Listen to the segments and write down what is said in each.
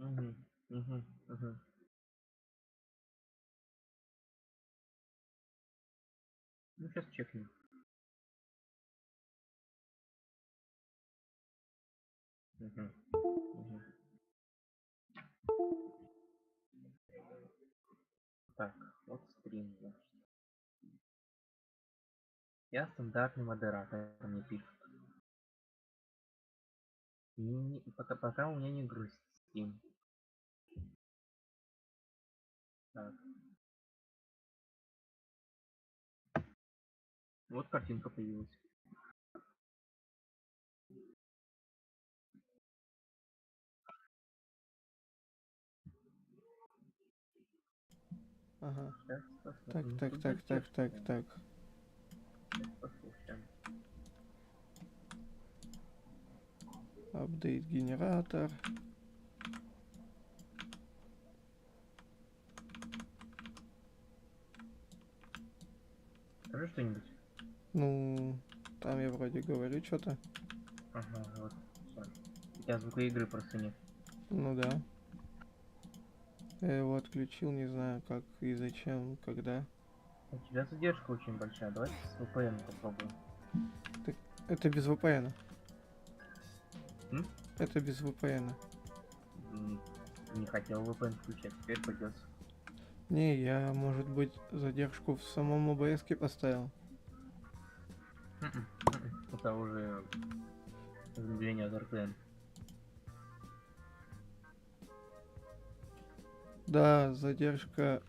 Мгм. Мгм. Мгм. Ну, сейчас чекнем. Мгм. Мгм. Так, вот стрим, значит. Я стандартный модератор, мне пишут. Пока у меня не грузит стрим. Так, вот картинка появилась. Ага. Сейчас Так, посмотрим. Ну, так, тут так, так, так, задержка. так. Сейчас послушаем. Апдейт генератор. Скажи что-нибудь. Ну, там я вроде говорю что-то. Ага, вот. Всё. У тебя звука игры просто нет. Ну да. Я его отключил, не знаю как и зачем, когда. У тебя задержка очень большая. Давай с VPN попробуем. Так, это без VPN. М? Это без VPN. М, Не хотел VPN включать, теперь придется. Не, я, может быть, задержку в самом OBS поставил. Это уже замедление от RTN. Да, задержка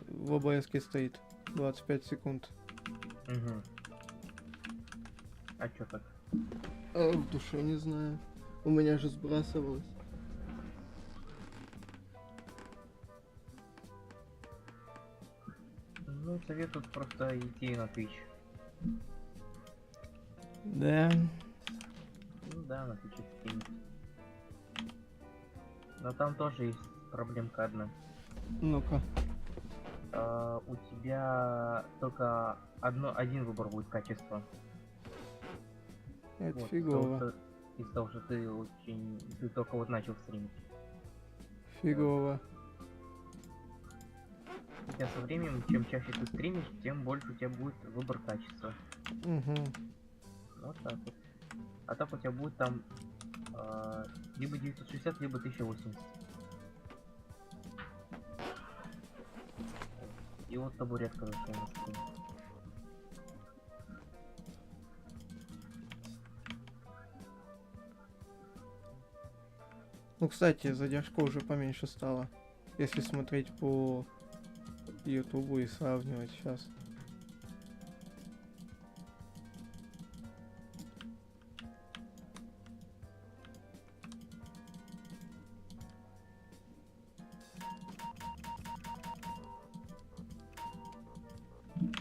в OBS стоит. 25 секунд. Угу. А чё так? А в душе не знаю. У меня же сбрасывалось. Ну, советуют просто идти на Twitch. Да. Ну да, на Twitch стримить. Но там тоже есть проблемка одна. Ну-ка. У тебя только один выбор будет качества. Это Вот, фигово. из-за того, что ты только вот начал стримить. Фигово. Хотя со временем, чем чаще ты стримишь, тем больше у тебя будет выбор качества. Угу. Вот так вот. А так у тебя будет там либо 960, либо 1080. И вот табуретка зашла на стрим. Ну, кстати, задержка уже поменьше стала. Если смотреть по Ютубу и сравнивать сейчас.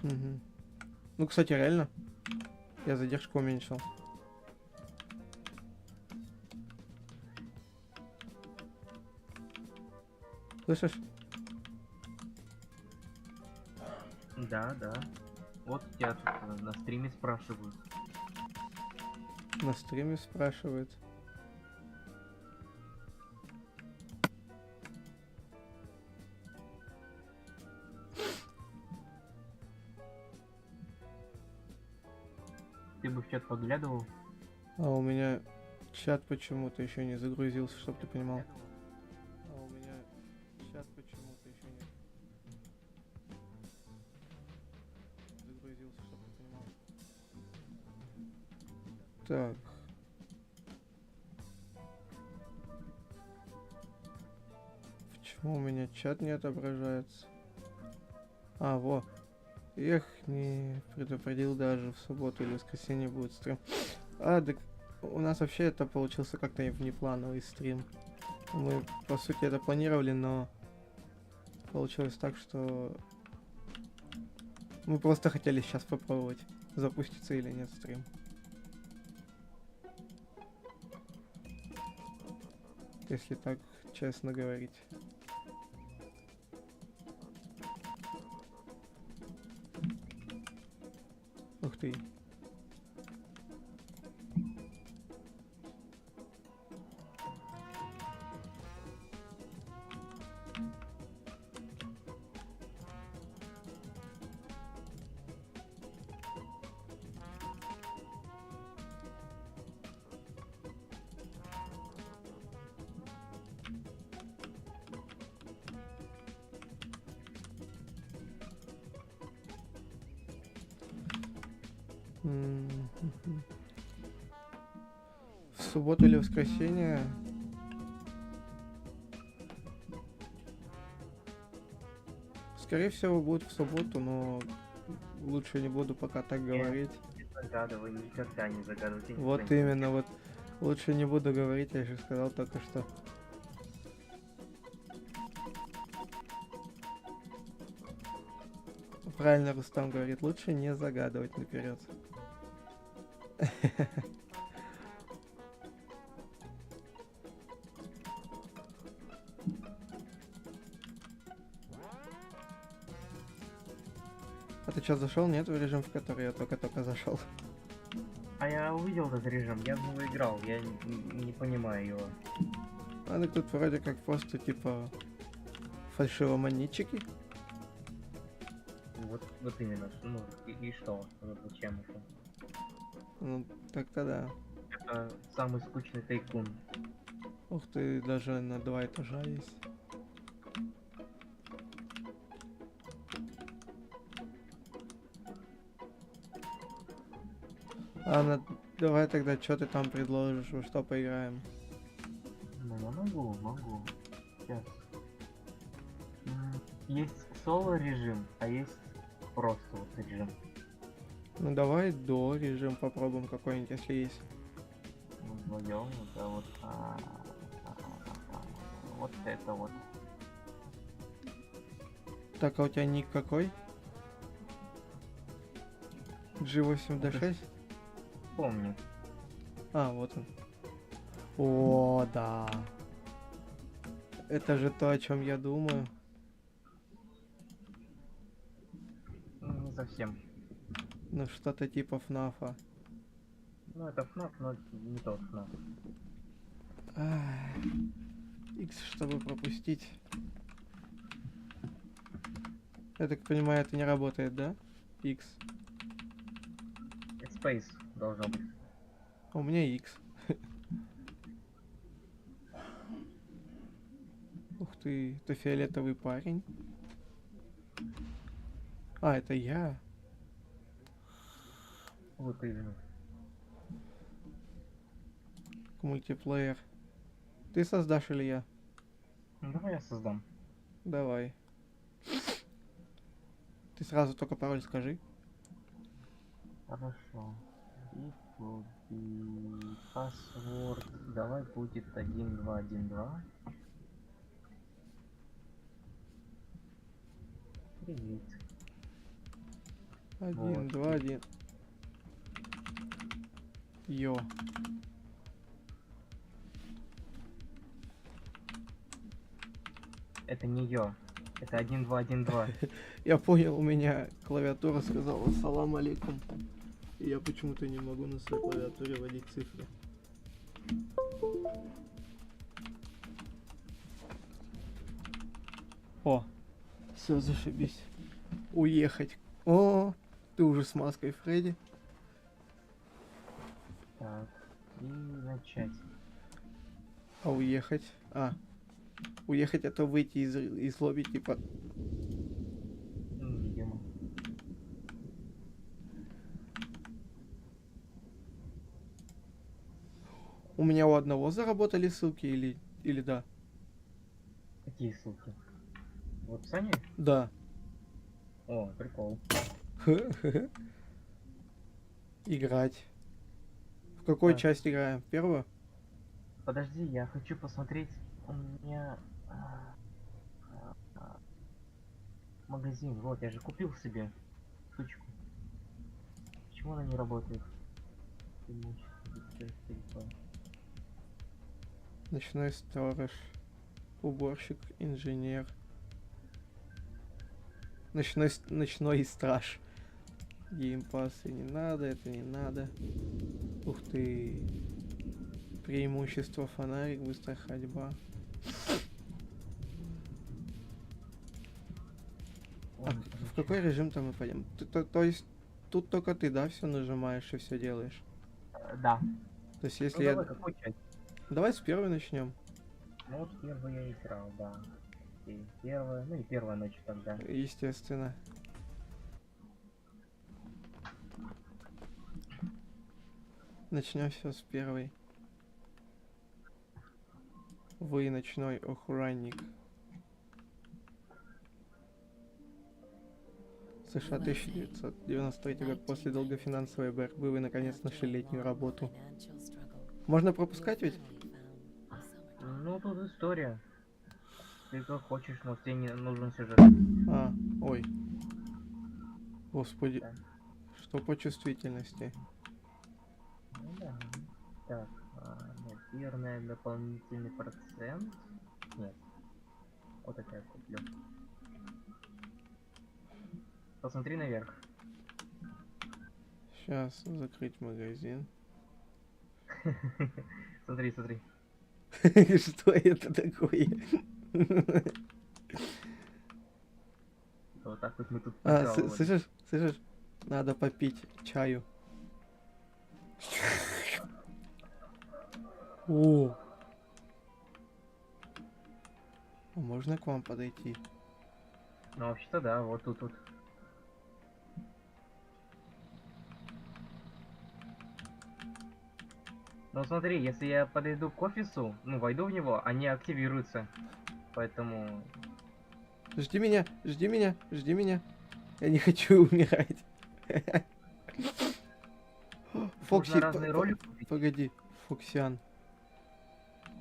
Угу. Ну, кстати, реально, я задержку уменьшил. Слышишь? Да, да. Вот тебя тут на стриме спрашивают. На стриме спрашивает. Ты бы в чат поглядывал? А у меня чат почему-то еще не загрузился, чтоб ты понимал. А у меня чат почему-то еще не загрузился, чтоб ты понимал. Так. Почему у меня чат не отображается? А, во. Эх, не предупредил даже в субботу или воскресенье будет стрим. А, так у нас вообще это получился как-то внеплановый стрим. Мы, по сути, это планировали, но получилось так, что мы просто хотели сейчас попробовать, запустится или нет стрим. Если так честно говорить. Ух ты. Мгм. В субботу или воскресенье? Скорее всего, будет в субботу, но лучше не буду пока так говорить. Не загадывай, никогда не загадывайте. Вот именно, вот лучше не буду говорить, я же сказал только что. Правильно Рустам говорит, лучше не загадывать наперед. А ты что, зашел? Нет, в режим, в который я только-только зашел. А я увидел этот режим, я в него играл, я не понимаю его. А так тут вроде как просто типа фальшивомонетчики. Вот именно, что, ну, и что? Вот зачем это? Ну, так-то да. Это самый скучный тайкун. Ух ты, даже на 2 этажа есть. Давай тогда, что ты там предложишь, во что поиграем? Ну, я могу. Сейчас. Есть соло режим, а есть просто вот режим. Ну давай до режим попробуем какой-нибудь, если есть. Вдвоем, это вот, вот это вот. Так, а у тебя ник какой? G8D6? Помню. А, вот он. О, да. Это же то, о чем я думаю. Не совсем. Ну, что-то типа ФНАФа. Ну, это FNAF, но не тот FNAF. X, чтобы пропустить. Я так понимаю, это не работает, да? X. Space должно быть. А у меня X. Ух ты, это фиолетовый парень. А, это я. Вот именно. Мультиплеер. Ты создашь или я? Ну, давай я создам. Давай. Ты сразу только пароль скажи. Хорошо. И паспорт. Давай будет 1212. Привет. 1, Вот. 2, 1. Йо. Это не я. Это 1212. Я понял, у меня клавиатура сказала салам алейкум. И я почему-то не могу на своей клавиатуре вводить цифры. О, все, зашибись. Уехать. О, ты уже с маской Фредди. Так. И начать. А уехать? Уехать это выйти из лобби, типа. Видимо. У меня у одного заработали ссылки или да? Какие ссылки? В описании? Да. О, прикол. Играть. В какой Так. часть играем? Первую? Подожди, я хочу посмотреть. У меня магазин. Вот, я же купил себе штучку. Почему она не работает? Ночной сторож. Уборщик, инженер. Ночной страж. Геймпасы не надо, это не надо. Ух ты. Преимущество фонарик, быстрая ходьба. А в какой режим-то мы пойдем? То есть тут только ты, да, все нажимаешь и все делаешь? Да. То есть Ну если давай, какой часть? Давай с первой начнем. Ну вот первый я играл, да. И первая, ну и первая ночь тогда. Естественно. Начнем все с первой. Вы ночной охранник. США 1993 год. После долгой финансовой борьбы вы наконец нашли летнюю работу. Можно пропускать ведь? Ну, тут история. Ты как хочешь, но тебе не нужен сюжет. А, ой. Господи, Да. что по чувствительности? Ну да. Так, нет, верное, дополнительный процент. Нет. Вот это я куплю. Посмотри наверх. Сейчас закрыть магазин. Смотри, смотри. Что это такое? Вот так вот мы тут А, прикалывались. слышишь? Слышишь? Надо попить чаю. О! А можно к вам подойти? Ну, вообще-то да, вот тут вот. Ну смотри, если я подойду к офису, ну войду в него, они активируются. Поэтому... Жди меня, жди меня, жди меня. Я не хочу умирать. Фокси, Можно разные роли купить. погоди, Фоксиан.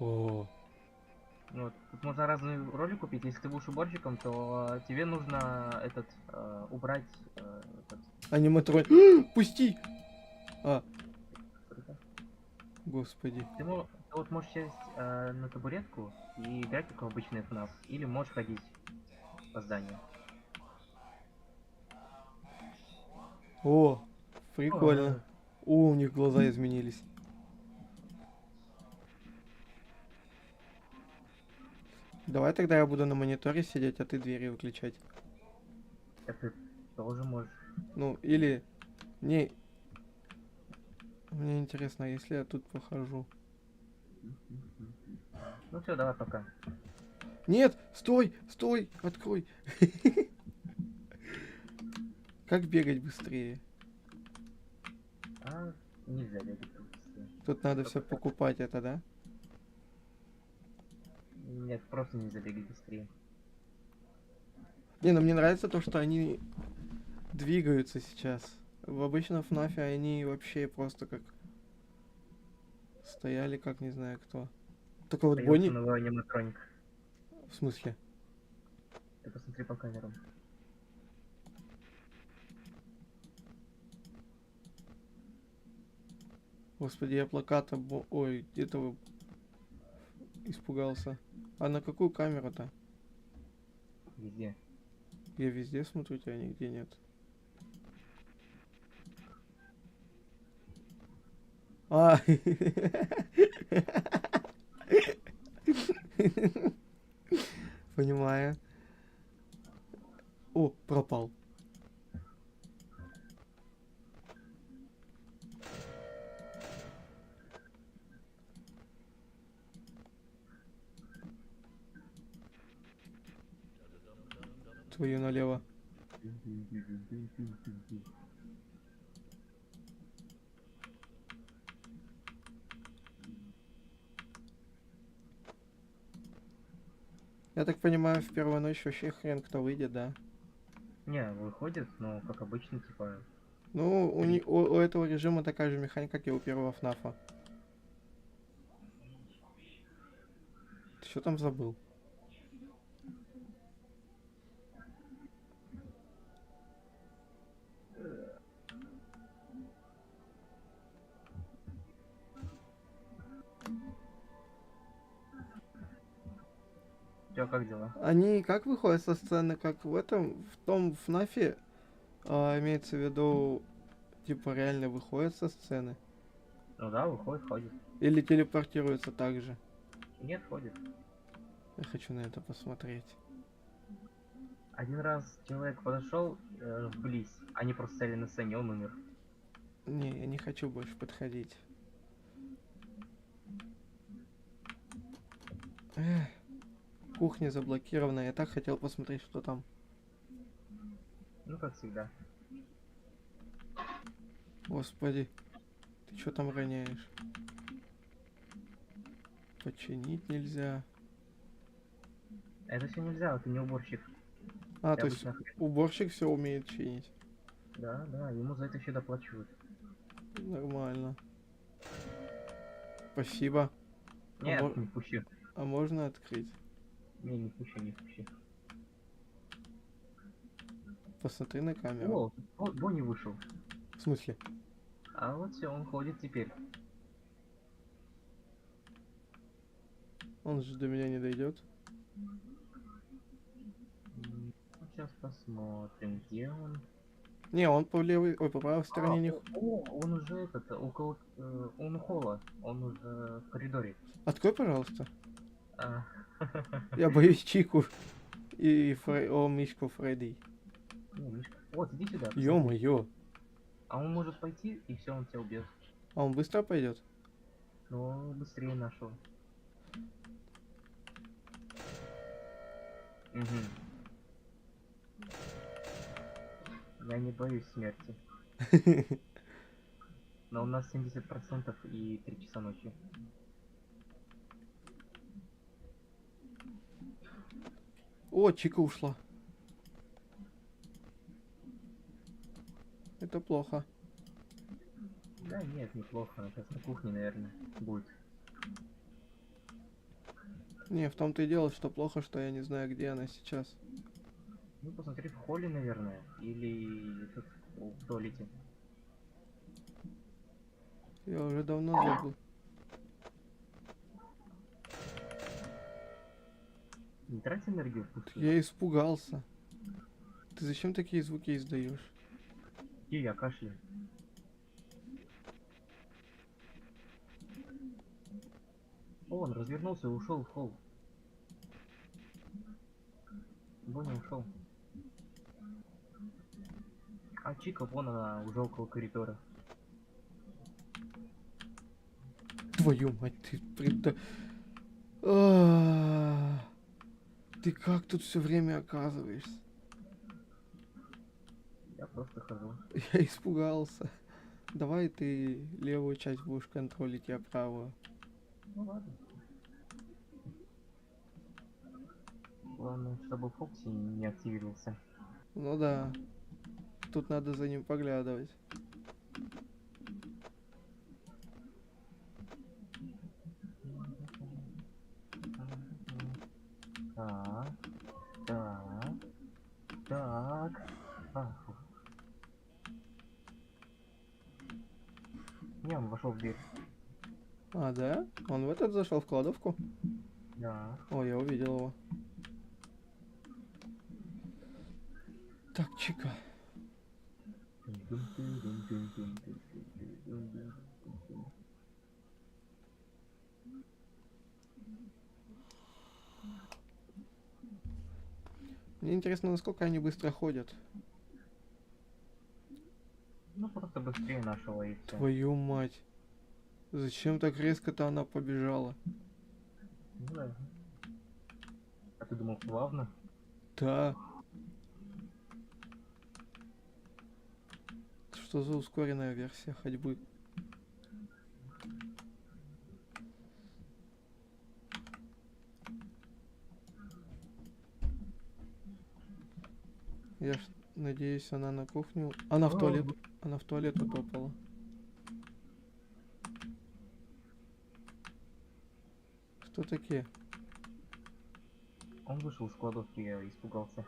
О, Ну, вот, тут можно разные роли купить. Если ты будешь уборщиком, то тебе нужно этот убрать этот, аниматрон. Пусти! А, господи. ты вот можешь сесть на табуретку и играть как обычный FNAF. Или можешь ходить по зданию. О, прикольно. О, у них глаза изменились. Давай тогда я буду на мониторе сидеть, а ты двери выключать. Так ты тоже можешь. Ну, или... Не... Мне интересно, если я тут похожу. Ну все, давай пока. Нет! Стой! Стой! Открой! Как бегать быстрее? А, нельзя бегать тут быстрее. Тут надо все покупать это, да? Нет, просто нельзя бегать быстрее. Не, ну мне нравится то, что они двигаются сейчас. В обычном ФНАФе они вообще просто как стояли, как не знаю кто. Только вот Появился Бонни... новый аниматроник. В смысле? Ты посмотри по камерам. Господи, я плаката... Ой, этого испугался. А на какую камеру-то? Везде. Я везде смотрю, тебя нигде нет. А, понимаю. О, пропал. Твою налево. Я так понимаю, в первую ночь вообще хрен кто выйдет, да? Не, выходит, но как обычно, типа... Ну, у этого режима такая же механика, как и у первого ФНАФа. Ты что там забыл? Чё, как дела? Они как выходят со сцены, как в том ФНАФе, имеется в виду, типа реально выходят со сцены? Ну да, выходит, ходит. Или телепортируются так же? Нет, ходит. Я хочу на это посмотреть. Один раз человек подошел вблизь, они просто стояли на сцене, он умер. Не, я не хочу больше подходить. Эх, кухня заблокирована, я так хотел посмотреть, что там. Ну, как всегда. Господи, Ты что там роняешь? Починить нельзя. Это все нельзя, ты не уборщик. А, Ты то есть обычно... уборщик все умеет чинить. Да, да, ему за это еще доплачивают. Нормально. Спасибо. А, Нет, не пущу. а можно открыть? Не пущу, не пущу. Посмотри на камеру. О, Бонни вышел. В смысле? А вот все, он ходит теперь. Он же до меня не дойдет. Сейчас посмотрим, где он. Не, он по левой, ой, по правой стороне них. Он уже этот, около, он у холла, он уже в коридоре. Открой, пожалуйста. А, Я боюсь Чику и Мишку Фредди. не, Мишка. Вот, иди сюда. посмотри. Ё-моё. А он может пойти, и все, он тебя убьет. А он быстро пойдет? Но быстрее нашел. Угу. Я не боюсь смерти. Но у нас 70% и 3 часа ночи. О, Чика ушла. Это плохо. Да нет, неплохо. Она сейчас на кухне, наверное, будет. Не, в том-то и дело, что плохо, что я не знаю, где она сейчас. Ну, посмотри, в холле, наверное. Или тут в туалете. Я уже давно забыл. Не трать энергию впустую. Я испугался. Ты зачем такие звуки издаешь? И я кашляю. О, он развернулся и ушел в холл. Бонни ушел. А Чика, вон она, уже около коридора. Твою мать, ты Ты как тут все время оказываешься? Я просто хожу. Я испугался. Давай ты левую часть будешь контролить, я правую. Ну ладно. Главное, чтобы Фокси не активировался. Ну да. Тут надо за ним поглядывать. Так, так, так. А, фу. Не, он вошел в дверь. А, да? Он в этот зашел в кладовку? Да. О, я увидел его. Так, Чика. Мне интересно, насколько они быстро ходят. Ну просто быстрее нашего и все. Твою мать. Зачем так резко-то она побежала? Ну да. А ты думал, плавно? Да. Что за ускоренная версия ходьбы? Я ж надеюсь, она на кухню. Она в туалет. Она в туалет утопала. Кто такие? Он вышел из кладовки, я испугался.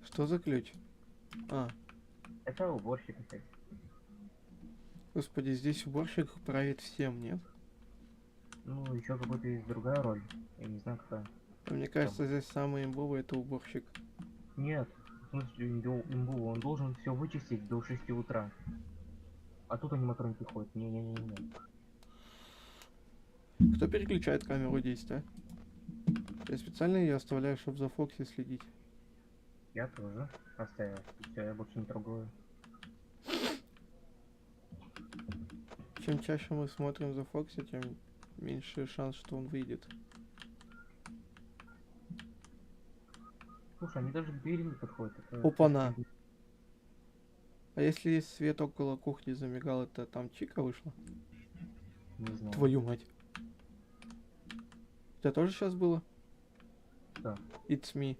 Что за ключ? А, Это уборщик опять. господи, здесь уборщик правит всем, нет? Ну, еще какой-то есть другая роль. Я не знаю, какая. А мне кажется, здесь самый имбовый это уборщик. Нет, в смысле, имбу, он должен все вычистить до 6 утра. А тут аниматроники ходят. Не-не-не-не. Кто переключает камеру действия? Я специально ее оставляю, чтобы за Фокси следить. Я тоже оставил. Все, я больше не трогаю. Чем чаще мы смотрим за Фокси, тем меньше шанс, что он выйдет. Слушай, они даже к двери не подходят. Это Опа-на. А если свет около кухни замигал, это там Чика вышла? Не знаю. Твою мать. Это тоже сейчас было? Да. It's me.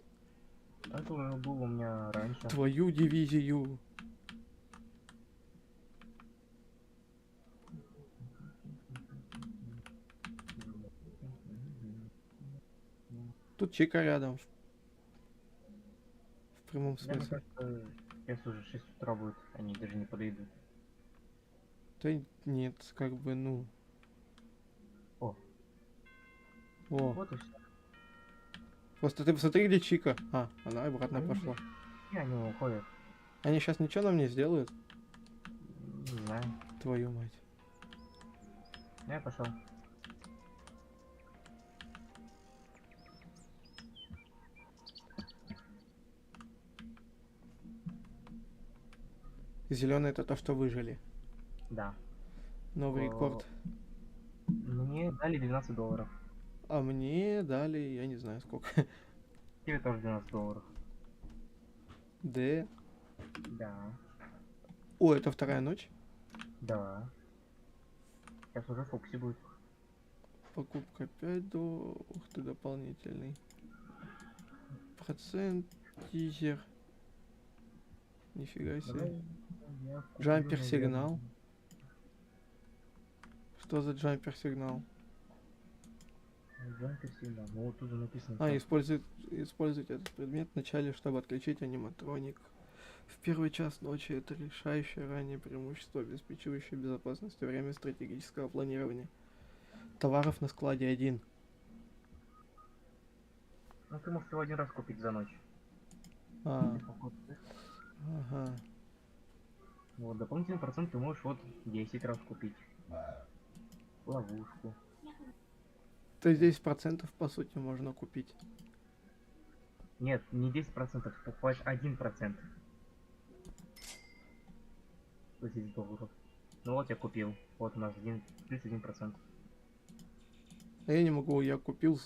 Это уже было у меня раньше. Твою дивизию. Тут Чика рядом. В прямом Да, мне смысле. кажется, сейчас уже 6 утра будет, они даже не подойдут. Да нет, как бы, ну. О, О. вот и все. Просто ты посмотри, где Чика. А, она обратно пошла. И они уходят. Они сейчас ничего нам не сделают? Не знаю. Твою мать. Я пошел. Зеленый это то, что выжили. Да. Новый рекорд. Мне дали $12. А мне дали, я не знаю сколько. Тебе тоже $12. Д. Да. О, это вторая ночь. Да. Сейчас уже Фокси будет. Покупка 5 до... Ух ты, дополнительный. Процент, тизер. Нифига себе. Давай я куплю, Джампер наверное. сигнал. Что за джампер сигнал? Джампер сигнал. Ну вот тут же написано. А, что- используйте этот предмет в начале, чтобы отключить аниматроник. В первый час ночи это решающее ранее преимущество, обеспечивающее безопасность во время стратегического планирования. Товаров на складе 1. Ну ты можешь его один раз купить за ночь. А, ага. Вот, дополнительный процент ты можешь вот 10 раз купить. Ловушку. То есть 10% по сути можно купить. Нет, не 10%, покупаешь 1%. То есть $10. Ну вот я купил. Вот у нас плюс 1%. А я не могу, я купил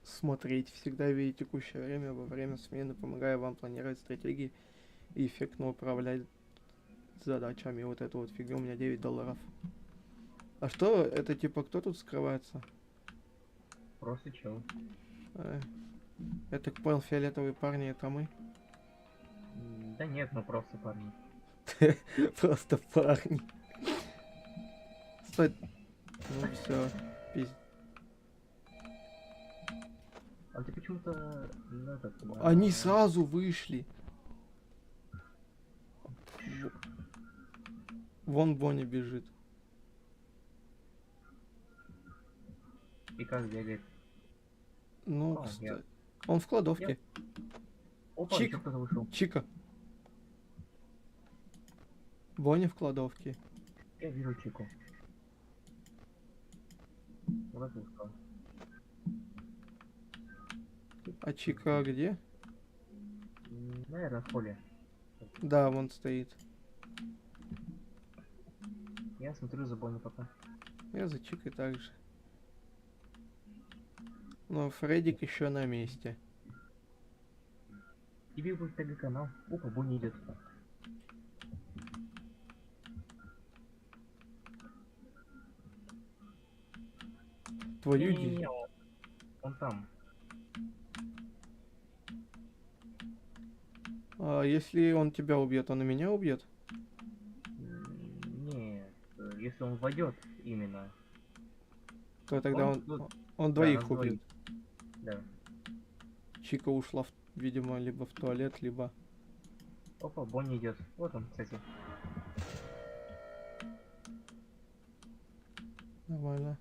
смотреть, всегда видеть текущее время во время смены, помогая вам планировать стратегии и эффектно управлять задачами. Вот эту вот фигню, у меня $9. А что это типа, кто тут скрывается? Просто чел. Я так понял, фиолетовые парни это мы. Да нет, ну просто парни. Просто парни. Стой. Ну все, пиздец. А ты почему-то ну, этот, Они сразу вышли. Вон Бонни бежит. И как бегает. Ну, О, кстати. нет. Он в кладовке. Опа, Чик. еще кто-то вышел. Чика. Бонни в кладовке. Я вижу Чику. Вот это ушел. А Чика где? Наверное, в холле. Да, вон стоит. Я смотрю за Бонни пока. Я за Чикой также. Но Фреддик еще на месте. Тебе будет ТГ канал. Опа, Бонни идет. Твою Не, он там. А если он тебя убьет, он и меня убьет? Нет, если он войдет именно. То тогда Он он, тут- он Да, двоих нас убьет. Да. Чика ушла, видимо, либо в туалет, либо... Опа, Бонни идет. Вот он, кстати. Нормально.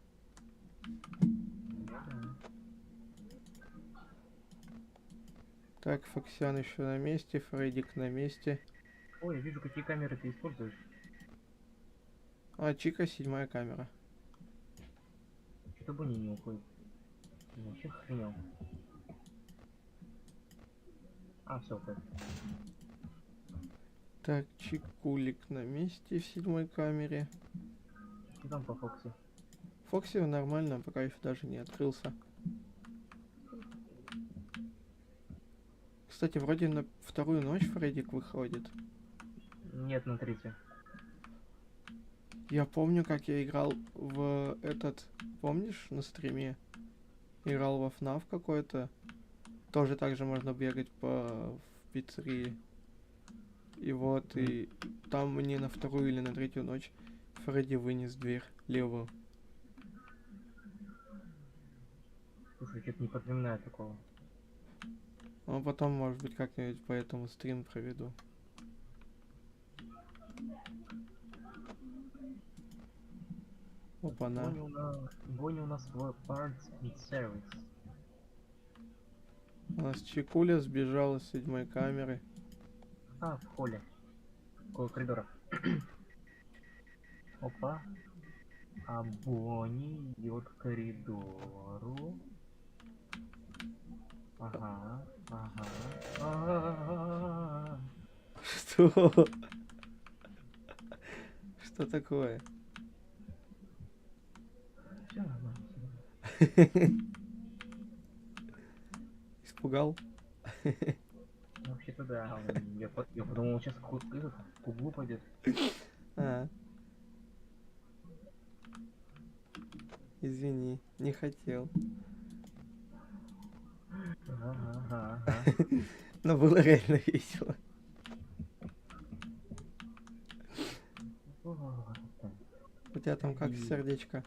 Так, Фоксиан еще на месте, Фреддик на месте. Ой, я вижу, какие камеры ты используешь. А Чика 7-я камера. Что-то Бонни не уходит. Я вообще охренел. А, все, так. Так, Чикулик на месте в 7-й камере. Что там по Фокси? Фокси нормально, пока еще даже не открылся. Кстати, вроде на вторую ночь Фреддик выходит. Нет, на третью. Я помню, как я играл в этот... Помнишь, на стриме? Играл во FNAF какой-то. Тоже так же можно бегать в пиццерии. И вот, и там мне на вторую или на третью ночь Фредди вынес дверь левую. Слушай, что-то не припоминаю такого. А потом, может быть, как-нибудь по этому стрим проведу. Опа-на. Гоня у нас в Parts and Service. У нас Чикуля сбежала с 7-й камеры. А, в холле. Около коридора. Опа. А Бонни идет к коридору. Ага, ага. А-а-а-а. Что? Что такое? Всё нормально, всё нормально. Испугал? Вообще-то да. Я подумал, сейчас к углу пойдет. А. Извини, не хотел. Ага. Но было реально весело. У тебя там как сердечко?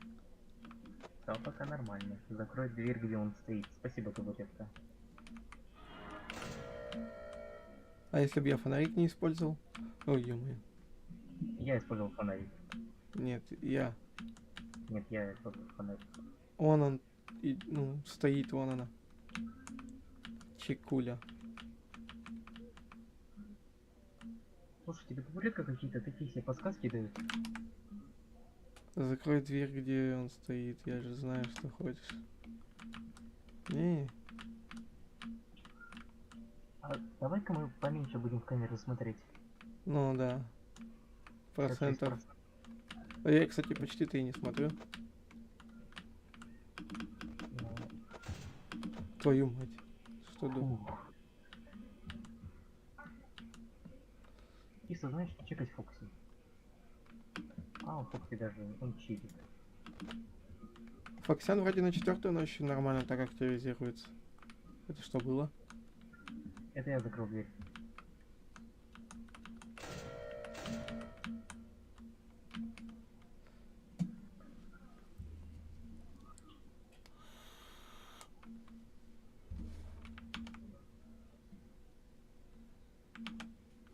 Да, пока нормально. Закрой дверь, где он стоит. Спасибо, табуретка. А если бы я фонарик не использовал? Ой, ё-моё. Я использовал фонарик. Нет, я. Нет, я использовал фонарик. Он, ну, стоит, вон она. Чекуля. Слушай, тебе табуретка какие-то такие себе подсказки дают? Закрой дверь, где он стоит. Я же знаю, что хочешь. Не, А давай-ка мы поменьше будем в камеру смотреть. ну да. Как Процентов. 6%. А я, кстати, почти-то и не смотрю. Ну, Твою мать. Что думал? фух. Чисто, знаешь, чекать Фокси. А, у Фокси даже он читит. Фоксян вроде на 4-ю ночь нормально так активизируется. Это что было? Это я закрыл дверь.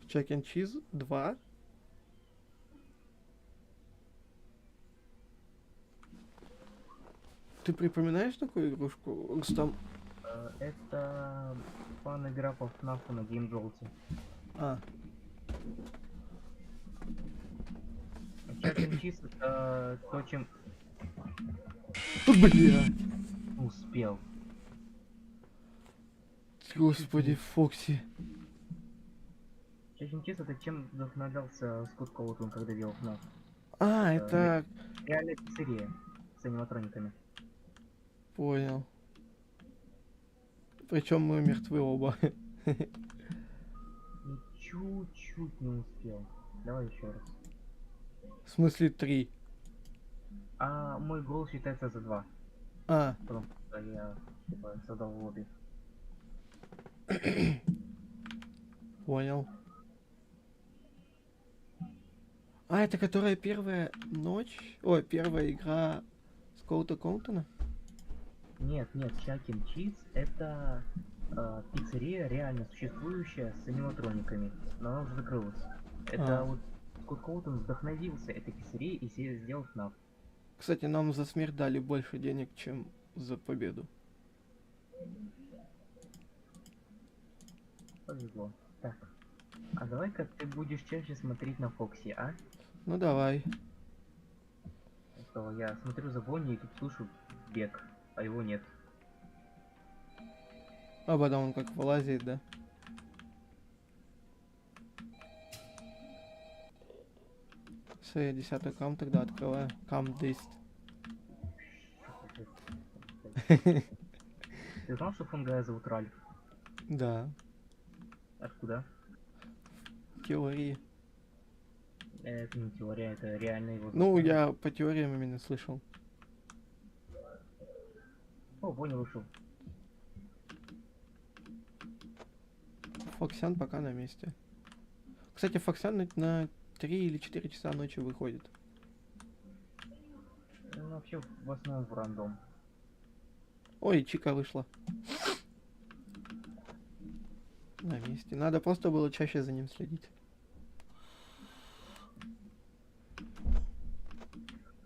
Чек and Cheese 2. Ты припоминаешь такую игрушку, Рустам? Это фан-игра по FNAF на Game Jolt. А, Чак and Cheese это то, чем бля. успел. Господи, Фокси. Чак and Cheese это чем вдохновлялся Скотт Коутон, когда делал FNAF. А, Это это... реальная пиццерия с аниматрониками. Понял. Причем мы мертвы оба. И чуть-чуть не успел. Давай еще раз. В смысле 3. А мой гол считается за 2. А, Потому что я типа создал лобби. понял. А, это которая первая ночь? Ой, первая игра Скоута Коутона? Нет, Чак and Cheese это пиццерия реально существующая с аниматрониками, но она уже закрылась. Это А. вот Скотт Коутон вдохновился этой пиццерией и себе сделал FNAF. Кстати, нам за смерть дали больше денег, чем за победу. Повезло. Так. А давай-ка ты будешь чаще смотреть на Фокси, а? Ну давай. А то я смотрю за Бонни и тут слышу бег, а его нет. А потом он как вылазит, да? Все, я 10-й кам тогда открываю. Кам 10. Ты знал, что Фунгая зовут Ральф? Да. Откуда? Теории. Это не теория, это реально его Ну, заставили. я по теориям именно слышал. О, Бонни вышел. Фоксян пока на месте. Кстати, Фоксян на 3 или 4 часа ночи выходит. Ну, вообще, в основном в рандом. Ой, Чика вышла. На месте. Надо просто было чаще за ним следить.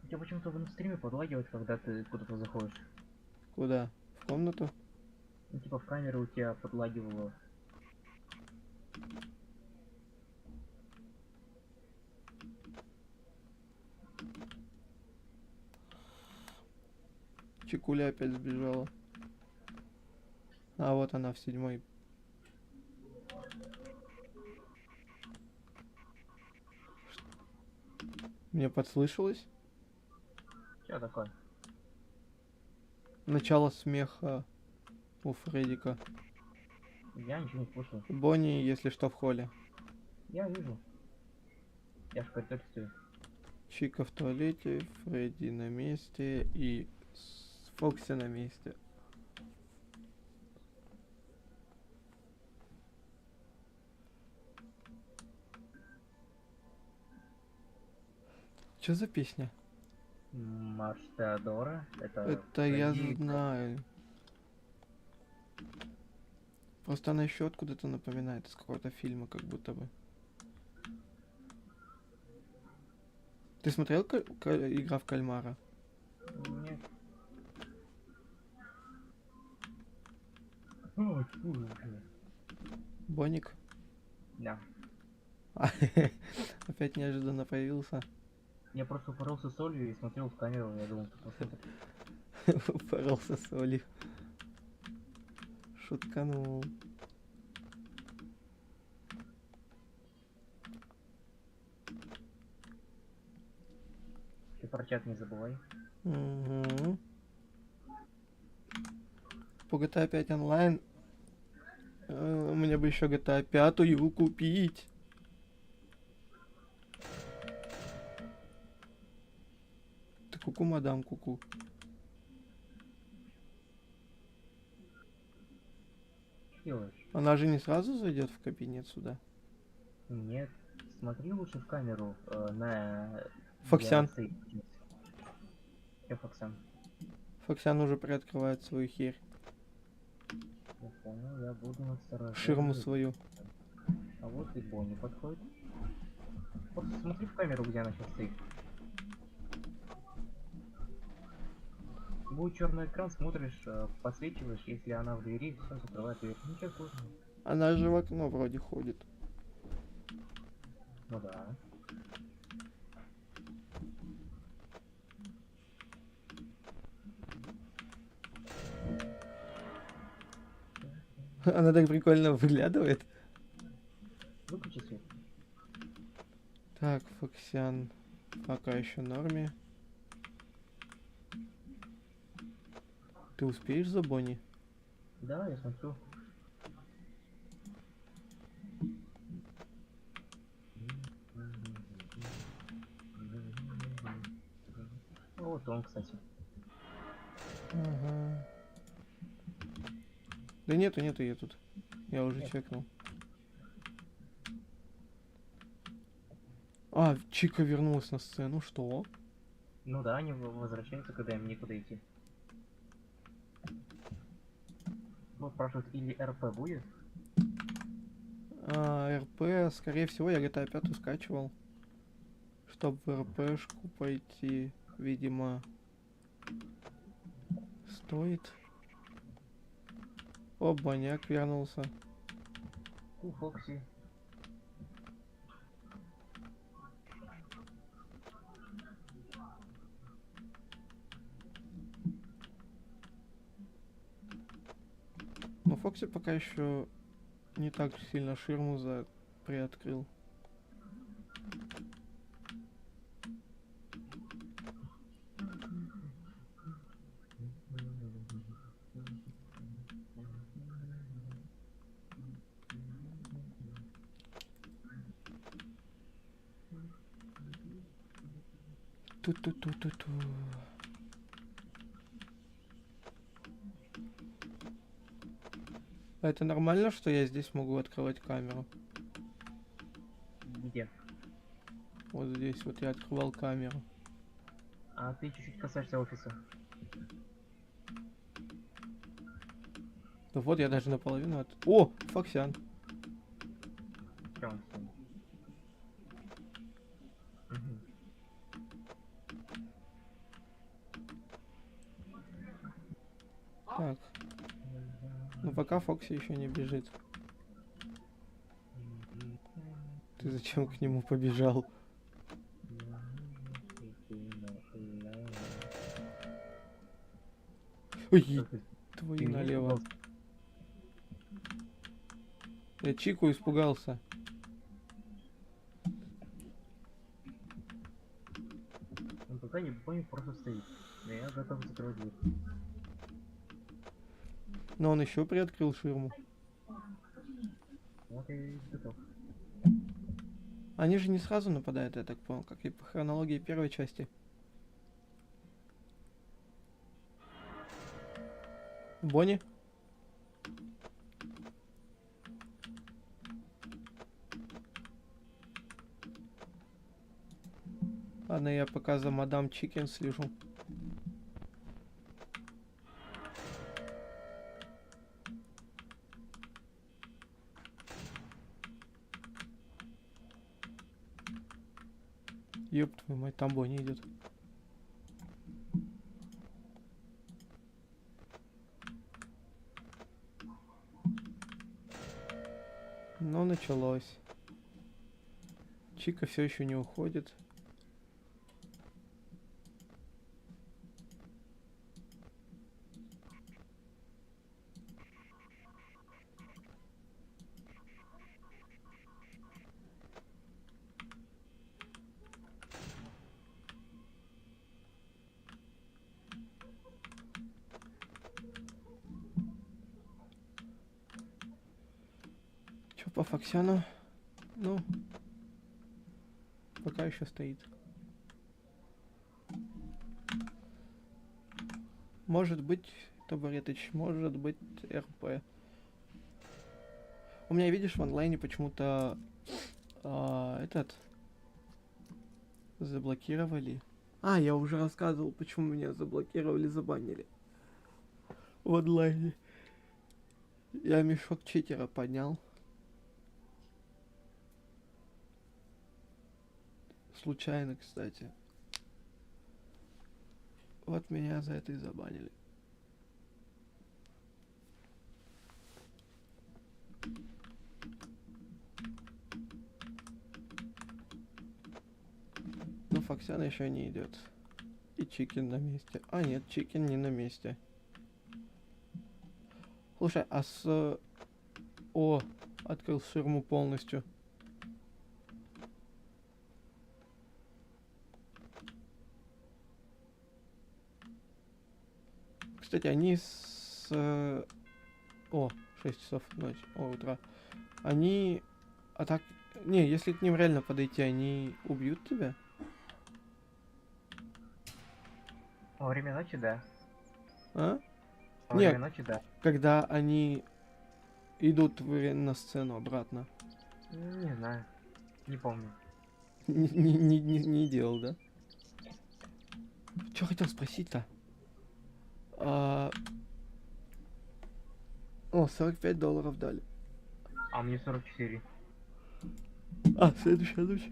У тебя почему-то на стриме подлагивает, когда ты куда-то заходишь. Куда? В комнату? Ну, типа в камеру у тебя подлагивало. Чикуля опять сбежала. А вот она в 7-й. Мне подслышалось? Что такое? Начало смеха у Фреддика. Я ничего не слышу. Бонни, если что, в холле. Я вижу. Я в коридоре стою. Чика в туалете, Фредди на месте и Фокси на месте. Что за песня? Марш Теодора. Это я Фредди. знаю. Просто она еще откуда-то напоминает из какого-то фильма, как будто бы. Ты смотрел «Игра в кальмара»? Нет. Ой, фу, уже. Боник? Да. Опять неожиданно появился. Я просто упоролся солью и смотрел в камеру, я думал, кто посмотрит. Упоролся солью. Шутканул. Ты про чат не забывай. Угу. По GTA 5 онлайн мне бы еще GTA 5 купить. Ты куку, мадам, куку. Что делаешь? Она же не сразу зайдет в кабинет сюда. Нет. Смотри лучше в камеру на... Фоксян. Я Фоксян. Фоксян уже приоткрывает свою херь. Я понял, я буду насторожен. Ширму свою. А вот и Бонни подходит. Просто смотри в камеру, где она сейчас стоит. Будет черный экран, смотришь, подсвечиваешь, если она в двери, все закрывает дверь. Ничего сложного. Она же в окно вроде ходит. Ну да. Она так прикольно выглядывает. Выключи свет. Так, Фоксян пока еще в норме. Ты успеешь за Бонни? Да, я смотрю. Вот он, кстати. Ага. Да нету ее тут. Я уже Нет. чекнул. А, Чика вернулась на сцену, что? Ну да, они возвращаются, когда им некуда идти. Вот спрашивают, или РП будет? РП, скорее всего, я GTA 5 скачивал. Чтобы в РПшку пойти, видимо, стоит. О, Боняк вернулся. У Фокси. Но Фокси пока еще не так сильно ширму приоткрыл. Ту-ту-ту-ту-ту. А это нормально, что я здесь могу открывать камеру? Где? Вот здесь вот я открывал камеру. А ты чуть-чуть касаешься офиса. Ну вот я даже наполовину от... О, Фоксян. Чё он с ним? Мгм. Так, ну пока Фокси еще не бежит. Ты зачем к нему побежал? Ой, Что ты твою меня налево. испугался? Я Чику испугался. Он пока не понял, просто стоит. Но я готов закрыть дверь. Но он еще приоткрыл ширму. Вот и готов. Они же не сразу нападают, я так понял, как и по хронологии первой части. Бонни? Ладно, я пока за мадам Чикен слежу. Ёб твою мать, там Бонни идет. Ну, началось. Чика все еще не уходит. Чё по Фоксяну? Ну, пока еще стоит. Может быть, Табуретыч, может быть, РП. У меня, видишь, в онлайне почему-то этот заблокировали. А, я уже рассказывал, почему меня заблокировали, забанили. В онлайне. Я мешок читера поднял. Случайно, кстати. Вот меня за это и забанили. Но Фоксян еще не идет. И Чикен на месте. А нет, Чикен не на месте. Слушай, а с... О, открыл ширму полностью. Кстати, они с... О, 6 часов ночи, утра. Они... А так... Не, если к ним реально подойти, они убьют тебя? Во время ночи, да. А? Во Не, время ночи, да. когда они идут на сцену обратно. Не знаю. Не помню. Не делал, да? Что хотел спросить-то? О, $45 дали. А мне 44. Следующая ночь.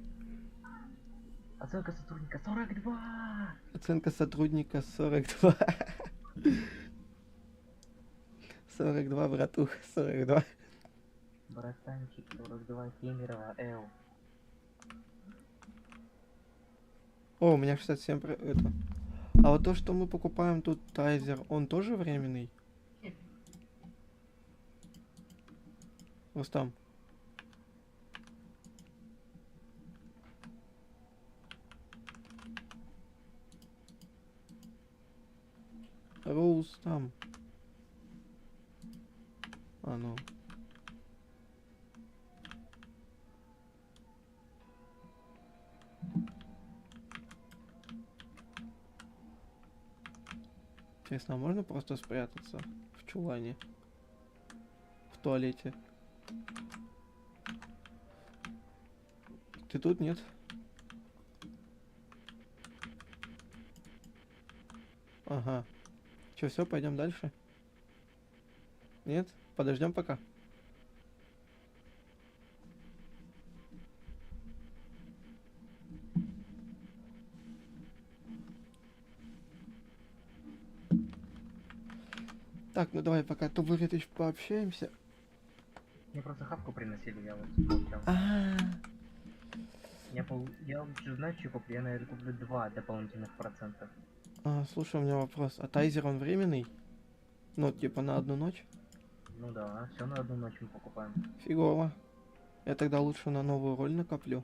Оценка сотрудника 42! Оценка сотрудника 42. 42, братух, 42. Братанчик 42 Кемерово Л. О, у меня 67 это. А вот то, что мы покупаем тут тайзер, он тоже временный? Рустам. Рустам. А ну. интересно, а можно просто спрятаться в чулане? В туалете? Ты тут, нет? Ага. Че, все, пойдем дальше? Нет? Подождем пока. Так, ну давай пока то вылетишь, пообщаемся. Мне просто хавку приносили, я вот молчал. Я лучше знаю, что куплю. Я, наверное, куплю 2 дополнительных процента. Слушай, у меня вопрос. А тайзер он временный? Ну, типа на одну ночь? Ну да, все на одну ночь мы покупаем. Фигово. Я тогда лучше на новую роль накоплю.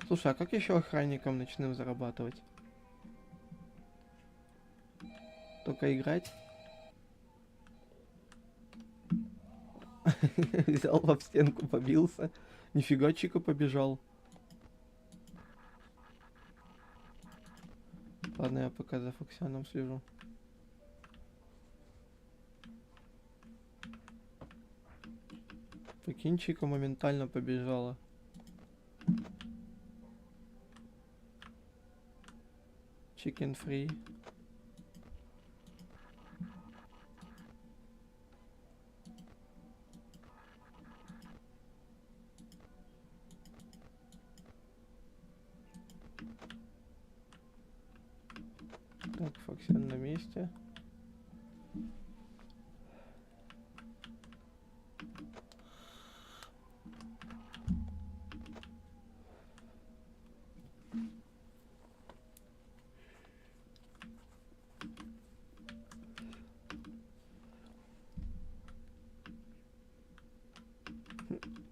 Слушай, а как еще охранникам ночным зарабатывать? Только играть? Взял об стенку, побился. Нифига, Чика побежал. Ладно, я пока за Фоксианом слежу. Прикинь, Чика моментально побежала. Chicken free. Так, Фоксиан на месте.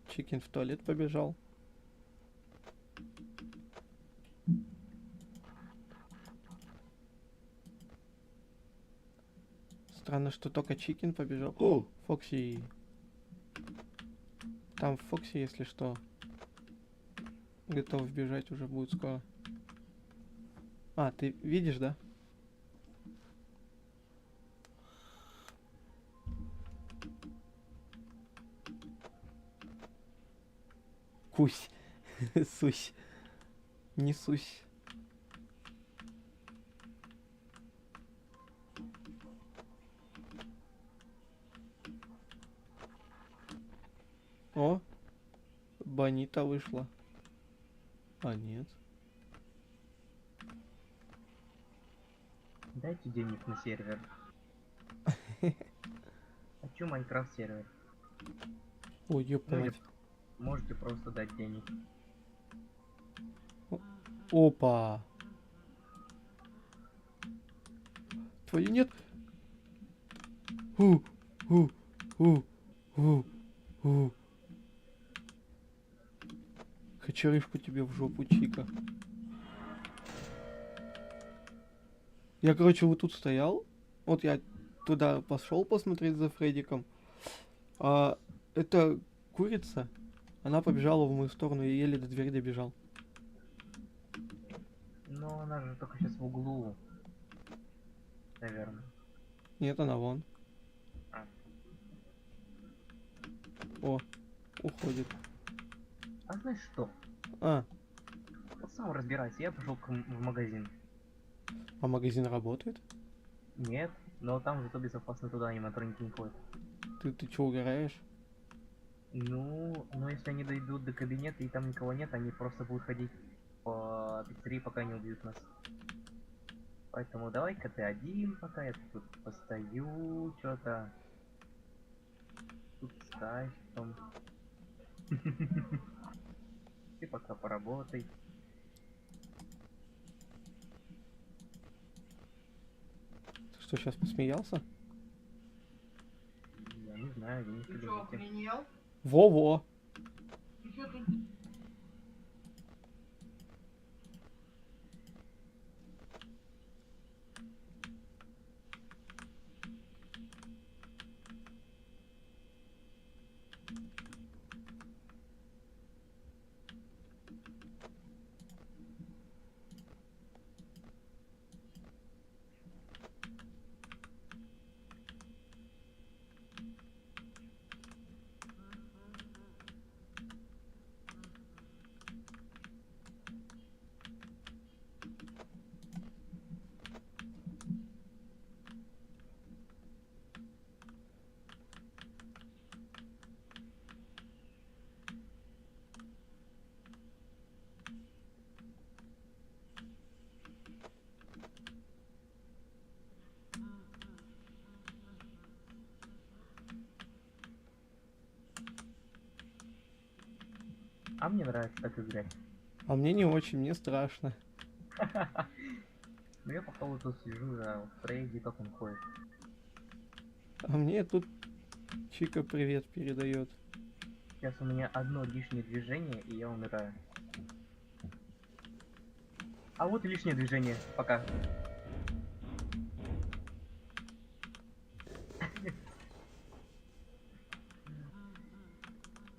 Чикен в туалет побежал. Странно, что только Чикен побежал. О, Фокси. Там Фокси, если что, готов бежать уже будет скоро. А, ты видишь, да? Кусь. Сусь. Не сусь. О, Бонита вышла. А, нет. Дайте денег на сервер. Хочу Майнкрафт сервер. Ой, ёпта Ну или мать. можете просто дать денег. Опа. Твою нет. У, у, у, у, у. Кочерышку тебе в жопу, Чика. Я, короче, вот тут стоял. Вот я туда пошел посмотреть за Фреддиком. А эта курица, она побежала в мою сторону и еле до двери добежал. Но она же только сейчас в углу. Наверное. Нет, она вон. А. О, уходит. А знаешь что? А, Вот сам разбирайся, я пошел в магазин. а магазин работает? Нет, но там зато безопасно, туда аниматроники не ходят. Ты чё, угораешь? Ну, но если они дойдут до кабинета и там никого нет, они просто будут ходить по пиццерии, пока не убьют нас. Поэтому давай-ка ты один, пока я тут постою, что-то тут с кайфом. Ты пока поработай. Ты что, сейчас посмеялся? Я не знаю, я не в Ты что, кабинете. охренел? Во-во! Ты что тут? А мне нравится так играть. А мне не очень, мне страшно. Ну я походу тут сижу за Фрейди, как он ходит. А мне тут Чика привет передает. Сейчас у меня одно лишнее движение, и я умираю. А вот и лишнее движение. Пока.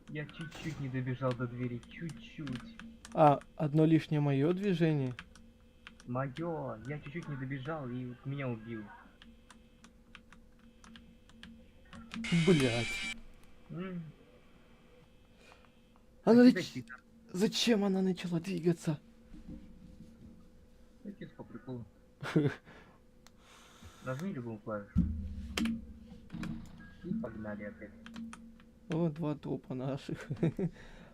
Я чуть-чуть не добежал до двери. Чуть-чуть. А, одно лишнее мое движение. Моё, я чуть-чуть не добежал и вот меня убил. Блять. М, Она а тебя леч- чисто. Зачем она начала двигаться? Ну, чисто по приколу. Нажми любую клавишу. И погнали опять. О, 2 трупа наших.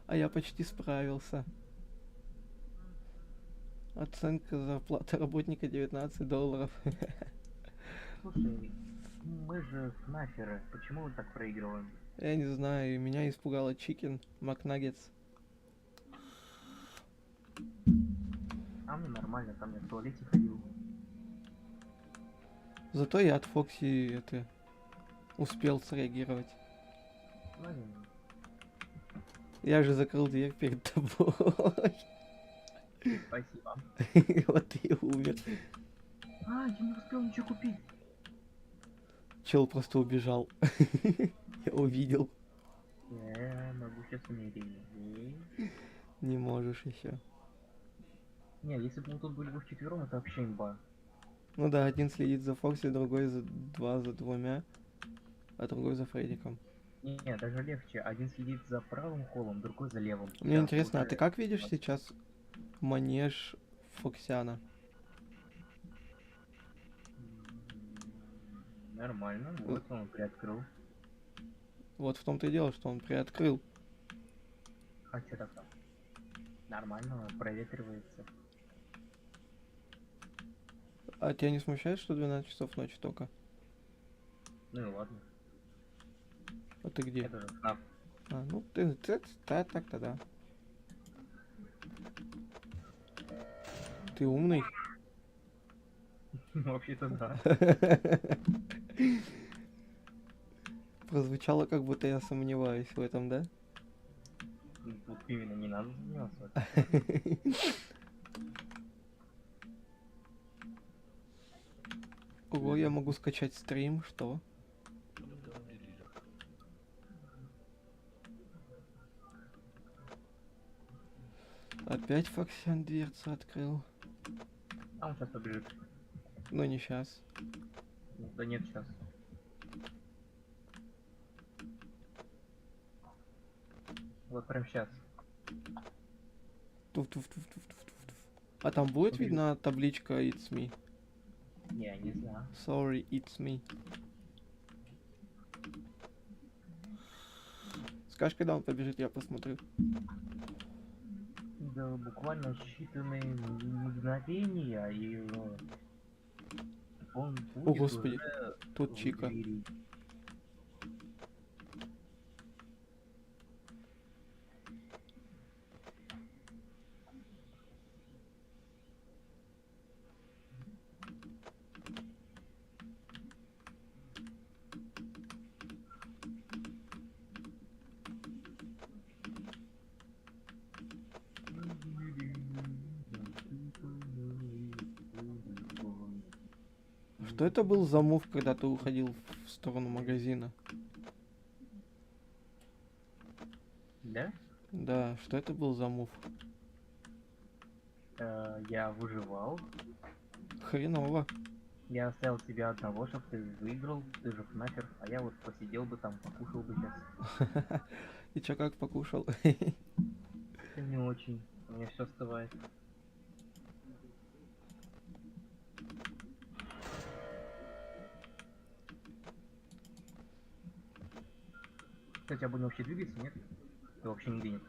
А я почти справился. Оценка зарплаты работника $19. Слушай, мы же фнаферы. Почему мы так проигрываем? Я не знаю, меня испугала Чикен Макнаггетс. А мне нормально, там я в туалете ходил. Зато я от Фокси это успел среагировать. Ну, не. Я же закрыл дверь перед тобой. Спасибо. Вот ты и умер. А, я не успел ничего купить. Чел просто убежал. Я увидел. Я могу сейчас умереть. Не можешь еще. Не, если бы мы тут были бы вчетвером, это вообще имба. Ну да, один следит за Фокси, другой за двумя, а другой за Фреддиком. Не, даже легче. Один следит за правым холлом, другой за левым. Мне Сейчас интересно, а уже- ты как видишь сейчас манеж Фоксиана? Нормально, вот он приоткрыл. Вот в том-то и дело, что он приоткрыл. А что такое? Нормально, он проветривается. А тебя не смущает, что 12 часов ночи только? Ну и ладно. А ты где? Это же FNAF. А, ну ты так-то да. Ты умный. Вообще-то да. Прозвучало, как будто я сомневаюсь в этом, да? Вот именно не надо заниматься. Ого, я могу скачать стрим, что? Опять Фоксиан дверцу открыл. А он сейчас побежит. Но не сейчас. Да нет, сейчас. Вот прям сейчас. А там будет Убью. видна табличка It's me? Не, не знаю. Sorry, it's me. Скажешь, когда он побежит, я посмотрю. Да буквально считанные мгновения и он будет О, господи, уже тут в Чика. двери. Что это был за мув, когда ты уходил в сторону магазина? Да? Да, что это был за мув? Я выживал. Хреново. Я оставил тебя одного, чтобы ты выиграл. Ты же фнафер. А я вот посидел бы там, покушал бы сейчас. И чё, как покушал? Это не очень. У меня все остывает. Кстати, а будем вообще двигаться, нет? Ты вообще нигде нет.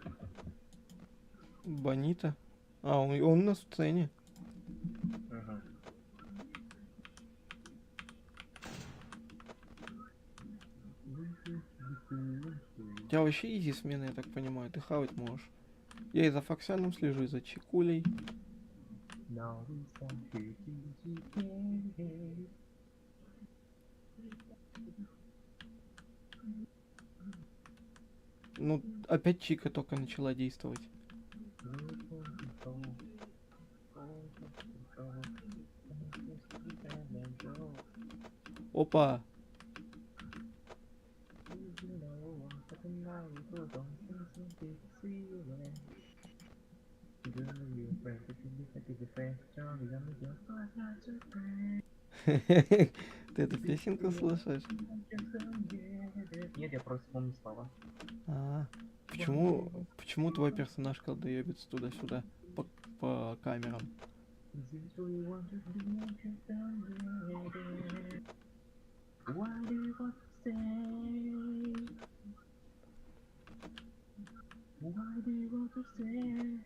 Бонита? А, он у нас в сцене. Ага. У тебя вообще изи смена, я так понимаю, ты хавать можешь. Я и за Фоксяном слежу, и за Чекулей. Now we stand here together. Ну, опять Чика только начала действовать. Опа! Ты эту песенку слушаешь? Нет, я просто помню слова. А, почему твой персонаж колдоебится туда-сюда по камерам? Why do you want to stay? Why do you want to stay?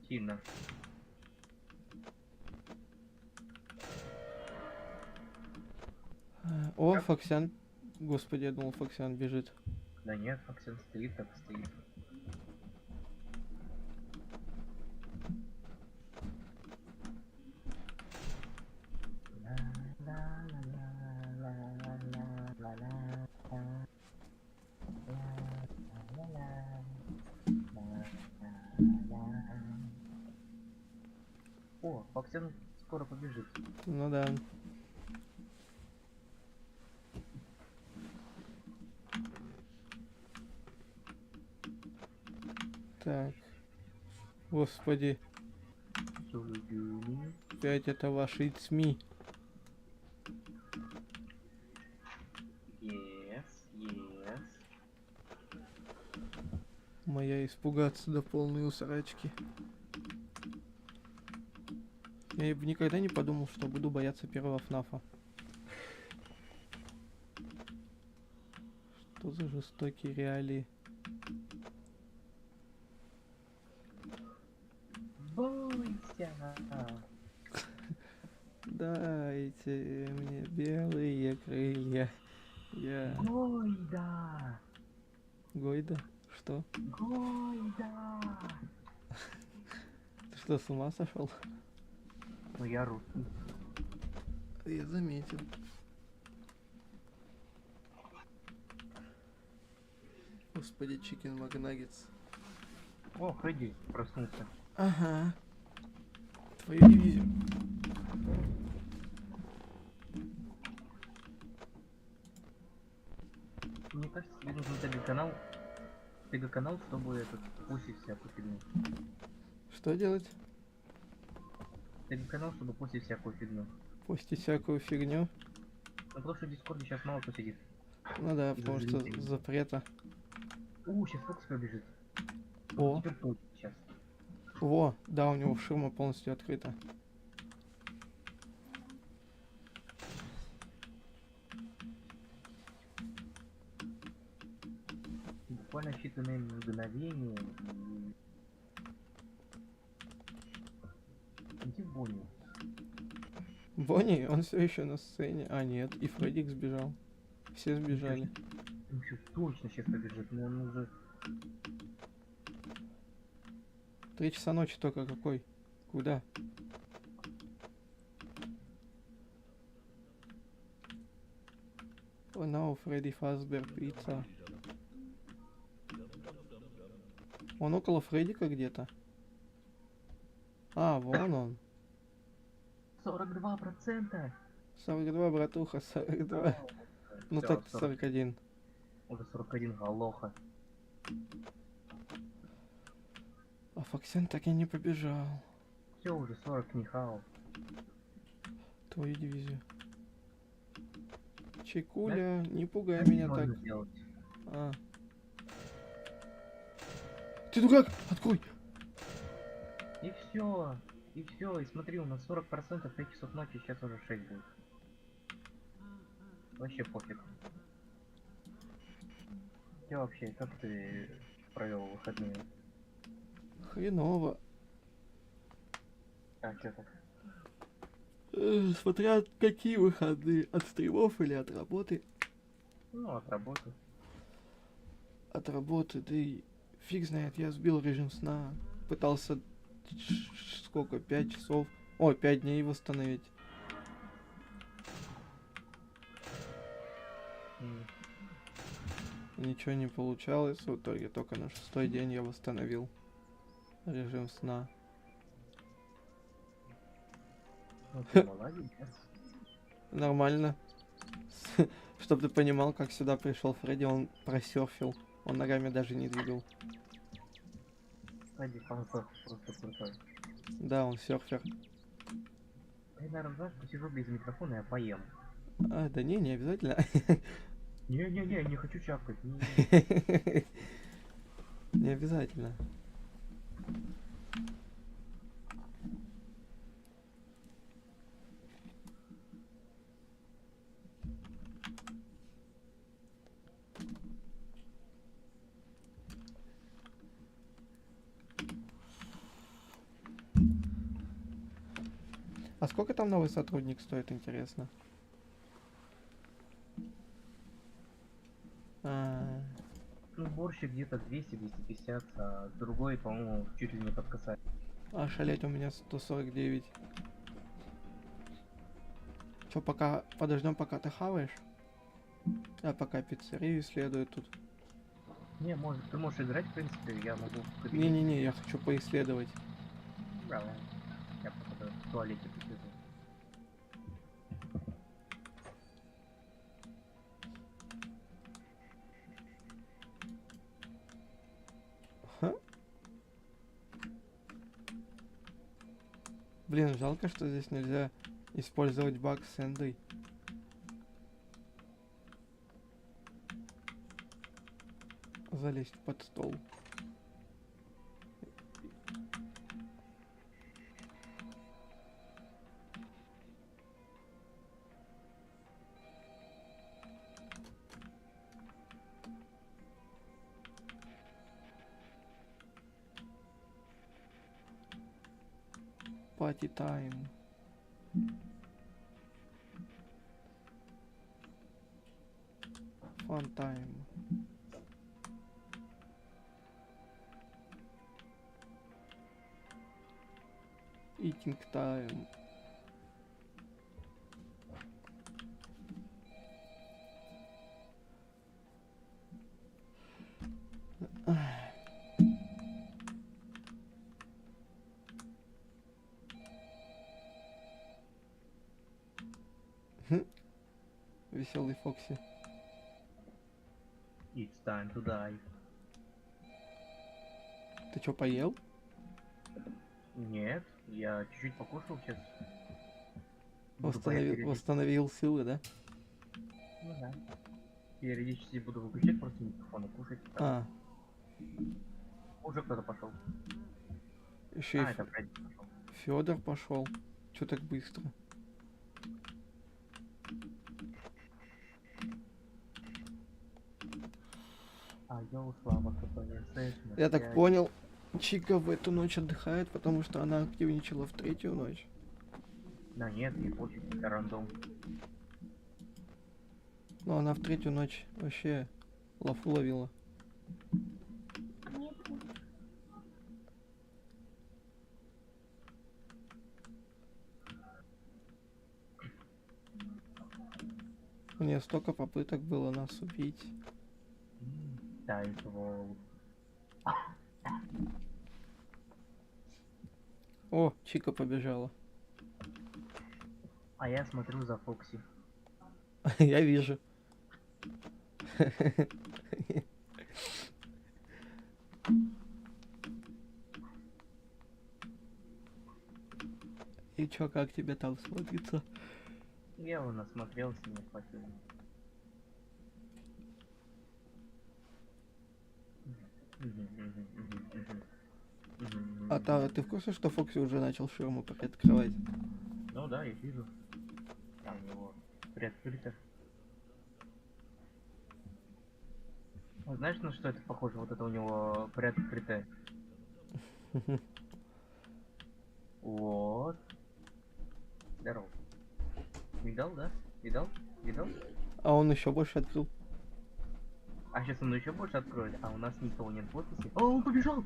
Сильно. О, Фоксян. Господи, я думал, Фоксян бежит. Да нет, Фоксен стоит, так стоит. О, Фоксен скоро побежит. Ну да. Так. Господи, опять это ваши СМИ. Yes, yes. Моя испугаться до полной усрачки. Я бы никогда не подумал, что буду бояться первого ФНАФа. Что за жестокие реалии. Бойся. Дайте мне белые крылья. Я... Гойда. Гойда? Что? Гойда. Ты что, с ума сошел? Ну я русский. Я заметил. Господи, чикен магнаггетс. О, Фредди проснулся. Ага. Твою дивизию. Мне кажется, тебе нужен тега-канал, чтобы этот пустить всякую фигню. Что делать? Тега-канал, чтобы пустить всякую фигню. Пусти всякую фигню. Ну потому что в Дискорде сейчас мало кто сидит. Ну да, потому что запрета. Сейчас Фокс пробежит. О, Теперь путь сейчас. во, да, у него ширма полностью открыта. Буквально считанные мгновения. Где Бонни? Бонни, он все еще на сцене. А, нет, и Фреддик сбежал. Все сбежали. Он еще точно сейчас побежит, но он уже... 3 часа ночи только какой? Куда? О, no, Фредди Фазбер, пицца. Он около Фреддика где-то. А, вон он. 42%! 42, братуха, 42. Ну Всё, так 40. 41. Уже 41 голоха. А Фоксян так и не побежал. Все, уже 40 нихао. Твою дивизию. Чекуля, не пугай меня так. Можно сделать. А. Ты дурак! Открой! И все. И все, и смотри, у нас 40% 5 часов ночи, сейчас уже 6 будет. Вообще пофиг. Ты вообще, как ты провел выходные? Хреново. А, чё так? Смотря какие выходные. От стримов или от работы. Ну, от работы. От работы, да и фиг знает, я сбил режим сна. Пытался сколько, 5 часов, ой, 5 дней восстановить. М, Ничего не получалось, в итоге только на 6-й день я восстановил режим сна. Ну, ты молодец. Нормально. Чтоб ты понимал, как сюда пришел Фредди, он просерфил. Он ногами даже не двигал. Кстати, Фанфах просто крутой. Да, он серфер. Я, наверное, знаешь, посижу без микрофона, я поем. А, да не обязательно. Не-не-не, не хочу чапкать. Не. Не обязательно. А сколько там новый сотрудник стоит, интересно? А, Ну, борщик где-то 200-250, а другой, по-моему, чуть ли не под косарь. шалеть у меня 149. Чё, пока подождем, пока ты хаваешь? А пока пиццерию исследует тут. Не, может, ты можешь играть, в принципе, я могу в кабинете. Не-не-не, я хочу поисследовать. Давай. Я пока в туалете посижу. Ха? Блин, жалко, что здесь нельзя использовать баг с эндой. Залезть под стол. Пати тайм. Фан тайм. Eating time. Веселый Фокси. It's time to die. Ты чё, поел? Нет, я чуть-чуть покушал сейчас. Буду периодически... Восстановил силы, да? Ну да. Периодически буду выключать просто микрофон и кушать. А, Уже кто-то пошел. еще и Это Фредди пошел. Федор пошел. Чё так быстро? А йоу, Слава, КПСС. Я так понял, Чика в эту ночь отдыхает, потому что она активничала в 3-ю ночь. Да нет, не пофиг, это рандом. Но она в 3-ю ночь вообще лафу ловила. Нет. У нее столько попыток было нас убить. Тайвол. О, Чика побежала. А я смотрю за Фокси. Я вижу. И чё, как тебе там смотрится? Я его насмотрелся, не хватило. А ты в курсе, что Фокси уже начал ширму открывать? Ну да, я вижу. Там у него приоткрыто. А знаешь, на что это похоже? Вот это у него приоткрытое. Вот. Здорово. Видал, да? Видал? Видал? А он еще больше открыл. А сейчас он еще больше откроет, а у нас никого нет в офисе. О, он побежал!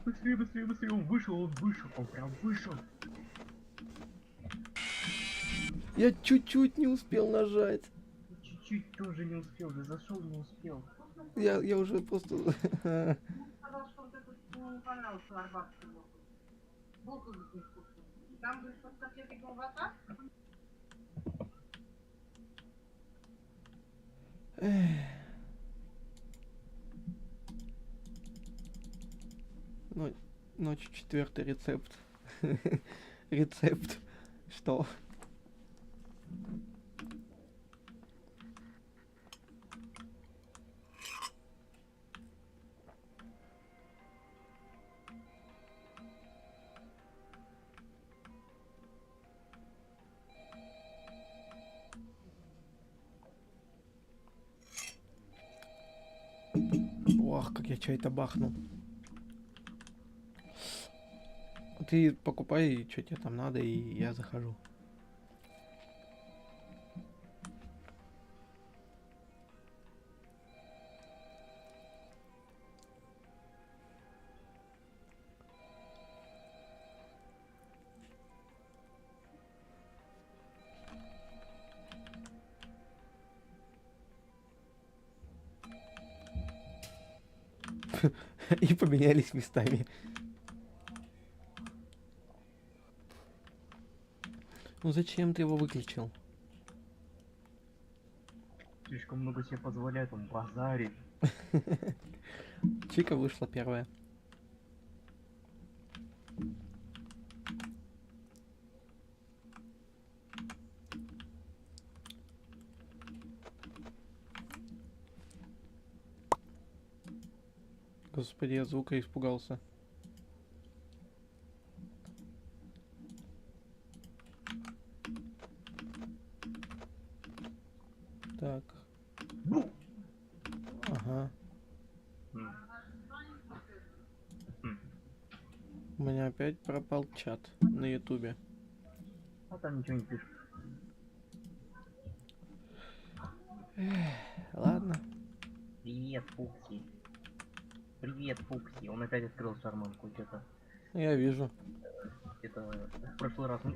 Быстрее, быстрее, быстрее, он вышел, он прям вышел. Я чуть-чуть не успел нажать. Чуть-чуть тоже не успел, да зашел не успел. Я уже просто... Сказал, что вот этот не понравился арбатский воздух. Булку здесь невкусный. Там, говорит, под котлетой колбаса. Ночь 4 рецепт. Рецепт. Что? Ох, как я чай-то бахнул. Ты покупай, что тебе там надо, и я захожу. И поменялись местами. Ну зачем ты его выключил? Слишком много себе позволяет, он базарит. Чика вышла первая. Господи, я звука испугался. Так. Ага. М. М. У меня опять пропал чат на ютубе. А там ничего не пишет. Ладно. Привет, Фукси. Привет, Фукси. Он опять открыл шарманку что-то. Я вижу. Это в прошлый раз он...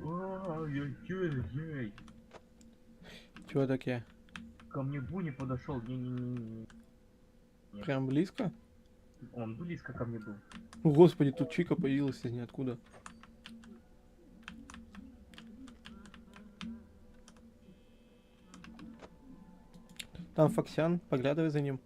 Ай-яй-яй-яй. Чего такие? Ко мне Буни подошел. Не-не-не. Нет. Прям близко? Он близко ко мне был. О, господи, тут Чика появилась из ниоткуда. Там Фоксян, поглядывай за ним.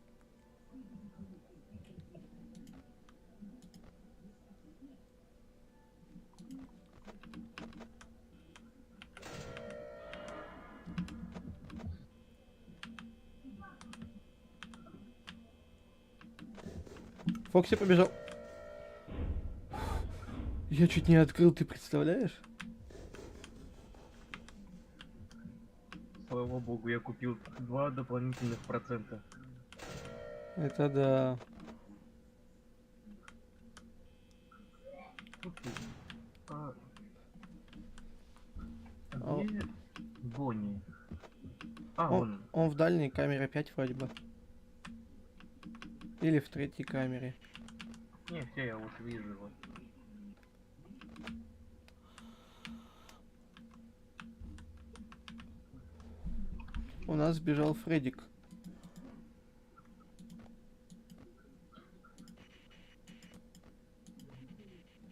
Фокси побежал. Я чуть не открыл, ты представляешь? Слава богу, я купил 2 дополнительных процента. Это да. Слушай, а... О. Где Бонни? А, Он, вон. он в дальней камере 5 вроде бы. Или в третьей камере. Не, все, я вот вижу его. У нас сбежал Фредик.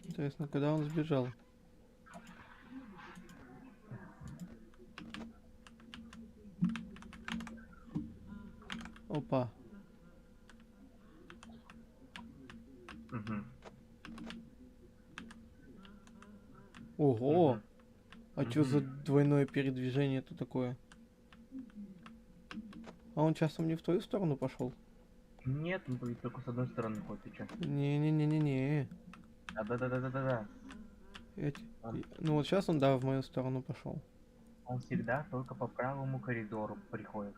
Интересно, куда он сбежал? Опа. Угу. Ого! Мгм. А чё за Мгм. двойное передвижение-то такое? А он часом не в твою сторону пошел? Нет, он будет только с одной стороны ходит, ты чё? Не-не-не-не-не. Да-да-да-да-да-да. Он, Ну вот сейчас он, да, в мою сторону пошел. он всегда только по правому коридору приходит.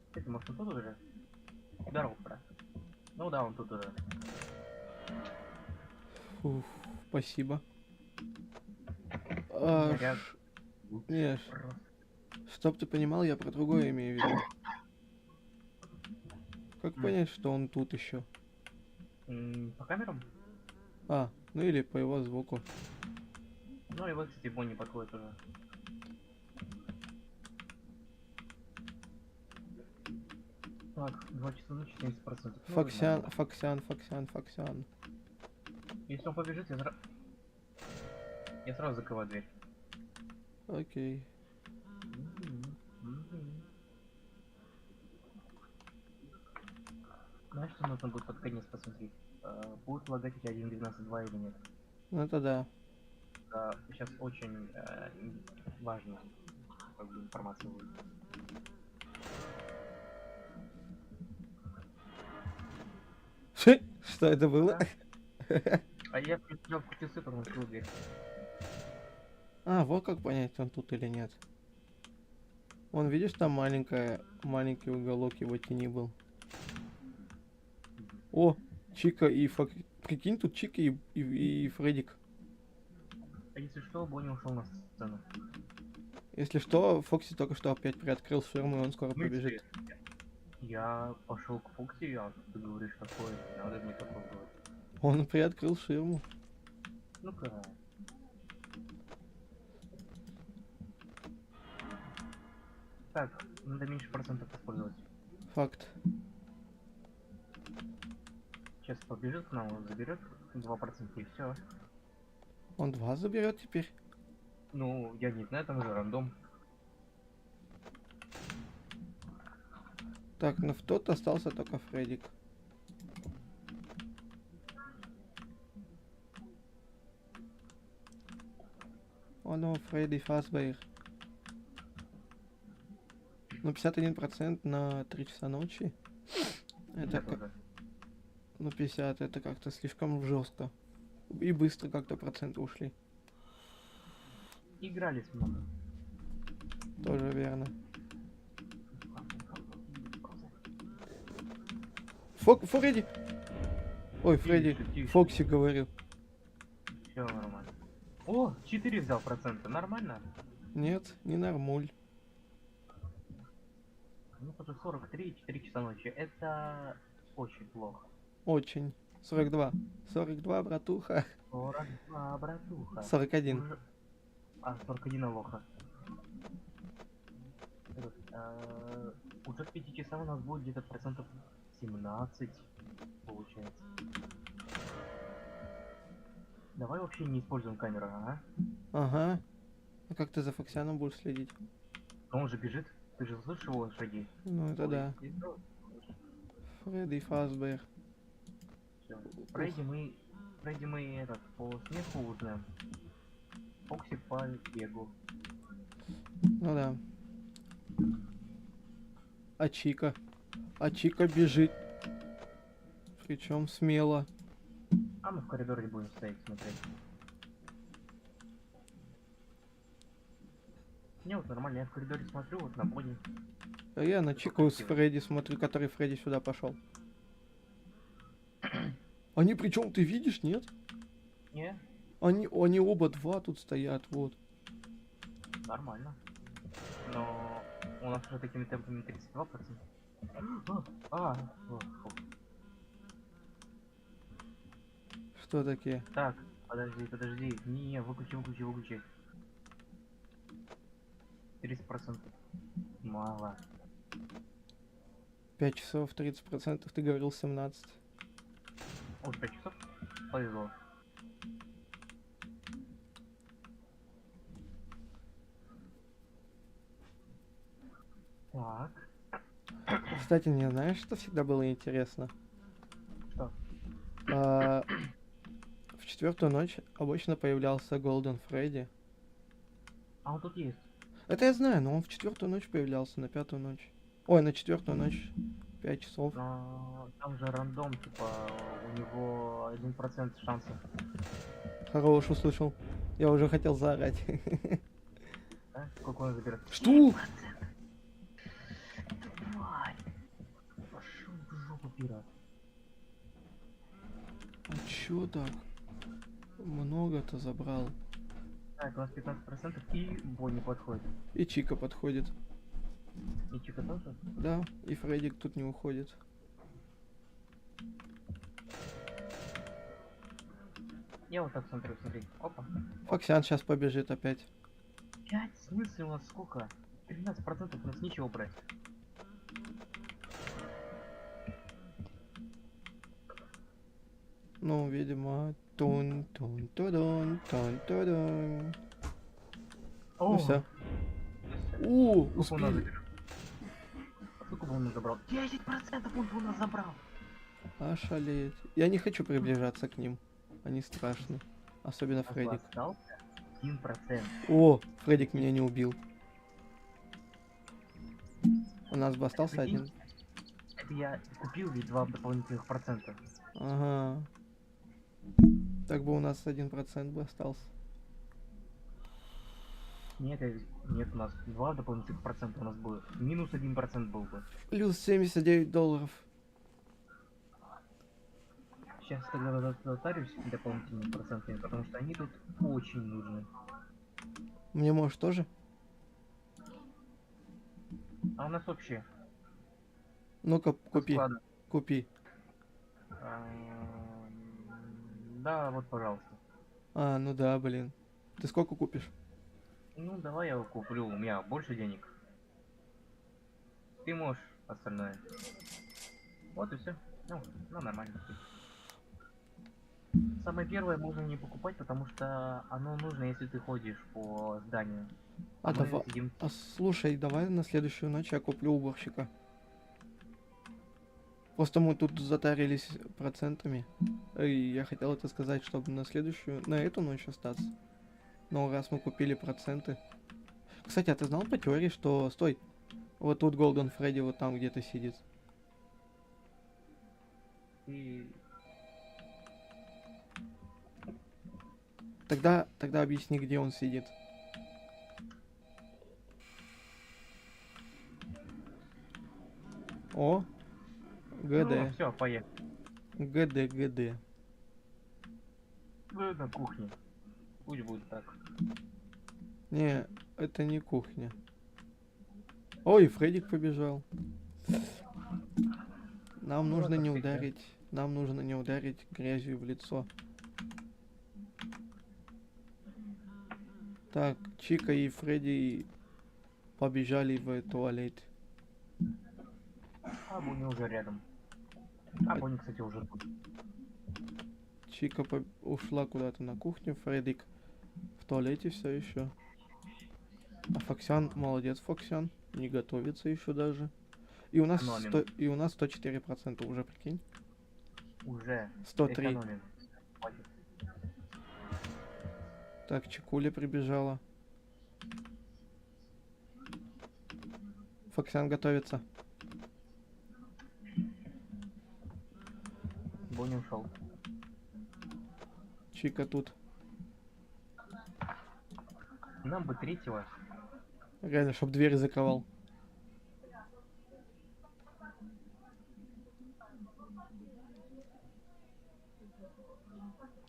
Кстати, может он тут уже? Здорово, брат. Ну да, он тут уже. Фух, спасибо. Заряд. Не, Просто. чтоб ты понимал, я про другое имею в виду. Как понять, что он тут еще? По камерам? А, ну или по его звуку. Ну и вот, кстати, Бонни подходит уже. Так, 2 часа ночи, 70%. Ну, Фоксян, нормально. Фоксян. Если он побежит, я сразу закрываю дверь. Окей. Мгм. Знаешь, что нужно будет под конец посмотреть? Будет лагать у тебя 1.12.2 или нет? Ну это да. Сейчас очень важно, как бы, информация будет. Что это было? А я включил в часы, потом открыл дверь. А, вот как понять, он тут или нет. Вон, видишь, там маленький уголок его тени был. О, Чика и Прикинь, тут Чика и Фредик. А если что, Бонни ушел на сцену. Если что, Фокси только что опять приоткрыл ширму, и он скоро В смысле? побежит. Я пошел к Фокси, а ты говоришь такое, не надо мне такое говорить. Он приоткрыл ширму. Ну-ка. Так, надо меньше процентов использовать. Факт. Сейчас побежит к нам, заберет 2% и все. Он 2 заберет теперь. Ну, я не знаю, там уже рандом. Так, ну в тот остался только Фредик. О, ну, Фредди Фазбейр. Ну, 51% на 3 часа ночи. Это Я как... тоже. Ну, 50 это как-то слишком жестко. И быстро как-то проценты ушли. Игрались много. Тоже верно. Фредди! Ой, Фредди. Фокси говорил. Все нормально. О, 4 взял процента, нормально? Нет, не нормуль. Ну, это 43, 4 часа ночи. Это очень плохо. Очень. 42. 42, братуха. 42, братуха. 41. Уже... 41 лоха. Уже к 5 часам у нас будет где-то процентов 17, получается. Давай вообще не используем камеру, ага. Ага. А как ты за Фоксяном будешь следить? Но он же бежит. Ты же слышишь его шаги? Ну, это Ой, да. и всё. Фредди Фазбейр. Всё. Пройди мы этот по смеху узнаем. Фокси по бегу. Ну да. А Чика? А Чика бежит. Причем смело. А мы в коридоре будем стоять смотреть. Не, вот нормально, я в коридоре смотрю, вот на Бонни. А я на Чику с Фредди смотрю, который Фредди сюда пошел. Они причем ты видишь, нет? Не, Они оба 2 тут стоят, вот. нормально. Но у нас уже такими темпами 32%. Фу. Что такие? Так, подожди. Не, выключи. 30%. Мало. 5 часов 30%, ты говорил 17. О, 5 часов? Повезло. Так. Кстати, не знаешь, что всегда было интересно? Что? В 4-ю ночь обычно появлялся Голден Фредди. А он тут есть. Это я знаю, но он в 4-ю ночь появлялся, на 5-ю ночь. Ой, на 4-ю ночь. 5 часов. Но там же рандом, типа, у него 1% шансов. Хорош, услышал. Я уже хотел заорать. Да? Сколько он заберет? Что? Тварь! Пошел в жопу, пират. А чё так? Много-то забрал. Так, у нас 15% и бой не подходит. И Чика подходит. И Чика тоже? Да, и Фредик тут не уходит. Я вот так смотрю, смотри. Опа. Фоксян сейчас побежит опять. 5? В смысле у нас сколько? 13% у нас ничего брать. Ну, видимо, тун-тун-тудун. Ну все. Сколько у нас Успели. заберет? Сколько бы он забрал? 10% он бы у нас забрал. Ошалеть. Я не хочу приближаться к ним. Они страшны. Особенно У нас бы Фредик. остался 1%. О, Фредик меня не убил. У нас бы остался Прикинь, один. Это я купил ведь 2 дополнительных процента. Ага. Так бы у нас 1% бы остался. Нет, нет, у нас 2 дополнительных процента у нас будет. Минус 1% был бы. Плюс $79. Сейчас тогда затарюсь дополнительными процентами, потому что они тут очень нужны. Мне может тоже? А у нас общие. Ну-ка, купи. Склада. Купи. Да, вот, пожалуйста. А, ну да, блин. Ты сколько купишь? Ну, давай я его куплю, у меня больше денег. Ты можешь остальное. Вот и все. Ну, нормально. Самое первое можно не покупать, потому что оно нужно, если ты ходишь по зданию. А, Мы давай. сидим. А слушай, давай на следующую ночь я куплю уборщика. Просто мы тут затарились процентами. И я хотел это сказать, чтобы на следующую, на эту ночь остаться. Но раз мы купили проценты. Кстати, а ты знал по теории, что... Стой. Вот тут Голден Фредди вот там где-то сидит. И Тогда объясни, где он сидит. О, ГД. все, поехали. ГД. Ну, на кухне. Пусть будет так. Не, это не кухня. Ой, Фредик побежал. Нам Ну, нужно это не фигня. ударить. Нам нужно не ударить грязью в лицо. Так, Чика и Фредди побежали в туалет. А Бонни уже рядом. А Бонни, кстати, уже тут. Чика ушла куда-то на кухню, Фредик в туалете все еще. А Фоксян, молодец, Фоксян, не готовится еще даже. И у нас, Экономим. и у нас 104% уже, прикинь. Уже 103. экономим. Хватит. Так, Чикуля прибежала. Фоксян готовится. Бонни ушел. Чика тут. Нам бы третьего. Реально, чтоб дверь закрывал.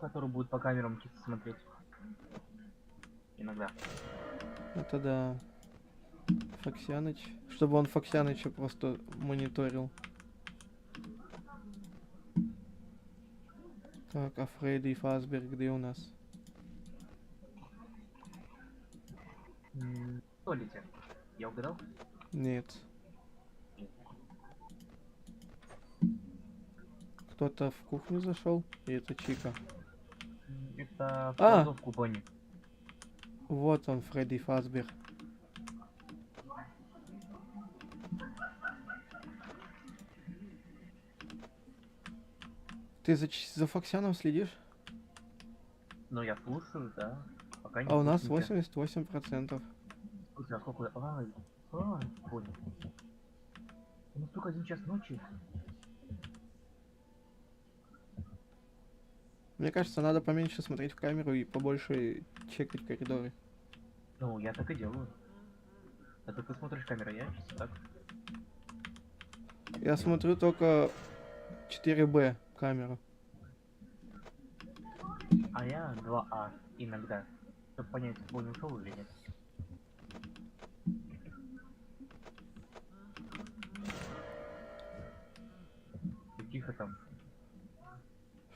Который будет по камерам чисто смотреть. Иногда. Это да. Фоксяныч. Чтобы он Фоксяныча просто мониторил. Так, а Фредди и Фазберг где у нас? В туалете. Я угадал? Нет. Кто-то в кухню зашел, и это Чика. Это в А! кладовку Бонни. Вот он, Фредди Фазберг. Ты за Фоксяном следишь? Ну, я слушаю, да. Пока не А у нас слышу ничего. 88%. Слушай, а сколько... Ай, Бонни. Ну только 1 час ночи. Мне кажется, надо поменьше смотреть в камеру и побольше чекать коридоры. Ну, я так и делаю. Это ты смотришь камеру, я чисто так. Я смотрю только 4Б камеру. А я 2А иногда. Чтобы понять, бой ушел или нет. Ты тихо там.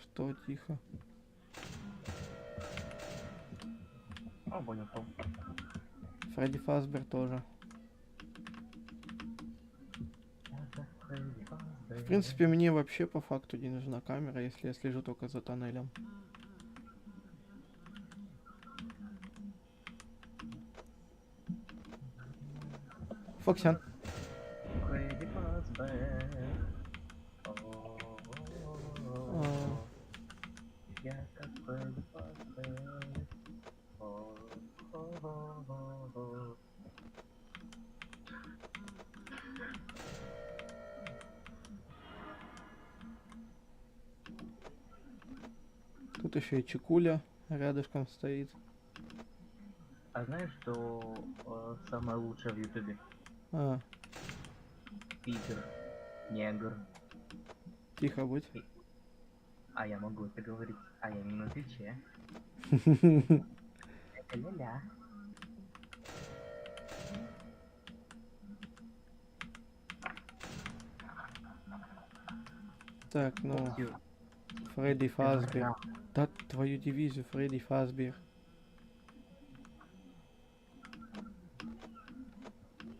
Что тихо? А, бой ушел. Фредди Фазбер тоже. В принципе, мне вообще по факту не нужна камера, если я слежу только за тоннелем. Фоксян. Фредди Фазбер. А, Я как Фредди Фазбер. тут еще и Чекуля рядышком стоит. А знаешь, что самое лучшее в Ютубе? А, Питер. Негр. тихо будь. А я могу это говорить. А я не на Твиче. Ля-ля. Так, ну, Фоксю. Фредди Фазбер. Да. Да, твою дивизию, Фредди Фазбер.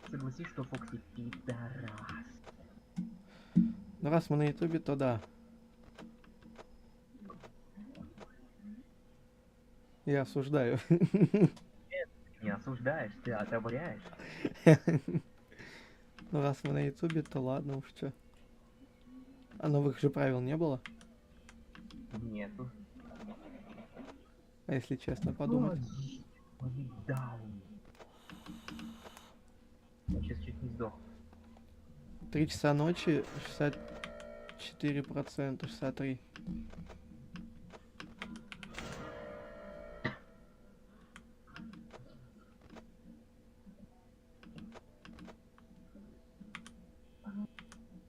Согласись, что Фокси пидорас. Ну, раз мы на ютубе, то да. Я осуждаю. Не осуждаешь, ты одобряешь. Ну, раз мы на ютубе, то ладно уж чё. А новых же правил не было, Нету. а если честно подумать. Даун. Я сейчас чуть не сдох. 3 часа ночи, 64%, 63.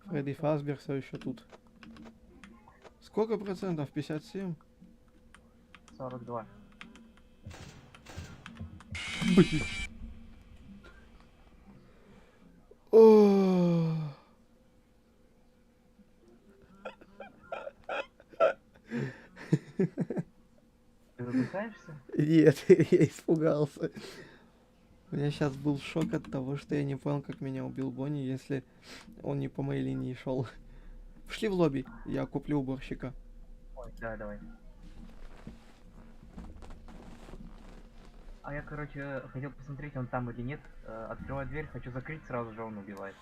Фредди Фазбер все еще тут. Сколько процентов? 57? 42. Блин. О. Ты задыхаешься? Нет, я испугался. У меня сейчас был шок от того, что я не понял, как меня убил Бонни, если он не по моей линии шел. Пошли в лобби, я куплю уборщика. Ой, да, давай. А я, короче, хотел посмотреть, он там или нет. Открываю дверь, хочу закрыть, сразу же он убивает.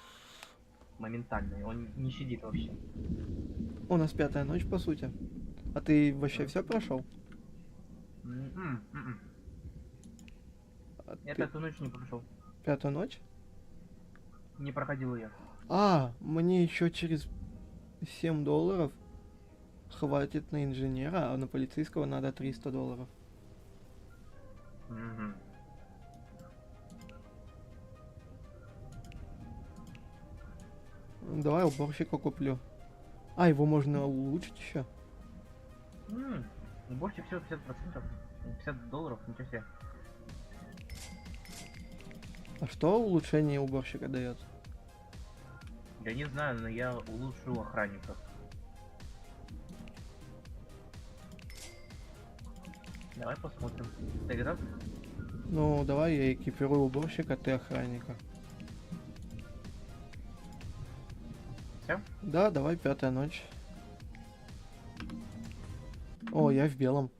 Моментально, он не щадит вообще. У нас 5-я ночь, по сути. А ты вообще все прошел? Это эту ночь не прошел. 5-ю ночь? Не проходил ее. А, мне еще через $7 хватит на инженера, а на полицейского надо $300. Мгм. Давай уборщика куплю. А, его можно улучшить еще. Больше всего 50%. $50, ничего себе. А что улучшение уборщика дает? Я не знаю, но я улучшу охранников. Давай посмотрим. Ты готов? Ну, давай я экипирую уборщика, ты охранника. Все? Да, давай 5-я ночь. О, я в белом.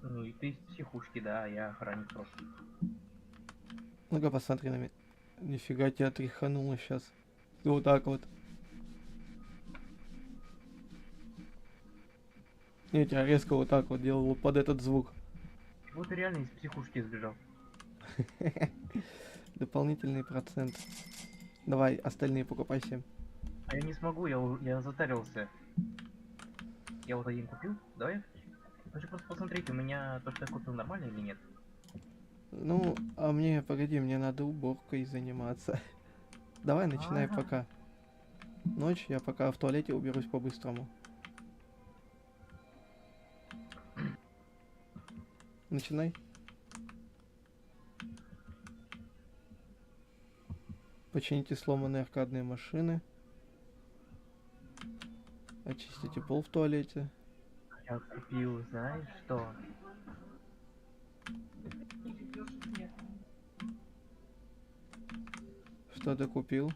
Ну и ты из психушки, да, а я охранник просто. Ну-ка посмотри на меня. Нифига тебя тряхануло сейчас. Вот так вот. Не, тебя резко вот так вот делал под этот звук. Вот ты реально из психушки сбежал. Дополнительный процент. Давай, остальные покупай 7. А я не смогу, я затарился. Я вот один купил, давай. Хочу просто посмотреть, у меня то, что я купил, нормально или нет. Ну, а мне, погоди, мне надо уборкой заниматься. Давай, начинай Ага. пока. Ночь, я пока в туалете уберусь по-быстрому. Начинай. Почините сломанные аркадные машины. Очистите пол в туалете. Я купил, знаешь что? И придёшь нет. Что ты купил?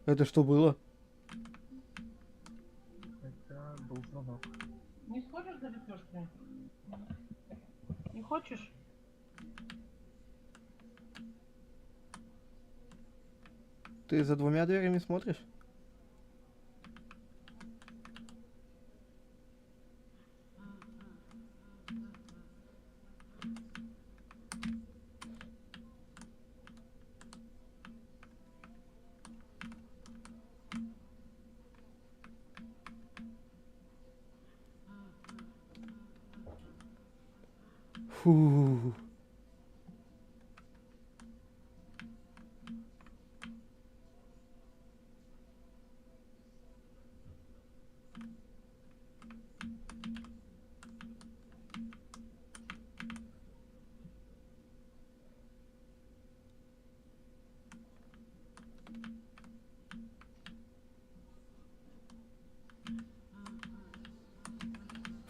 Это что было? Это был звонок. Не сходишь за лепешкой? Не хочешь? Ты за двумя дверями смотришь? Фу.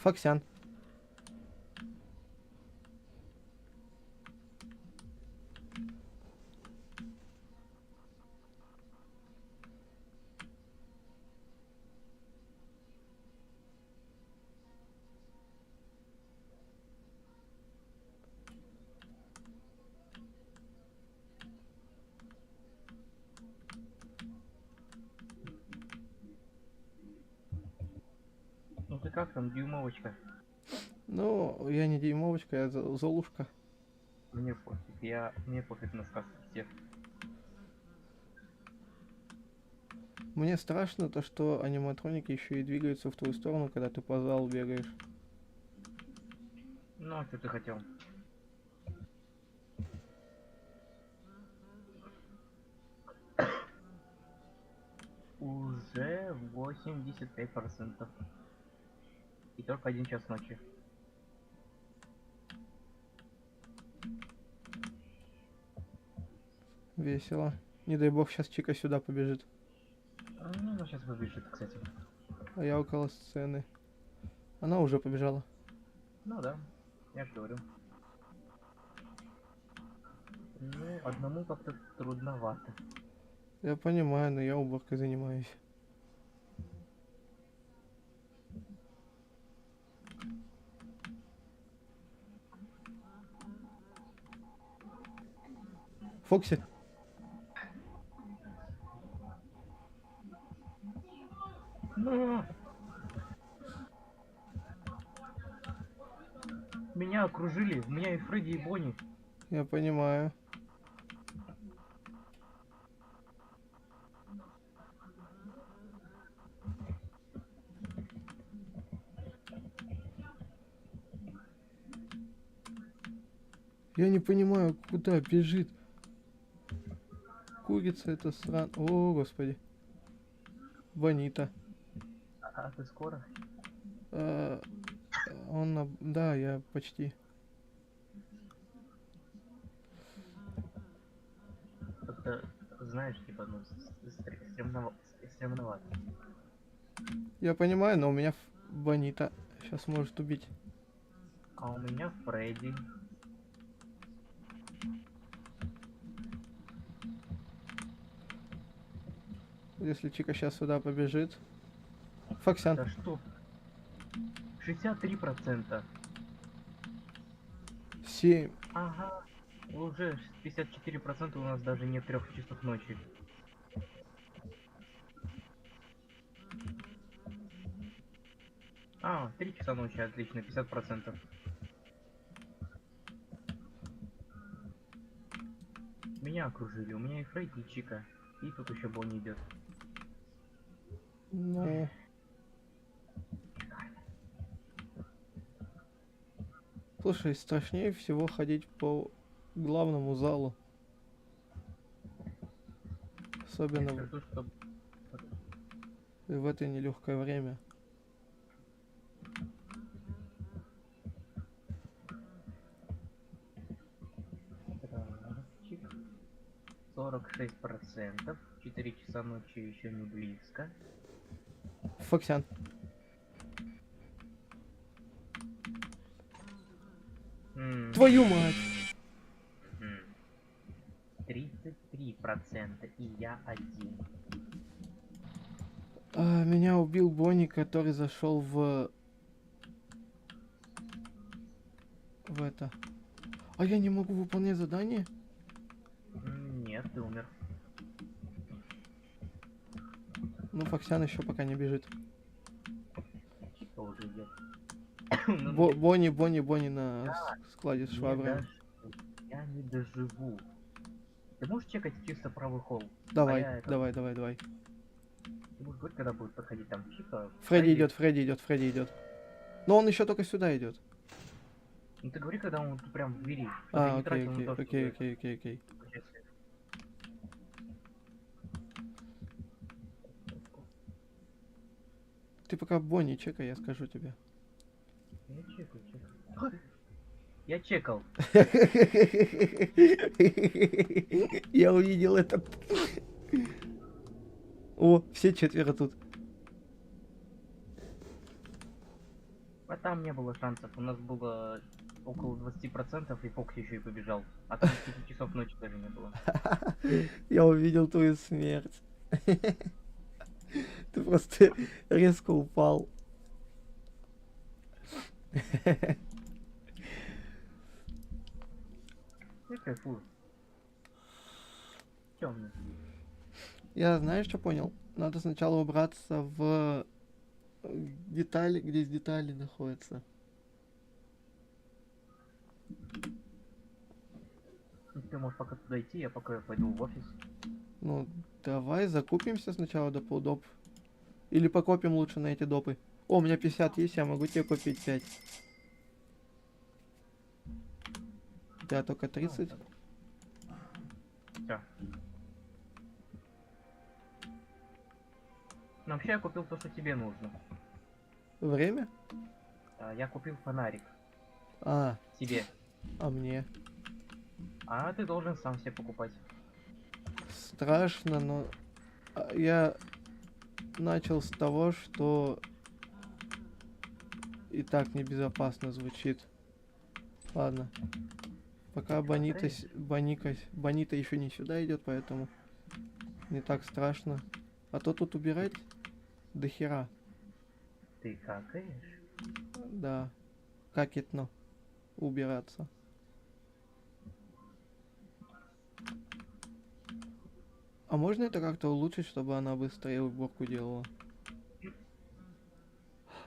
Фоксян. Ну ты как там, дюймовочка? Ну, я не дюймовочка, я Золушка. Мне пофиг, мне пофиг на сказки всех. Мне страшно то, что аниматроники еще и двигаются в твою сторону, когда ты по залу бегаешь. Ну, а что ты хотел? Уже 85%. И только 1 час ночи. Весело. Не дай бог, сейчас Чика сюда побежит. Ну, она сейчас побежит, кстати. А я около сцены. Она уже побежала. Ну да, я же говорю. Ну, одному как-то трудновато. Я понимаю, но я уборкой занимаюсь. Фокси, Ну, меня окружили, у меня и Фредди, и Бонни. я понимаю. Я не понимаю, куда бежит. Курица это сран... О, господи. Бонита. А ты скоро? А, Да, я почти. Как-то, знаешь, типа, ну, стремновато. Я понимаю, но у меня Бонита сейчас может убить. А у меня Фредди. Если Чика сейчас сюда побежит. Фоксян. Да что? 63%. 7. Ага. Уже 54% у нас даже не 3 часов ночи. А, 3 часа ночи, отлично, 50%. Меня окружили, у меня и Фредди, и Чика. И тут еще Бонни идет. Ну, слушай, страшнее всего ходить по главному залу. Я Особенно скажу, что в это нелегкое время. Чик. 46%. 4 часа ночи еще не близко. Фоксян. Твою мать! 33%, и я один. Меня убил Бонни, который зашел в это. А я не могу выполнять задание? Нет, ты умер. Ну, Фоксян еще пока не бежит. Чика уже идет. Ну, Бонни на складе с не швабрами. Я не доживу. Ты можешь чекать чисто правый холл? Давай, я это- давай. Ты можешь говорить, когда будет проходить там Чика? Фредди идет. Но он еще только сюда идет. Ну ты говори, когда он прям в двери. Чтобы я не Окей. тратил на то, чтобы включать свет. Ты пока Бонни чекай, я скажу тебе. Я чекал. Я увидел это. О, все четверо тут. А там не было шансов. У нас было около 20%, и Фокс еще и побежал. А там 5 часов ночи даже не было. Я увидел твою смерть. Ты просто резко упал. Я кайфую. Темный. Я знаешь, что понял? Надо сначала убраться в детали, где детали находятся. Ты можешь пока туда идти, я пока пойду в офис. Ну, давай закупимся сначала до полдоп. Или покопим лучше на эти допы. О, у меня 50 есть, я могу тебе купить 5. У тебя только 30. Все. Ну, вообще я купил то, что тебе нужно. Время? Я купил фонарик А себе. мне? А ты должен сам себе покупать. Страшно, но я начал с того, что и так небезопасно звучит. Ладно. Пока Бонита еще не сюда идет, поэтому не так страшно. А то тут убирать до хера. Ты какаешь? Да. Как это убираться? А можно это как-то улучшить, чтобы она быстрее уборку делала?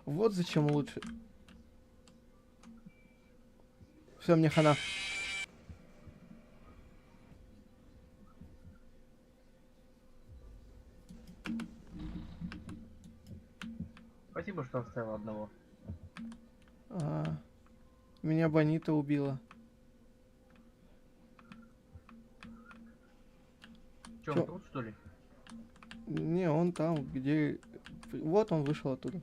Вот зачем лучше. Все, мне хана. Спасибо, что оставил одного. Меня Бонита убила. Че, Чё? он тут, что ли? Не, он там, где... Вот он вышел оттуда.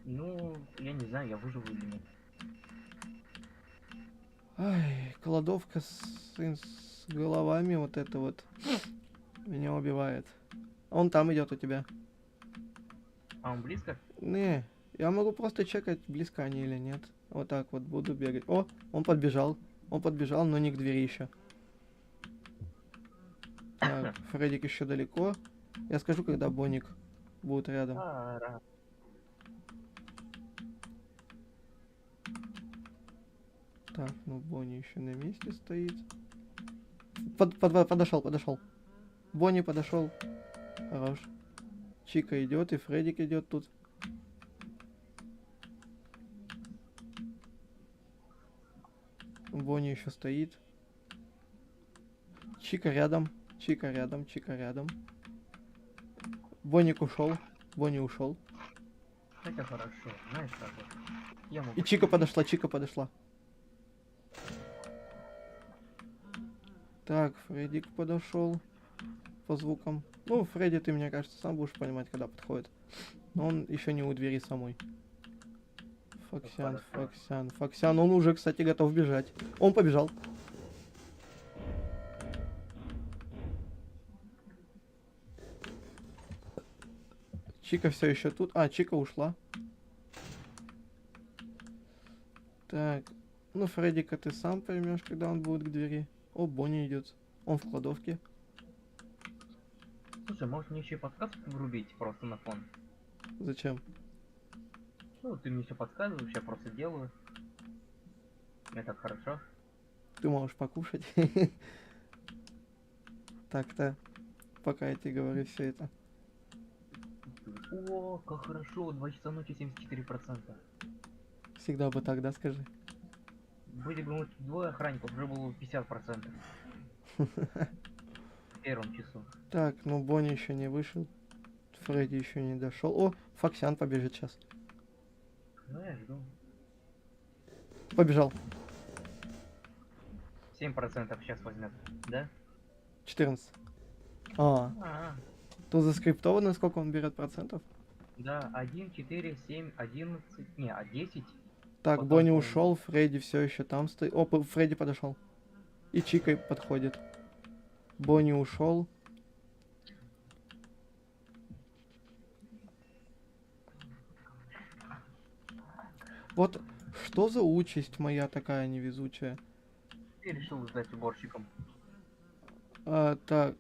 Ну, я не знаю, я выживу или нет. Ай, кладовка с головами вот это вот меня убивает. Он там идет у тебя. А он близко? Не, я могу просто чекать, близко они или нет. Вот так вот буду бегать. О, он подбежал. Он подбежал, но не к двери еще. Так, Фредик еще далеко. Я скажу, когда Боник будет рядом. Так, ну Бонни еще на месте стоит. Подошел. Бонни подошел. Хорош. Чика идет, и Фредик идет тут. Бонни еще стоит. Чика рядом. Чика рядом. Чика рядом. Боник ушел. Бонни ушел. Это хорошо, знаешь как вот. Я могу И Чика подошла, Чика подошла. Так, Фреддик подошел по звукам. Ну, Фредди, ты, мне кажется, сам будешь понимать, когда подходит. Но он еще не у двери самой. Фоксян, Хорошо. Фоксян, Фоксян. Он уже, кстати, готов бежать. Он побежал. Чика все еще тут. А, Чика ушла. Так. Ну, Фреддика ты сам поймешь, когда он будет к двери. О, Бонни идет. Он в кладовке. Слушай, может мне еще и подсказку врубить просто на фон? Зачем? Ну, ты мне все подсказываешь, я просто делаю. Это хорошо. Ты можешь покушать. Так-то. Пока я тебе говорю все это. О, как хорошо, 2 часа ночи 74%. Всегда бы так, да, скажи? Были бы мы тут двое охранников, уже было бы 50%. В первом часу. Так, ну Бонни еще не вышел. Фредди еще не дошел. О, Фоксян побежит сейчас. Ну, я жду. Побежал. 7% сейчас возьмет, да? 14. А, Тут заскриптовано, сколько он берет процентов. да, 1, 4, 7, 11, не, 10. Так, Потом Бонни он- ушел, Фредди все еще там стоит. О, Фредди подошел. И Чикой подходит. Бонни ушел. Вот что за участь моя такая невезучая? Ты решил сдать уборщиком. Так,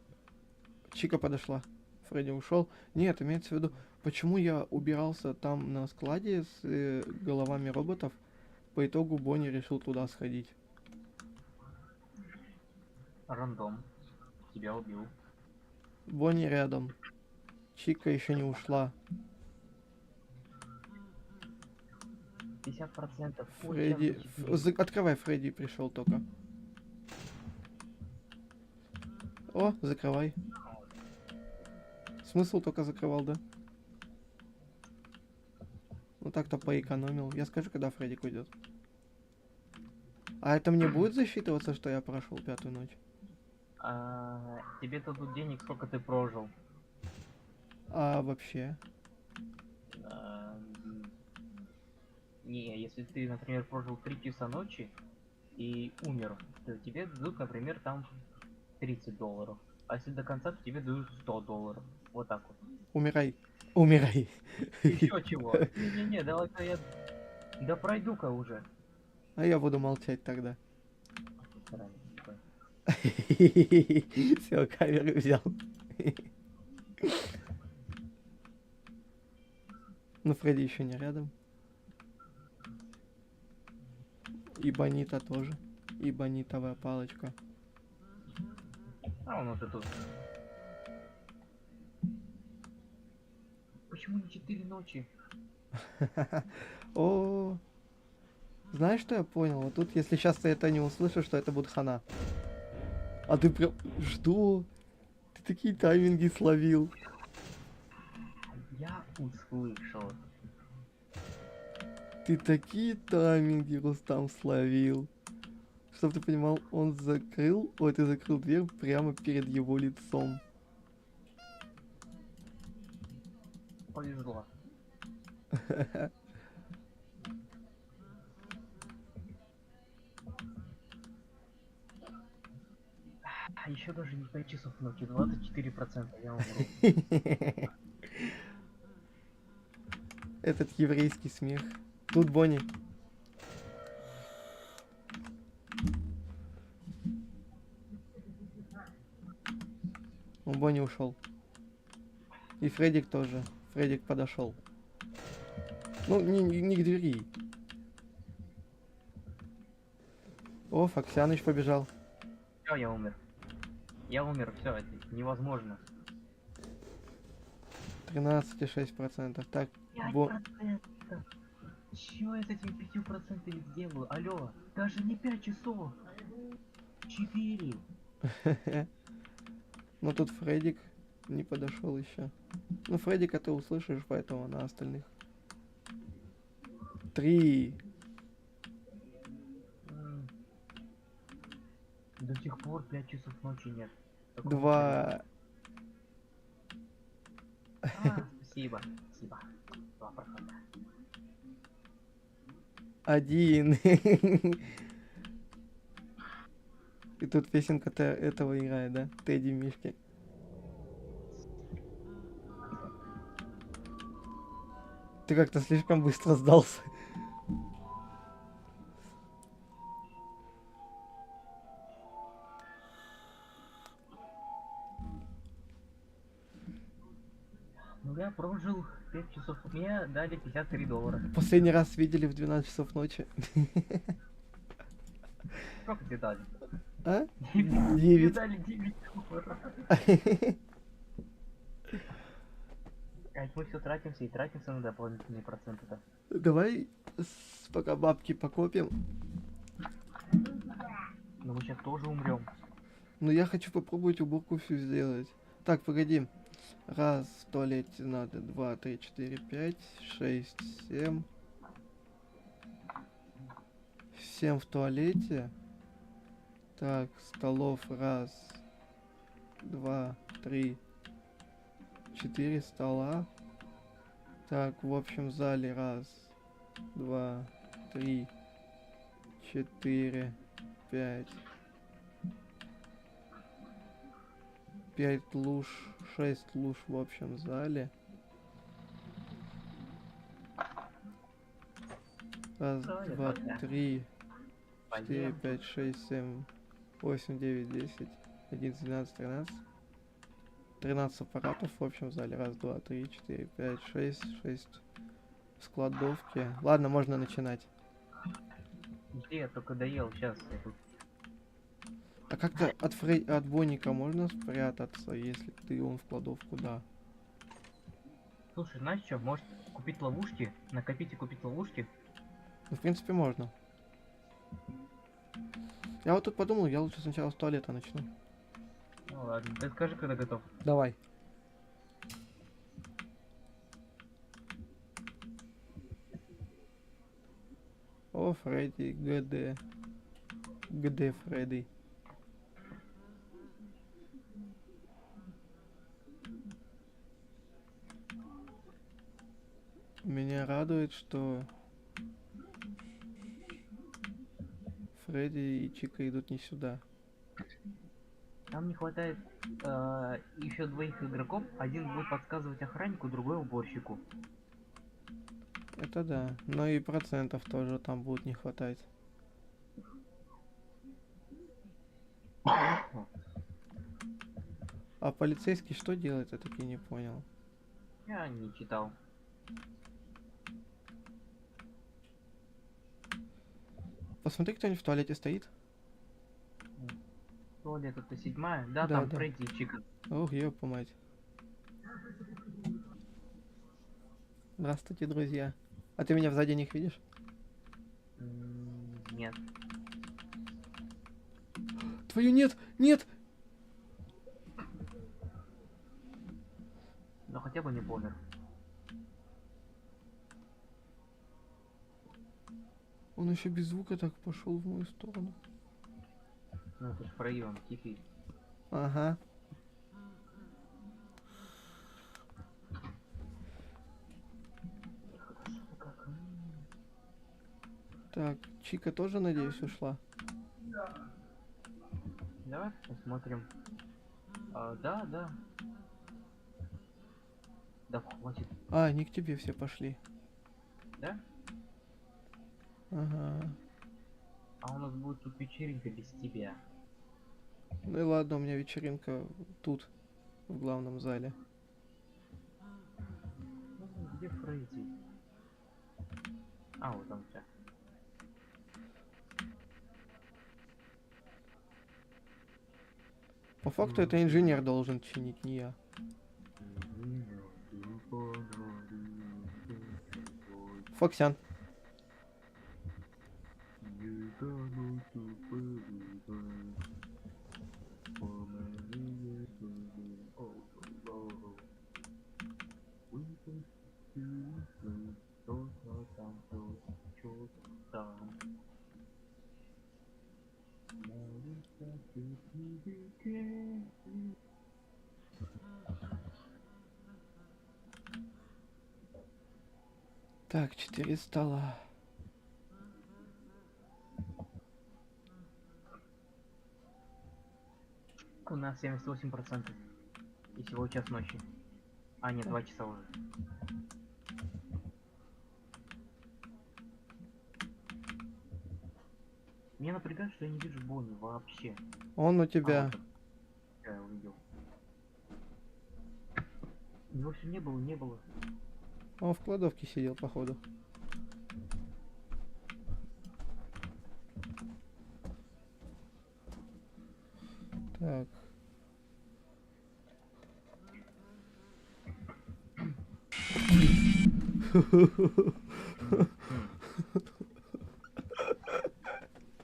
Чика подошла. Фредди ушел. Нет, имеется в виду, почему я убирался там на складе с головами роботов. По итогу Бонни решил туда сходить. Рандом. Тебя убил. Бонни рядом. Чика еще не ушла. 50%. Ой, Фредди... час 24. Открывай, Фредди пришел только. О, закрывай. Смысл только закрывал, да? Ну так-то поэкономил. Я скажу, когда Фреддик уйдет. А это мне будет засчитываться, что я прошел 5-ю ночь? Тебе дадут денег, сколько ты прожил. А вообще? А, Не, если ты, например, прожил 3 часа ночи и умер, то тебе дадут, например, там $30. А если до конца, то тебе дают $100. Вот так вот. Умирай. Умирай. Еще чего? Не-не-не, давай-ка я... Да пройду-ка уже. А я буду молчать тогда. Заранее, такой. Все, камеру взял. Ну, Фредди еще не рядом. И Бонита тоже. И Бонитовая палочка. А он уже тут. Почему не 4 ночи? О, знаешь, что я понял? Вот тут, если сейчас ты это не услышишь, что это будет хана. А ты прям... Что? Ты такие тайминги словил. Я услышал. Ты такие тайминги, Рустам, словил. Чтоб ты понимал, он закрыл... Ой, ты закрыл дверь прямо перед его лицом. Повезло. А еще даже не 5 часов ночи, 24%, я умру. Этот еврейский смех. Тут Бонни. Бонни ушел. И Фреддик тоже. Фреддик подошел. Ну, не к двери. О, Фоксяныч побежал. Все, я умер. Я умер, все, это невозможно. 13,6%. Так, Бо... 5%. Чё я с этими 5% сделаю? Алло, даже не 5 часов. 4. Ну тут Фредик не подошел еще. Ну Фредика ты услышишь, поэтому на остальных. 3. До сих пор 5 часов ночи нет. Какого хрена? 2. Спасибо. Спасибо. 2%. 1. И тут песенка этого играет, да? Тедди Мишки. Ты как-то слишком быстро сдался. Ну я прожил 5 часов. Мне дали $53. Последний раз видели в 12 часов ночи. Сколько тебе дали? А? Мне 9. дали $9. А мы все тратимся и тратимся на дополнительные проценты-то. Давай пока бабки покопим. Но мы сейчас тоже умрем. Но я хочу попробовать уборку всю сделать. Так, погоди. Раз, в туалете надо. 2, 3, 4, 5, 6, 7. 7 в туалете. Так, столов. Раз, 2, 3, 4 стола. Так, в общем зале. Раз, 2, 3, 4, 5. 5 луж, 6 луж в общем зале. Раз, Да, я два, понял. 3, 4, Поем. 5, 6, 7, 8, 9, 10, 11, 12, 13. 13 аппаратов в общем зале. Раз, два, 3, 4, 5, 6, 6 в складовке. Ладно, можно начинать. Где я только доел, сейчас я тут. А как-то от Бонника можно спрятаться, если ты он в кладовку, да. Слушай, знаешь что, может купить ловушки, накопить и купить ловушки? Ну, в принципе, можно. Я вот тут подумал, я лучше сначала с туалета начну. Ну ладно, ты скажи, когда готов. Давай. О, Фредди, ГД. ГД Фредди. Меня радует, что Фредди и Чика идут не сюда. Нам не хватает еще 2 игроков. Один будет подсказывать охраннику, другой уборщику. Это да. Но и процентов тоже там будет не хватать. А полицейский что делает, я таки не понял. Я не читал. Посмотри, кто-нибудь в туалете стоит. Туалет это 7-я? Да, Да, там да. Фредди и Чика. Ох, ёпа мать. Здравствуйте, друзья. А ты меня сзади них видишь? Нет. Твою нет! Нет! Но хотя бы не помер. Он еще без звука так пошел в мою сторону. Ну это ж Фредди, он тихий. Ага. Так, Чика тоже, надеюсь, ушла. Давай посмотрим. Да, да. Да хватит. А, они к тебе все пошли. Да? Ага. А у нас будет тут вечеринка без тебя. Ну и ладно, у меня вечеринка тут, в главном зале. Ну, где Фредди? А, вот он все. По факту это инженер должен чинить, не я. Фоксян. Что там, что там? Так, 4 стола. У нас 78%. И всего час ночи. А, нет, 2 часа уже. Меня напрягает, что я не вижу Бонни вообще. Он у А, тебя. вот он. Я его видел. Его все не было, не было. Он в кладовке сидел, походу. Так.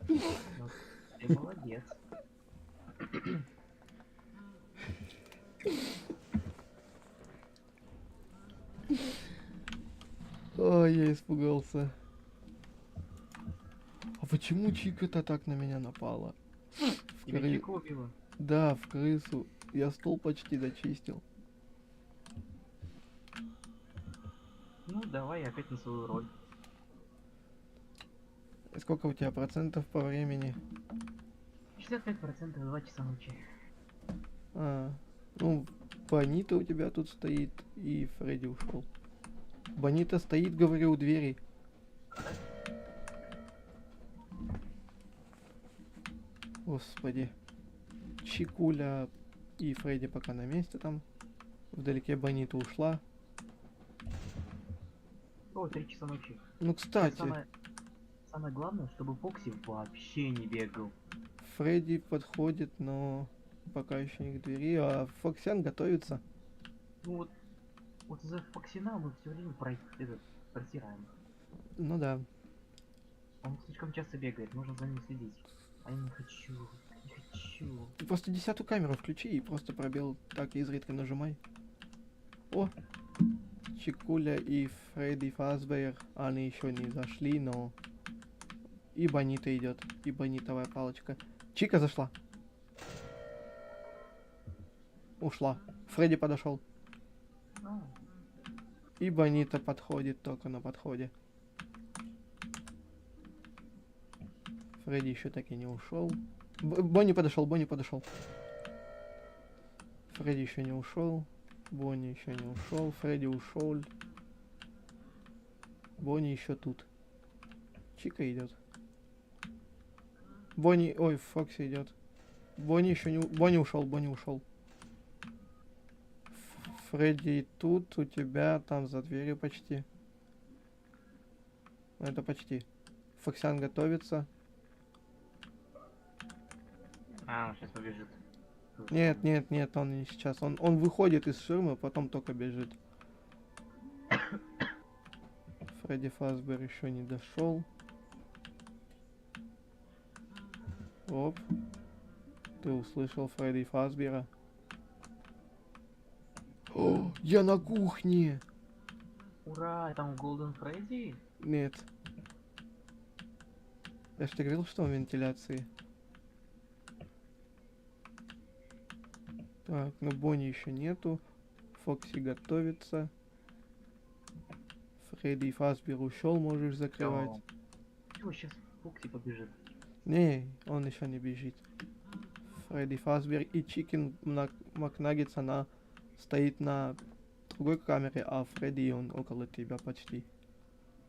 Ну, ты молодец. Ой, я испугался. А почему Чика-то так на меня напала? В Тебя кры- Чика убила? Да, в крысу. Я стол почти дочистил. Ну, давай опять на свою роль. И сколько у тебя процентов по времени? 65% 2 часа ночи. А, ну, Бонита у тебя тут стоит, и Фредди ушел. Бонита стоит, говорю, у двери. Господи. Чикуля и Фредди пока на месте там. Вдалеке Бонита ушла. О, 3 часа ночи. Ну, Сейчас кстати, самое главное, чтобы Фокси вообще не бегал. Фредди подходит, но пока еще не к двери, а Фоксян готовится. Ну вот из-за Фоксина мы все время протираем. Ну да. Он слишком часто бегает, нужно за ним следить. А я не хочу, не хочу. Ты просто 10-ю камеру включи и просто пробел так изредка нажимай. О! Чикуля и Фредди Фазбейр, они еще не зашли, но... И Бонита идет, и Бонитовая палочка. Чика зашла. Ушла. Фредди подошел. А, И Бонита подходит, только на подходе. Фредди еще так и не ушел. Бонни подошел, Бонни подошел. Фредди еще не ушел. Бонни еще не ушел. Фредди ушел. Бонни еще тут. Чика идет. Бонни, ой, Фокси идет. Бонни еще не... Бонни ушел, Бонни ушел. Фредди тут, у тебя там за дверью почти. Это почти. Фоксян готовится. он сейчас побежит. Нет, нет, нет, он не сейчас. Он выходит из ширмы, потом только бежит. Фредди Фазбер еще не дошел. Оп. Ты услышал Фредди Фазбера. О, я на кухне! Ура, там Голден Фредди? Нет. Я же тебе говорил, что он в вентиляции. Так, ну Бонни еще нету. Фокси готовится. Фредди Фазбер ушел, можешь закрывать. Все, сейчас Фокси побежит. Не, он еще не бежит. Фредди Фазбер и Чикен Макнаггетс, она стоит на другой камере, а Фредди он около тебя почти.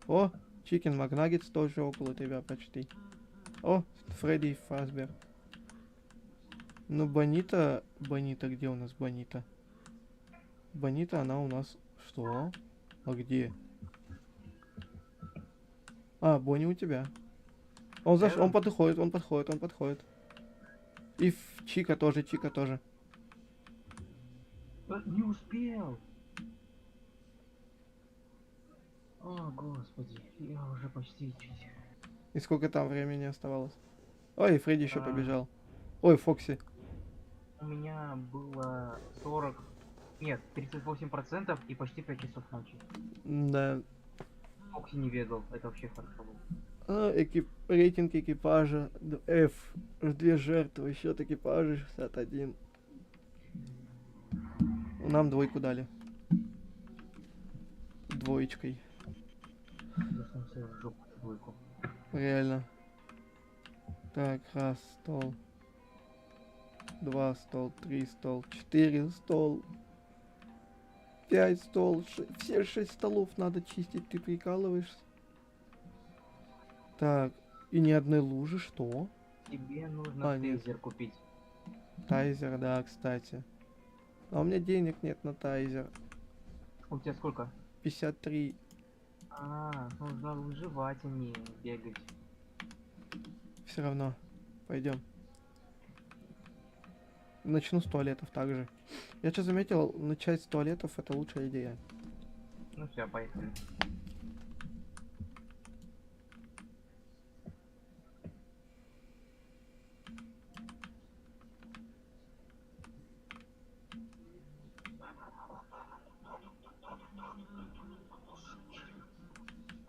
О, Чикен Макнаггетс тоже около тебя почти. О, Фредди Фазбер. Ну, Бонита, где у нас Бонита? Бонита, она у нас... Что? А где? А, Бонни у тебя. Он подходит, он подходит. И Чика тоже, Не успел! О, господи, я уже почти чуть. И сколько там времени оставалось? Ой, Фредди еще А. побежал. Ой, Фокси. У меня было 40... Нет, 38% и почти 5 часов ночи. Да. Фокси не бегал, это вообще хорошо было. Рейтинг экипажа F. Две жертвы, счет экипажа 61. Нам двойку дали. Двоечкой. Засунь себе в жопу двойку. Реально. Так, раз стол. Два стол, три стол, четыре стол. 5 стол. Все 6 столов надо чистить, ты прикалываешься? Так, и ни одной лужи, что? Тебе нужно нет. тейзер купить. Тайзер, да, кстати. А у меня денег нет на тайзер. У тебя сколько? 53. Нужно выживать, а не бегать. Все равно. Пойдем. Начну с туалетов также. Я что заметил, начать с туалетов это лучшая идея. Ну все, поехали.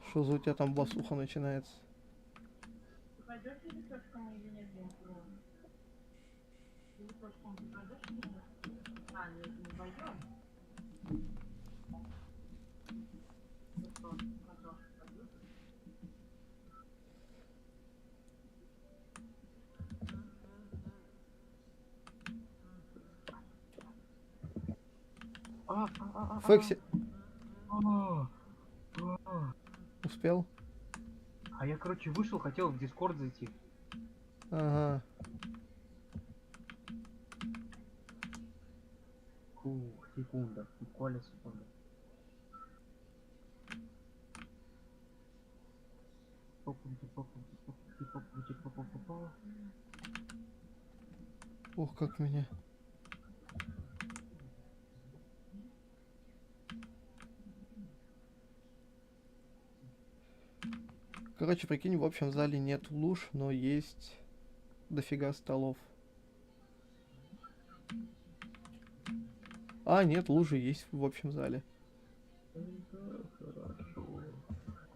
Что за у тебя там басуха начинается? Ты пойдешь или пешком или нет, Дим? Или пешком ты пойдешь или нет? Нет, не пойдем. Ну что, Наташа, пойдешь? Фекси, А, а. успел? А я, короче, вышел, хотел в Дискорд зайти. Ага. Секунда, буквально секунда. Ох, как меня. Короче, прикинь, в общем зале нет луж, но есть дофига столов. А, нет, лужи есть в общем зале. Хорошо.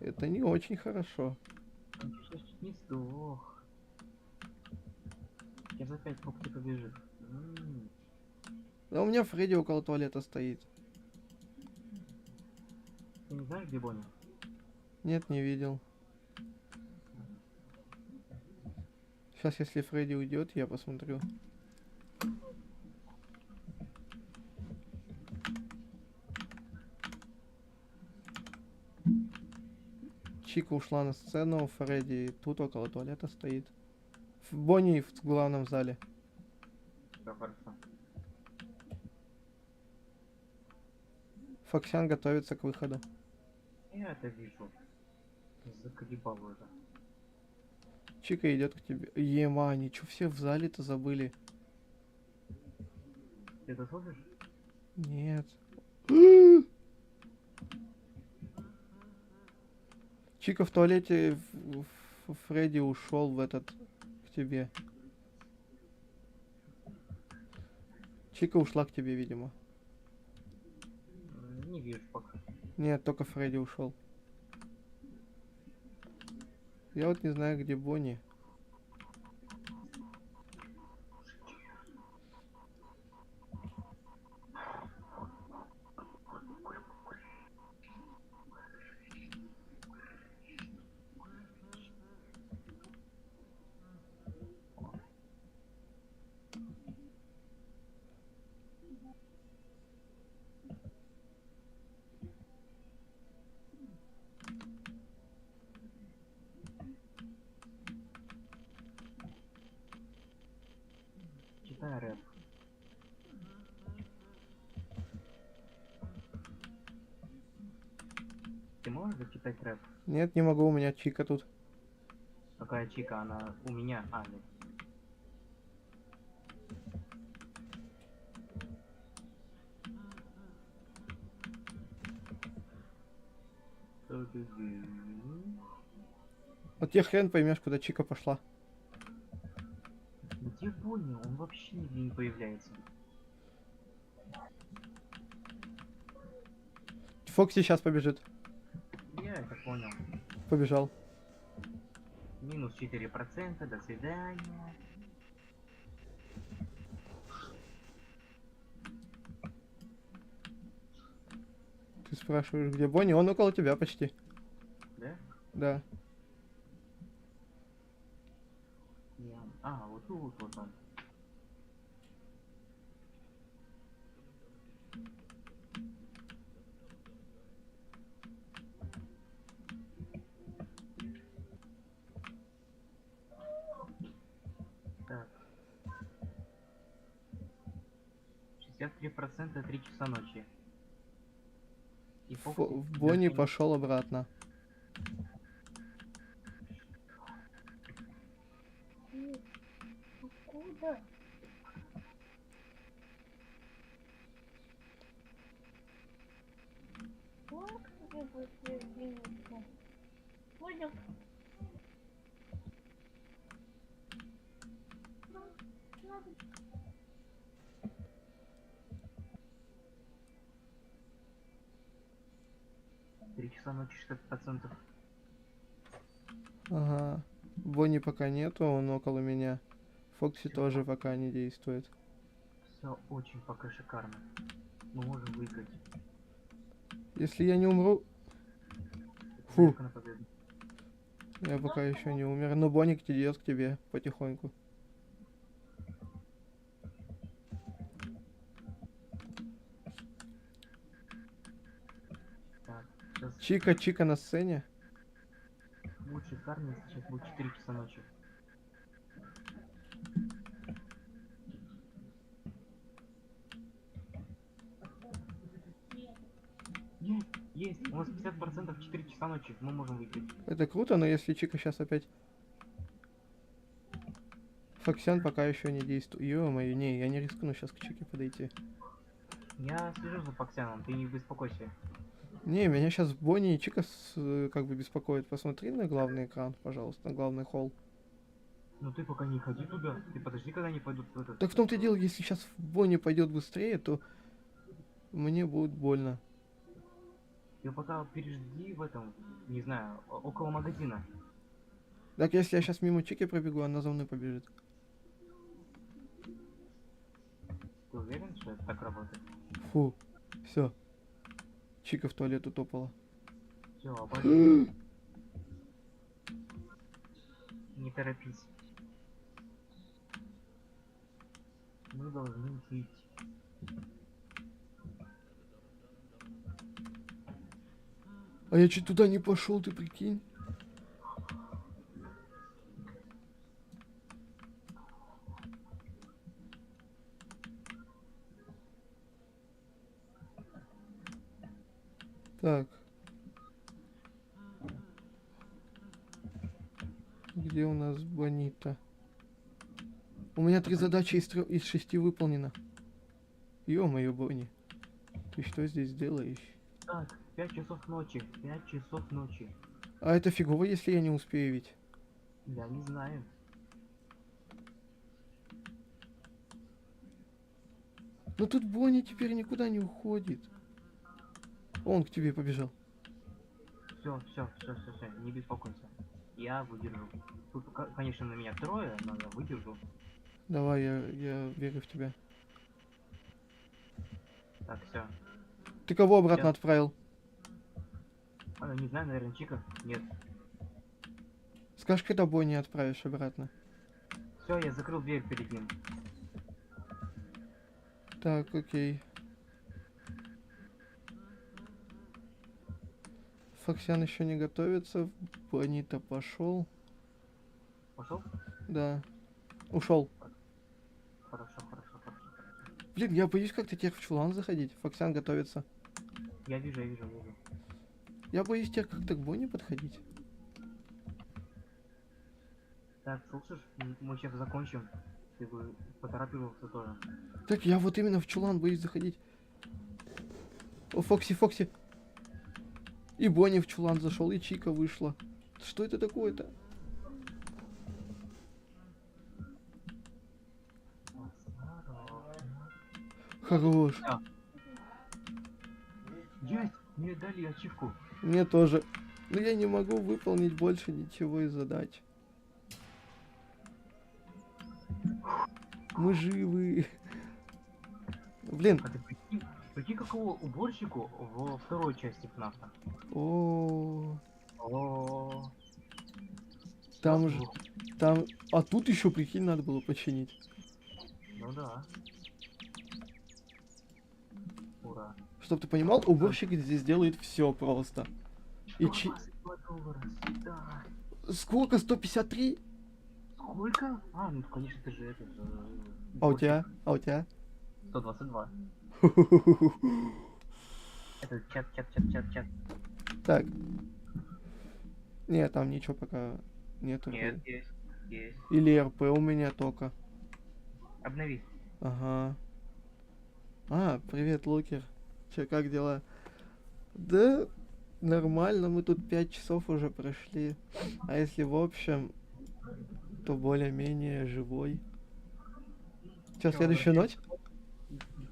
Это не очень хорошо. Сейчас чуть не сдох. Я за 5 ты побежишь. А у меня Фредди около туалета стоит. Ты не знаешь, где Бонни? Нет, не видел. Сейчас, если Фредди уйдет, я посмотрю. Чика ушла на сцену, Фредди тут около туалета стоит. Бонни в главном зале. Все хорошо. Фоксян готовится к выходу. Я это вижу. Заколебал уже. Чика идет к тебе. Ема, они чё все в зале-то забыли? Ты это слышишь? Нет. Чика в туалете, Фредди ушел в этот к тебе. Чика ушла к тебе, видимо. Не вижу пока. Нет, только Фредди ушел. Я вот не знаю, где Бонни. Читай рэп. Ты можешь зачитать рэп? Нет, не могу, у меня Чика тут. Какая чика? Она у меня. Нет. Вот я хрен поймешь, куда Чика пошла. Где Бонни? Он вообще нигде не появляется. Фокси сейчас побежит. Я это понял. Побежал. Минус 4%, до свидания. Ты спрашиваешь, где Бонни? Он около тебя почти. Да? Да. А, вот тут вот он. Так. 63% 3 часа ночи. И Фокси Бонни даже пошел обратно. Откуда? Как тебе подтвердиться? Понял? Надо. 3 часа ночи 60%. Ага. Бонни пока нету, он около меня. Фокси Всё. тоже пока не действует. Все очень пока шикарно. Мы можем выиграть. Если я не умру... Это Фу. заявка на победу. Я пока еще не умер. Но Бонни идет к тебе потихоньку. Так, сейчас Чика на сцене. будет шикарно, если сейчас будет 4 часа ночи. Есть, у нас 50% 4 часа ночи, мы можем выиграть. Это круто, но если Чика сейчас опять... Фоксян пока еще не действует. Ё-моё, не, я не рискну сейчас к Чике подойти. Я слежу за Фоксяном, ты не беспокойся. Не, меня сейчас Бонни и Чика как бы беспокоит. Посмотри на главный экран, пожалуйста, на главный холл. Но ты пока не ходи туда, ты подожди, когда они пойдут в этот... Так в том-то и дело, если сейчас Бонни пойдет быстрее, то мне будет больно. Ты пока пережди в этом, не знаю, около магазина. Так если я сейчас мимо Чики пробегу, она за мной побежит. Ты уверен, что это так работает? Фу, все. Чика в туалет утопала. Все, обожди. Не торопись. Мы должны идти. А я чуть туда не пошел, ты прикинь. Так. Где у нас Бонита? У меня 3 задачи из 6 выполнено. Ё-моё, Бонни. Ты что здесь делаешь? Так, 5 часов ночи, 5 часов ночи. А это фигово, если я не успею ведь. Я не знаю. Но тут Бонни теперь никуда не уходит. Он к тебе побежал. Все, не беспокойся. Я выдержу. Тут, конечно, на меня трое, но я выдержу. Давай, я верю в тебя. Так, все. Ты кого обратно Я- отправил? Не знаю, наверное, Чика? Нет. Скажешь, когда Бонни отправишь обратно. Все, я закрыл дверь перед ним. Так, окей. Фоксян еще не готовится. Бонита пошел. Пошел? Да. Ушел. Хорошо. Блин, я боюсь как-то теперь в чулан заходить. Фоксян готовится. Я вижу. Я боюсь теперь как-то к Бонни подходить. Так, слышишь, мы сейчас закончим. Ты бы поторопился тоже. Так, я вот именно в чулан боюсь заходить. О, Фокси. И Бонни в чулан зашел, и Чика вышла. Что это такое-то? Хорош. Есть! Мне дали ачивку. Мне тоже. Но я не могу выполнить больше ничего из задач. Мы живы. Блин. А ты прикинь, какого уборщику во второй части ФНАФа. О, О, там же, там, а тут еще прикинь надо было починить. Ну да. Ура. Чтоб ты понимал, уборщик здесь делает все просто. И $122, да. сколько? 153? Сколько? А, ну конечно, ты же этот... А у тебя? А у тебя? 122. Это чат. Так. Нет, там ничего пока нету. Нет, вроде. есть. Или РП у меня только. Обнови. Ага. А, привет, Лукер. Че, как дела? Да, нормально, мы тут 5 часов уже прошли. А если в общем, то более-менее живой. Че, Чё, следующая ночь?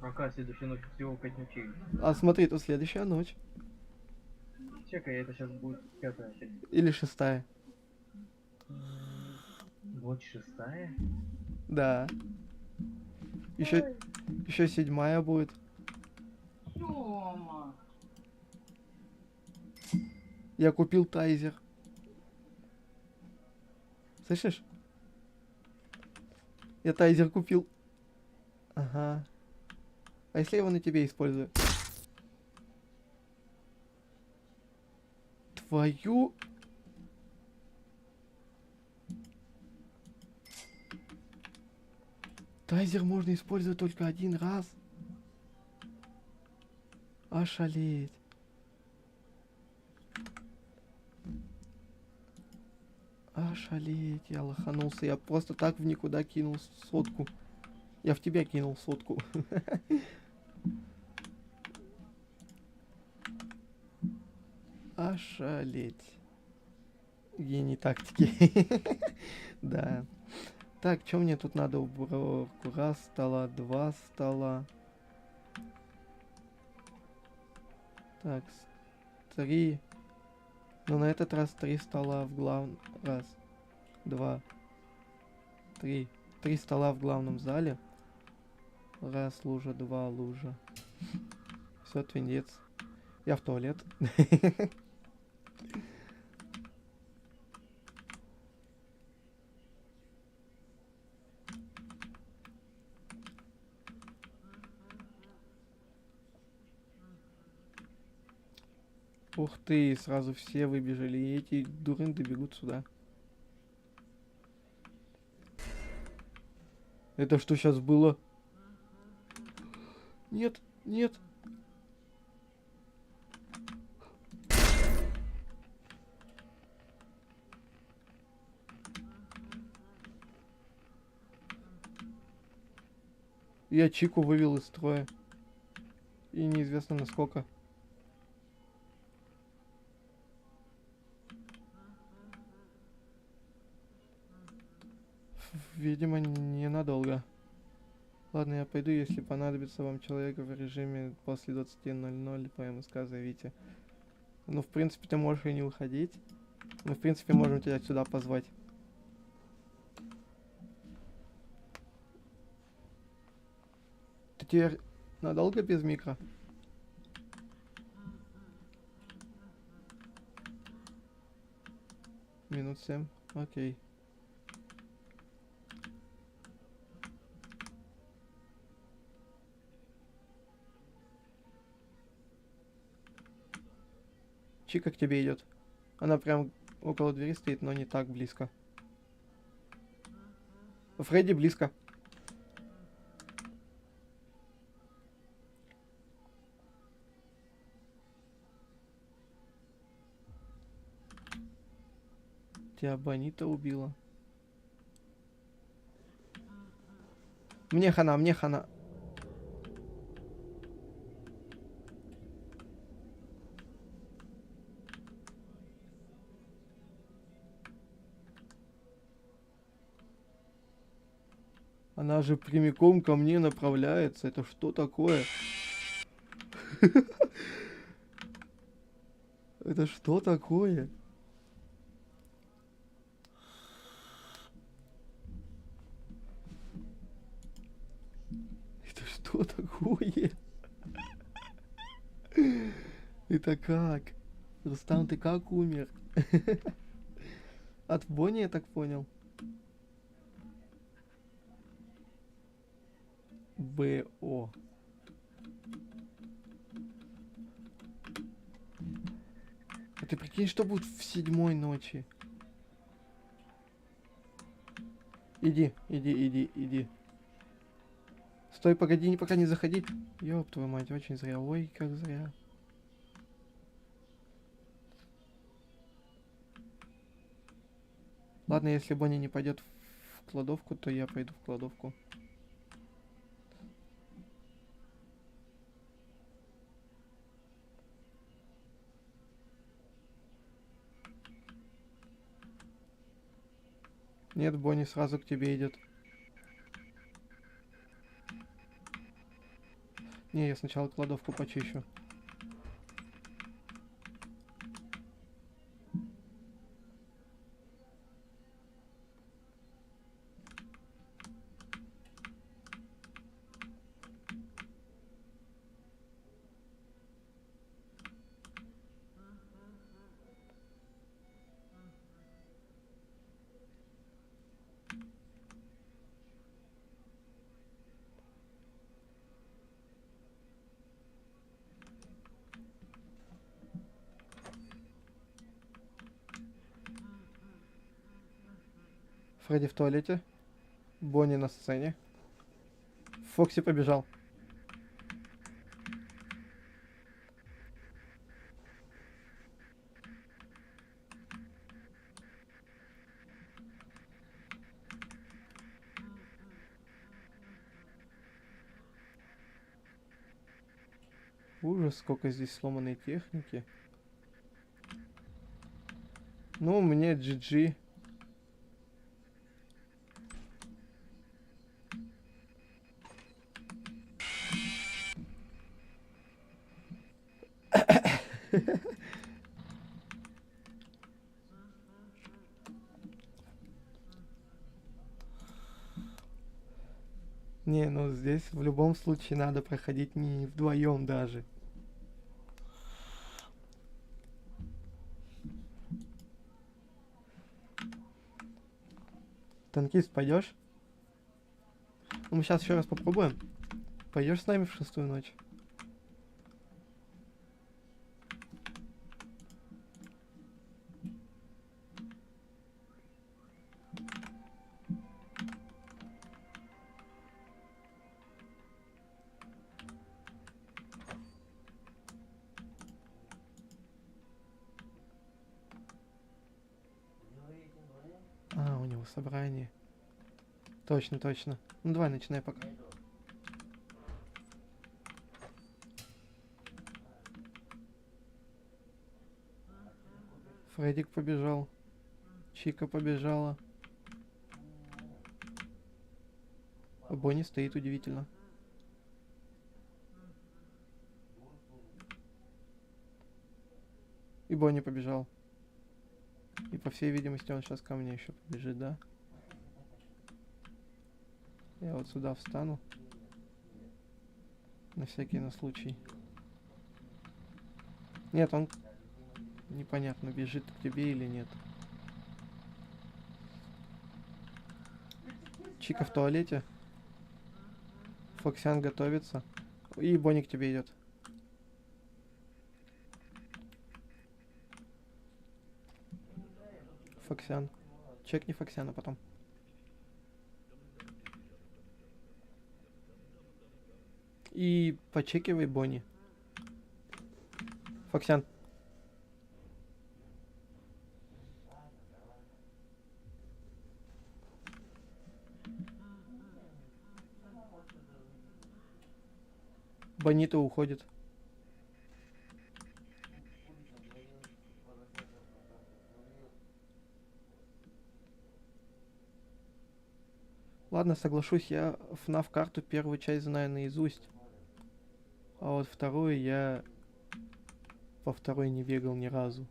Пока следующая ночь всего 5 ночей. А смотри, тут следующая ночь. Чекай, это сейчас будет 5-я часть. Или 6-я. Вот 6-я? Да. Еще 7-я будет. Тёма. Я купил тайзер. Слышишь? Я тайзер купил. Ага. А если я его на тебе использую? Твою... Тайзер можно использовать только один раз. Ошалеть. Ошалеть, я лоханулся. Я просто так в никуда кинул сотку. Я в тебя кинул сотку. Ошалеть. Гений тактики. Да. Так, что мне тут надо уборку? Раз стола, 2 стола. Так, 3. Но на этот раз 3 стола в главном... Раз, 2, 3. 3 стола в главном зале. Раз лужа, 2 лужа. Все, твиндец. Я в туалет. Ух ты, сразу все выбежали, и эти дурынды бегут сюда. Это что сейчас было? Нет, нет. Я Чику вывел из строя. И неизвестно насколько. Видимо, ненадолго. Ладно, я пойду, если понадобится вам человек в режиме после 20:00 по МСК, зовите. Ну, в принципе, ты можешь и не уходить. Мы, в принципе, можем тебя сюда позвать. Ты теперь надолго без микро? Минут 7. Окей. Чика к тебе идет. Она прям около двери стоит, но не так близко. Фредди близко. Тебя Бонита убила. Мне хана, мне хана. Она же прямиком ко мне направляется. Это что такое? Это что такое? Это что такое? Это как? Рустам, ты как умер? От Бонни, я так понял. БО. А ты прикинь, что будет в 7 ночи? Иди, иди, иди, иди. Стой, погоди, пока не заходи. Ёб твою мать, очень зря. Ой, как зря. Ладно, если Бонни не пойдет в кладовку, то я пойду в кладовку. Нет, Бонни сразу к тебе идет. Не, я сначала кладовку почищу. Фредди в туалете. Бонни на сцене. Фокси побежал. Ужас, сколько здесь сломанной техники. Ну, мне GG. Не, ну здесь в любом случае надо проходить не вдвоем даже. Танкист, пойдешь? Ну, мы сейчас еще раз попробуем. Пойдешь с нами в 6-ю ночь? А, у него собрание. Точно, точно. Ну давай, начинай пока. Фредик побежал. Чика побежала. А Бонни стоит удивительно. И Бонни побежал. И по всей видимости он сейчас ко мне еще побежит, да? Я вот сюда встану. На всякий на случай. Нет, он непонятно, бежит к тебе или нет. Чика в туалете. Фоксян готовится. И Бонни к тебе идет. Фоксян. Чекни Фоксяна потом. И почекивай Бонни. Фоксян. Бонита уходит. Ладно, соглашусь, я FNAF карту первую часть знаю наизусть. А вот вторую я во второй не бегал ни разу.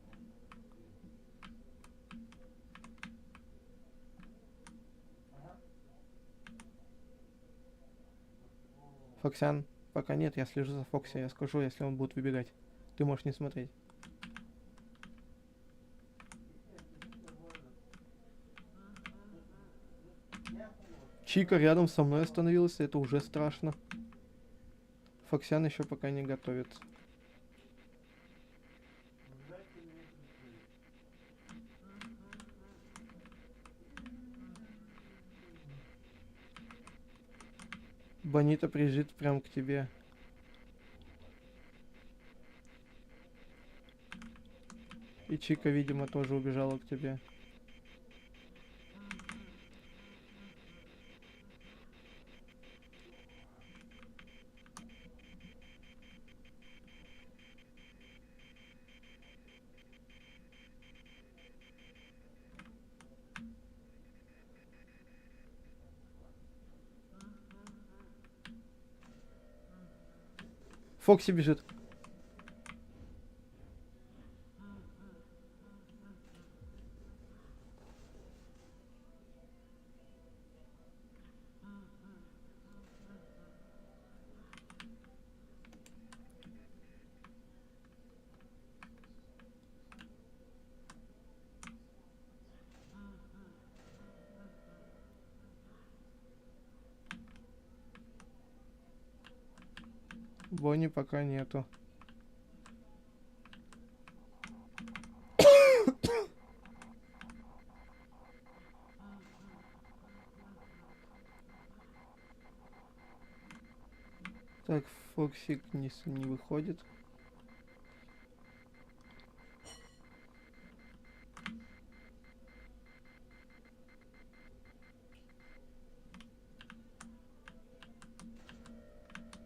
Фоксян, пока нет, я слежу за Фокси, я скажу, если он будет выбегать. Ты можешь не смотреть. Чика рядом со мной остановилась, это уже страшно. Фоксян еще пока не готовится. Бонита прижит прям к тебе. И Чика, видимо, тоже убежала к тебе. Фокси бежит. Бонни пока нету. Так, Фоксик не выходит.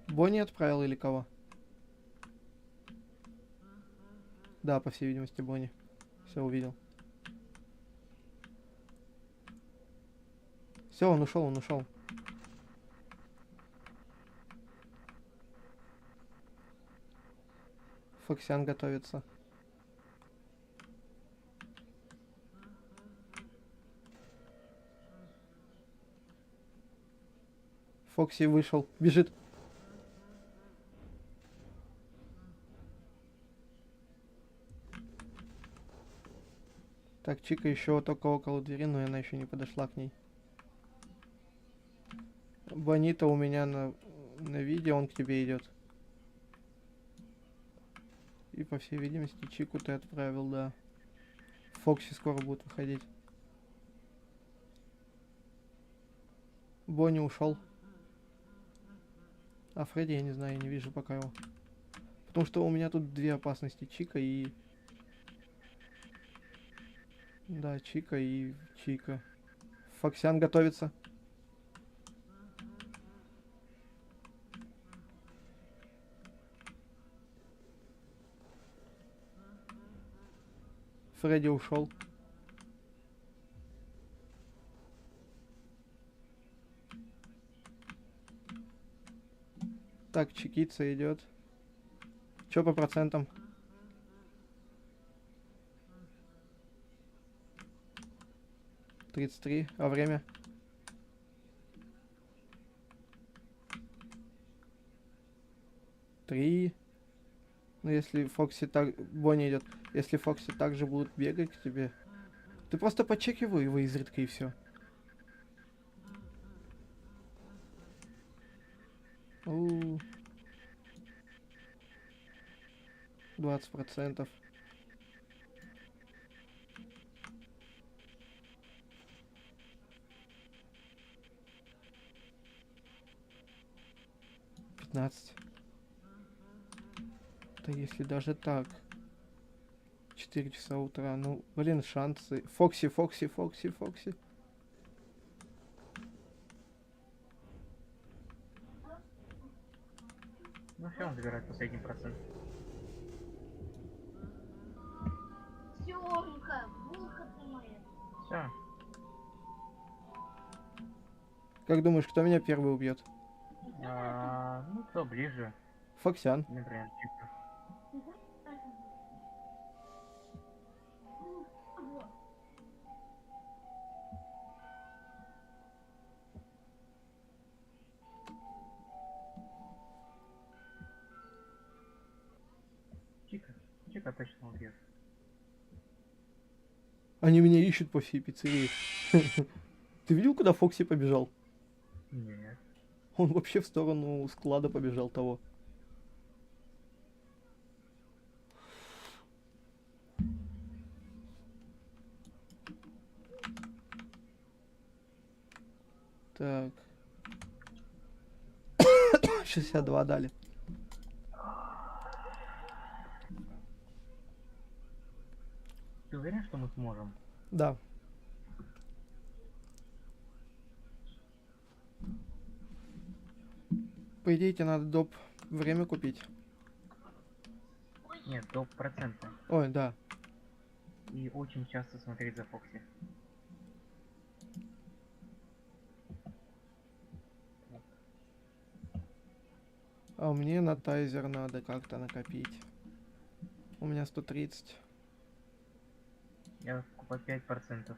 Бонни отправил или кого? Да, по всей видимости, Бонни. Все увидел. Все, он ушел, он ушел. Фоксян готовится. Фокси вышел. Бежит. Так, Чика еще только около двери, но она еще не подошла к ней. Бонита у меня на видео, он к тебе идет. И по всей видимости Чику ты отправил, да. Фокси скоро будет выходить. Бонни ушел. А Фредди, я не знаю, я не вижу пока его. Потому что у меня тут две опасности. Чика и... Да, Чика и Чика. Фоксян готовится. Фредди ушел. Так, Чикица идет. Че по процентам? 33. А время? 3. Ну, если Фокси так... Бонни идет. Если Фокси также будут бегать к тебе... Ты просто подчекивай его изредка и все. 20%. Да если даже так. 4 часа утра. Ну, блин, шансы. Фокси. Ну все, он забирает последний процент. Сёмка, булка ты моя. Все. Как думаешь, кто меня первый убьет? Ну кто ближе? Фоксян. Например, Чика. тебя точно убьет. Они меня ищут по всей пиццерии. Ты видел, куда Фокси побежал? Нет. Он вообще в сторону склада побежал того. Так. 62 дали. Ты уверен, что мы сможем? Да. По идее, тебе надо доп. Время купить. Нет, до процента. Ой, да. И очень часто смотреть за Фокси. А мне на тайзер надо как-то накопить. У меня 130. Я по 5%.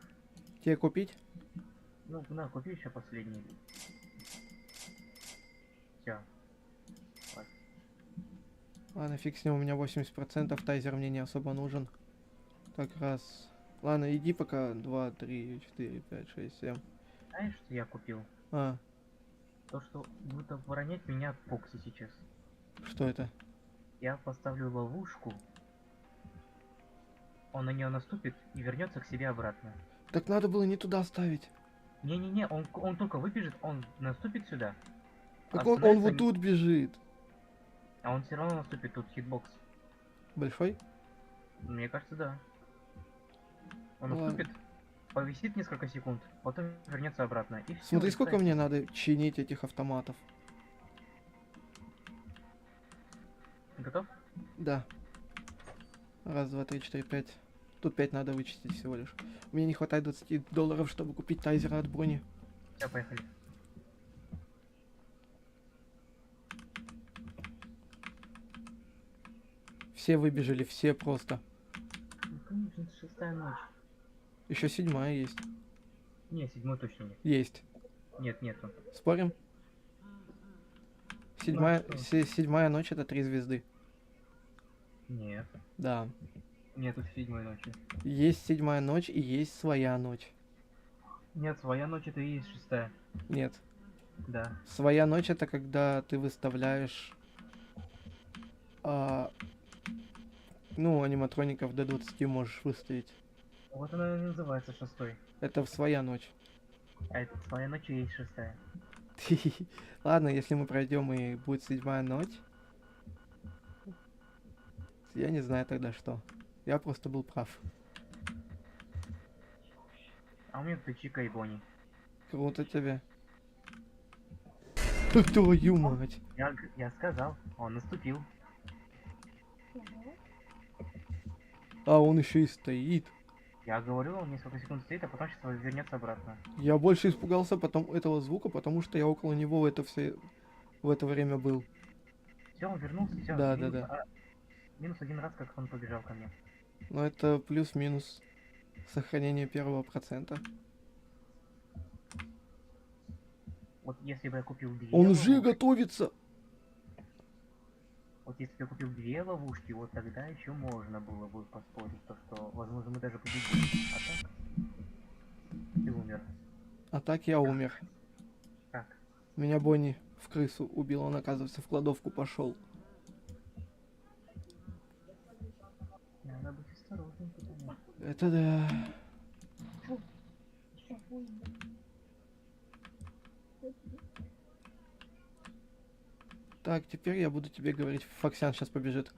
Тебе купить? Ну, на, купи еще последний. Все. Ладно, фиг с ним, у меня 80%, тайзер мне не особо нужен. Так, раз. Ладно, иди пока. 2, 3, 4, 5, 6, 7. Знаешь, что я купил? А, То, что будет оборонять меня от Фокси сейчас. что это? Я поставлю ловушку. Он на нее наступит и вернется к себе обратно. Так надо было не туда ставить. Не-не-не, он только выбежит, он наступит сюда. Так он остановится, вот тут бежит. А он все равно наступит тут, хитбокс. Большой? Мне кажется, да. Он Ладно. наступит, повисит несколько секунд, потом вернется обратно. И все. Смотри, сколько мне надо чинить этих автоматов. Готов? Да. Раз, два, три, четыре, пять. Тут 5 надо вычистить всего лишь. Мне не хватает $20, чтобы купить тайзера от брони. Все, поехали. Все выбежали, все просто. Ну, конечно, это 6-я ночь. Еще 7 есть. Не, 7-й точно нет. Есть. Нет, нету. Спорим? Седьмая, что? 7 ночь это 3 звезды. Нет. Да. Нету 7-й ночи. Есть 7 ночь и есть своя ночь. Нет, своя ночь это и есть 6-я. Нет. Да. Своя ночь это когда ты выставляешь ну, аниматроников до 20 можешь выставить. Вот она и называется 6-й. Это своя ночь. А это своя ночь и есть 6-я. Ладно, если мы пройдем и будет 7 ночь. Я не знаю тогда что. Я просто был прав. А у меня тут Чика и Бонни. Круто тебе. Да твою мать. Я сказал, он наступил. А он еще и стоит. Я говорю, он несколько секунд стоит, а потом сейчас вернется обратно. Я больше испугался потом этого звука, потому что я около него в это время был. Все, он вернулся, все. Да, да, да. Минус 1 раз, как он побежал ко мне. Но это плюс-минус сохранение 1%. Вот если бы я купил 2 Он уже ловушки, готовится. вот если бы я купил 2 ловушки, вот тогда еще можно было бы поспорить, то что, возможно, мы даже победим. А так, ты умер. А так я умер. Как? Меня Бонни в крысу убил, он, оказывается, в кладовку пошел. Надо быть осторожным, потому что... Это да. Так, теперь я буду тебе говорить. Фоксян сейчас побежит.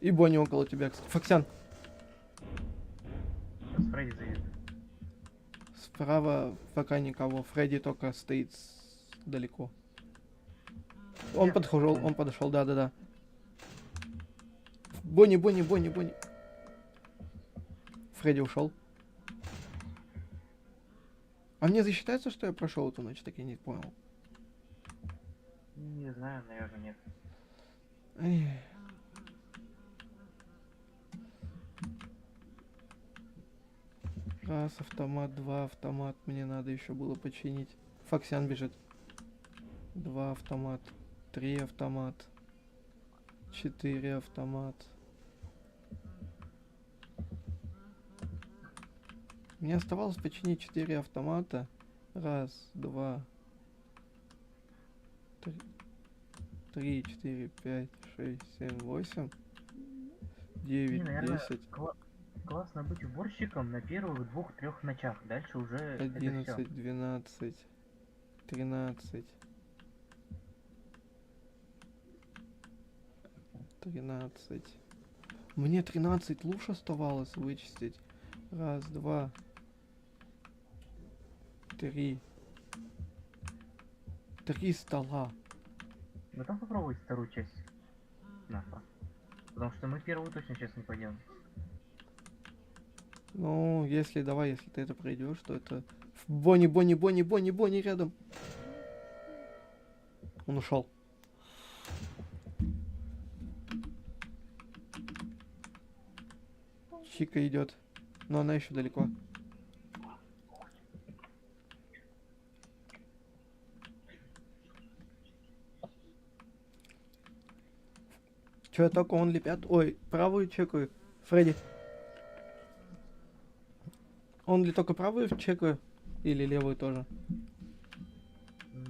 И Бонни около тебя. Фоксян, Сейчас Фредди заедет. справа пока никого. Фредди только стоит далеко. Он подошел, да-да-да. Бонни. Фредди ушел. А мне засчитается, что я прошел эту ночь? Так я не понял. Не знаю, наверное, нет. Эх. Раз автомат, 2 автомат. Мне надо еще было починить. Фоксян бежит. 2 автомат, 3 автомат, 4 автомат, Мне оставалось починить 4 автомата. Раз, два, три, 4, 5, 6, 7, 8, Не, 9, наверное, 10, классно быть уборщиком на первых 2-3 ночах. Дальше уже это все. 11, 12, 13, 13. Мне 13 луж оставалось вычистить. Раз, два, три. 3 стола. Готов попробовать вторую часть? Нафа. Потому что мы первую точно сейчас не пойдем. Ну, если давай, если ты это пройдешь, то это... Бонни, Бонни, Бонни, Бонни, Бонни рядом. Он ушел. Чика идет. Но она еще далеко. Че, я только он лепят? Ой, правую чекаю. Фредди. Он ли только правую чекаю? Или левую тоже?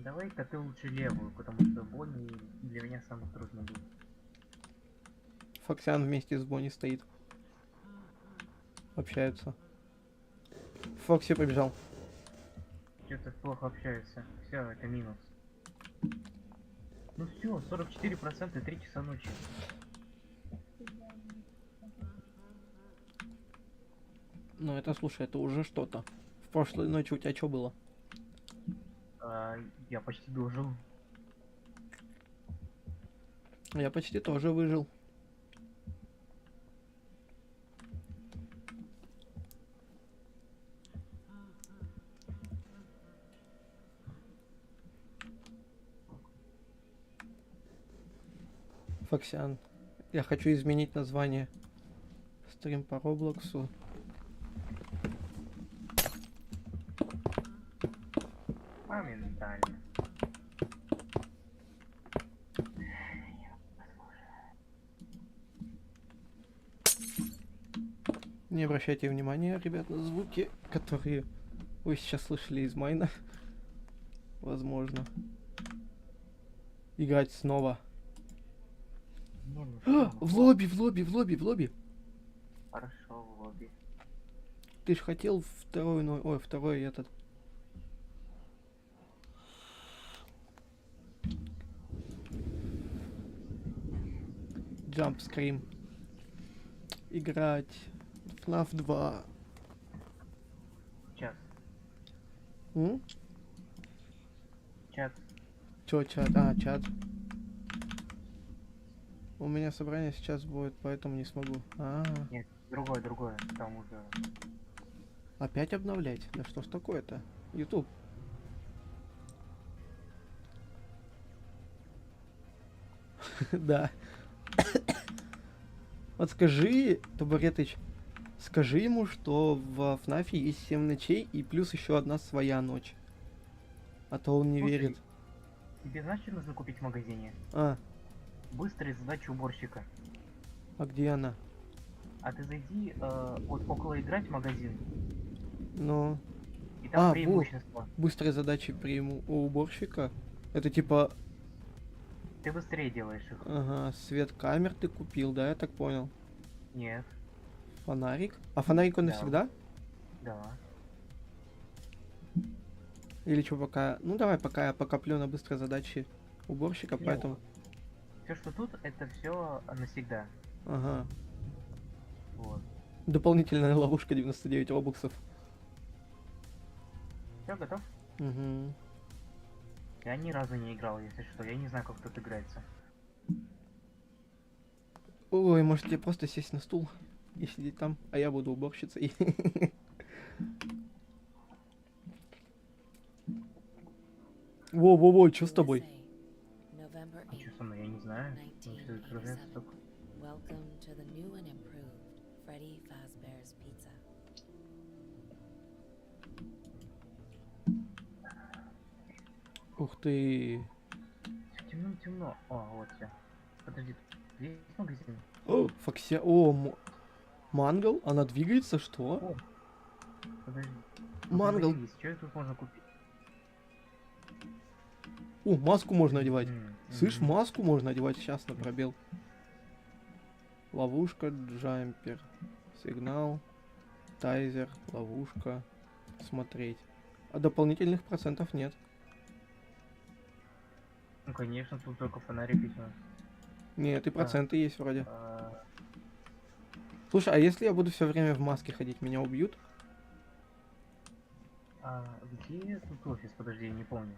Давай-ка ты лучше левую, потому что Бонни для меня самый трудный был. Фоксиан вместе с Бонни стоит. Общаются. Фокси побежал. Что-то плохо общаются. Все, это минус. Ну все, 44%, 3 часа ночи. Ну это, слушай, это уже что-то. В прошлой ночи у тебя что было? Я почти дожил. Я почти тоже выжил. Фоксиан, я хочу изменить название. Стрим по Роблоксу. Моментально. Не обращайте внимания, ребят, на звуки, которые вы сейчас слышали из майна. Возможно. Играть снова. Не, ну А, что, в лобби, в лобби, в лобби, в лобби. Хорошо, в лобби. Ты ж хотел второй, ой, второй этот. Jump Scream. Играть. FNAF 2. Час. М? Чат. Чё, чат? А, чат. У меня собрание сейчас будет, поэтому не смогу. Нет, другое. Там уже... Опять обновлять? Да что ж такое-то? YouTube. Да. Вот скажи, Табуретыч, скажи ему, что в FNAF есть 7 ночей и плюс еще одна своя ночь. А то он не Слушай, верит. Тебе знаешь, что нужно купить в магазине? А Быстрая задача уборщика. где она? А ты зайди вот около играть в магазин, Ну, и там А, преимущество. быстрые задачи приму у уборщика. Это типа, Ты быстрее делаешь их. ага, свет камер ты купил, да, я так понял. Нет, Фонарик? А фонарик он Да. навсегда? да. Или что пока? Ну давай, пока я покоплю на быстрые задачи уборщика, Не, поэтому... Все, что тут, это все навсегда. Ага. Вот. Дополнительная ловушка 99 робоксов. Все, готов? Угу. Я ни разу не играл, если что. Я не знаю, как тут играется. Ой, может тебе просто сесть на стул и сидеть там, а я буду уборщицей. Во-во-во, что с тобой? А что со мной, я не знаю. Ну, все открывается только. Welcome to the new and improved Freddy Fazbear's Pizza. Ух ты. Темно. О, вот все. Подожди, тут есть магазин? О, Фокся... О, Мангл? Она двигается, что? О, Подожди. Мангал. Что тут можно купить? О, маску можно одевать. Слышь, Мгм. маску можно одевать сейчас на пробел. Ловушка, джампер, сигнал, тайзер, ловушка, смотреть. А дополнительных процентов нет. Ну конечно, тут только фонарик и всё. Нет, и проценты есть вроде. А, Слушай, а если я буду все время в маске ходить, меня убьют? где тут офис? Подожди, я не помню.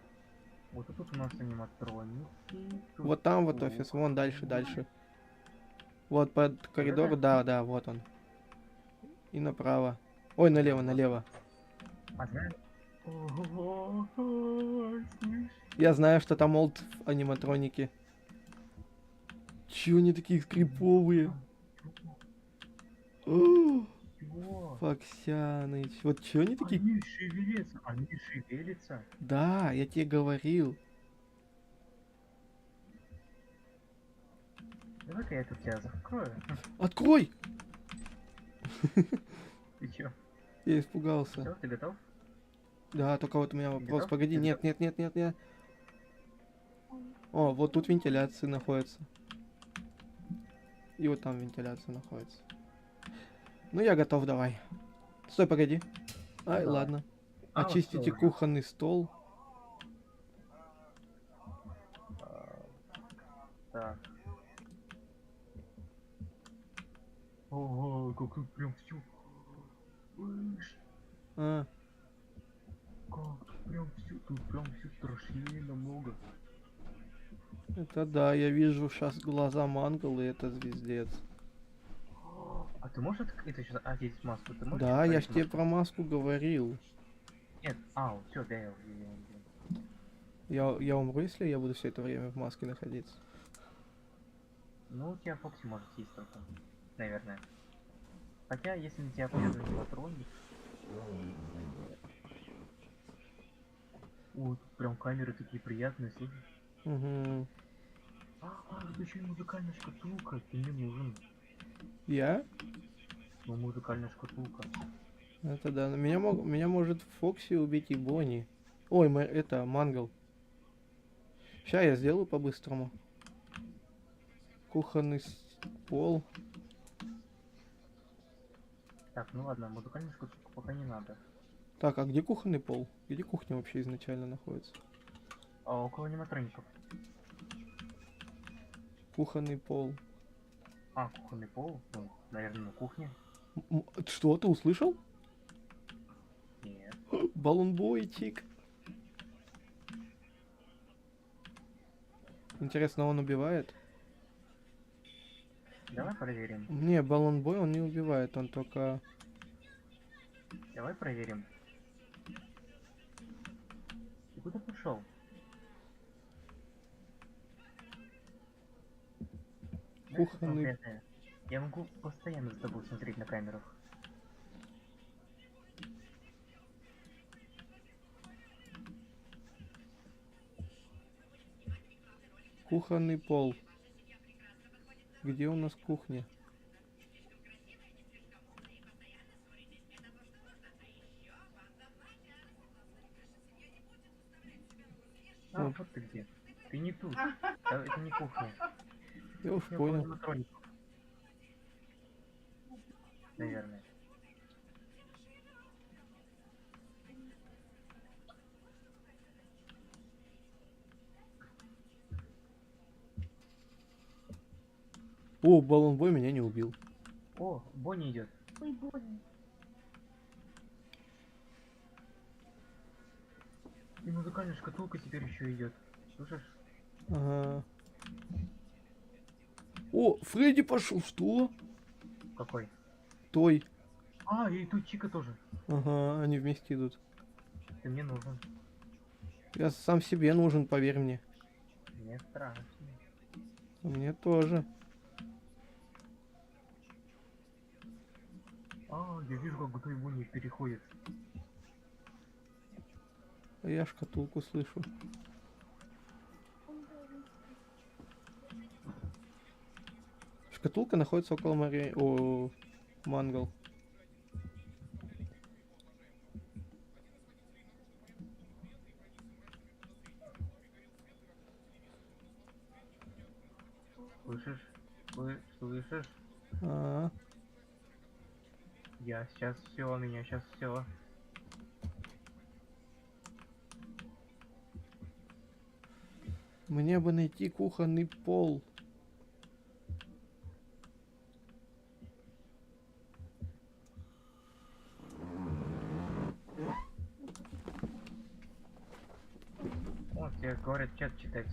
Вот тут у нас аниматроники. Тут Вот там вот офис, вон дальше, дальше. Вот под коридору, да, вот он. И направо. Ой, налево, налево. А знаешь? Ого, слышь. Я знаю, что там олд аниматроники. Чё они такие криповые? О, Чего? Фоксяныч. Вот чё они такие? Они шевелятся, они шевелятся. Да, я тебе говорил. Давай-ка я тут тебя закрою. Открой! Ты чё? Я испугался. Все, ты готов? Да, только вот у меня вопрос. готов? Погоди, Ты нет, нет, нет, нет, нет. О, вот тут вентиляция находится. И вот там вентиляция находится. Ну, я готов, давай. Стой, погоди. Ай, Давай. ладно. А, вот Очистите всё. кухонный стол. Так. Ого, как тут прям все. А, Как тут прям все, тут прям все страшнее намного. это да, я вижу сейчас глаза Мангала, и это звездец. А ты можешь это сейчас одеть маску? Ты можешь Да, я ж открыть тебе маску? про маску говорил. Нет, все, да, я увидел. Я умру, если я буду все это время в маске находиться. Ну, у тебя Фокси может есть только. Наверное. Хотя, если на тебя пойдет аниматроник... Ой, тут прям камеры такие приятные, слушай. Угу. Тут еще и музыкальная шкатулка, ты мне нужен. Я? Ну, музыкальная шкатулка. Это да. Меня может Фокси убить и Бонни. Ой, это Мангл. Сейчас я сделаю по-быстрому. Кухонный пол. Так, ну ладно, музыкальную шкатулку пока не надо. Так, а где кухонный пол? Где кухня вообще изначально находится? А около аниматроников. Кухонный пол. Кухонный пол, ну, наверное, на кухне. Что, ты услышал? Нет. Баллонбойчик. Интересно, он убивает? Давай проверим. Не, баллонбой он не убивает, он только... Давай проверим. Ты куда пошел? Кухонный- Я могу постоянно за тобой смотреть на камерах. Кухонный пол. Где у нас кухня? Вот. Вот ты где. Ты не тут. Это не кухня. Я уж Кухня около понял. аниматроников. Наверное. О, баллонбой меня не убил. О, Бонни идет. Ой, Бонни. И музыкальная шкатулка теперь еще идет. Слышишь? Ага. О, Фредди пошел, что? Какой? Той. И тут Чика тоже. Ага, они вместе идут. Ты мне нужен. Я сам себе нужен, поверь мне. Мне страшно. Мне тоже. Я вижу, как той Бонни переходит. А я шкатулку слышу. Шкатулка находится около Мангл. Слышишь? Слышишь? А, Я сейчас все, меня сейчас все. мне бы найти кухонный пол. Вот тебе говорят чат читать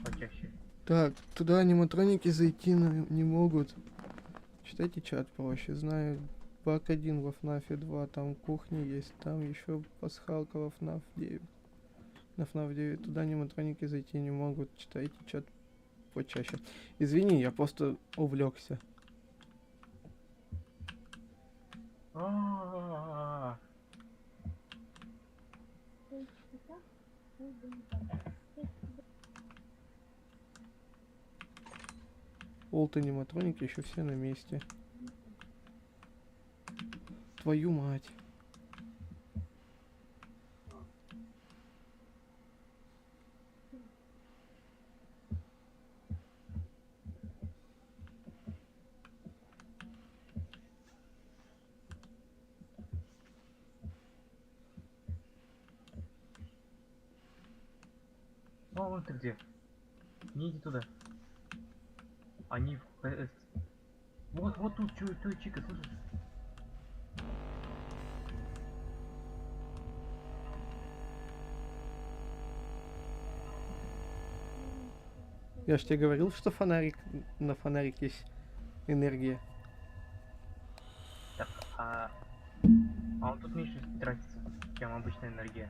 почаще. Так, туда аниматроники зайти не могут. Читайте чат проще. Знаю, баг 1 во FNAF 2, там кухня есть, там еще пасхалка во FNAF 9. На FNAF 9 туда аниматроники зайти не могут. Читайте чат почаще. Извини, я просто увлекся. А-а-а. Олд аниматроники еще все на месте. Твою мать. О, вон ты где. Не иди туда. Они в ПС. Вот тут твой чика, слышишь? Я ж тебе говорил, что фонарик, на фонарик есть энергия. Так, а он тут меньше тратится, чем обычная энергия.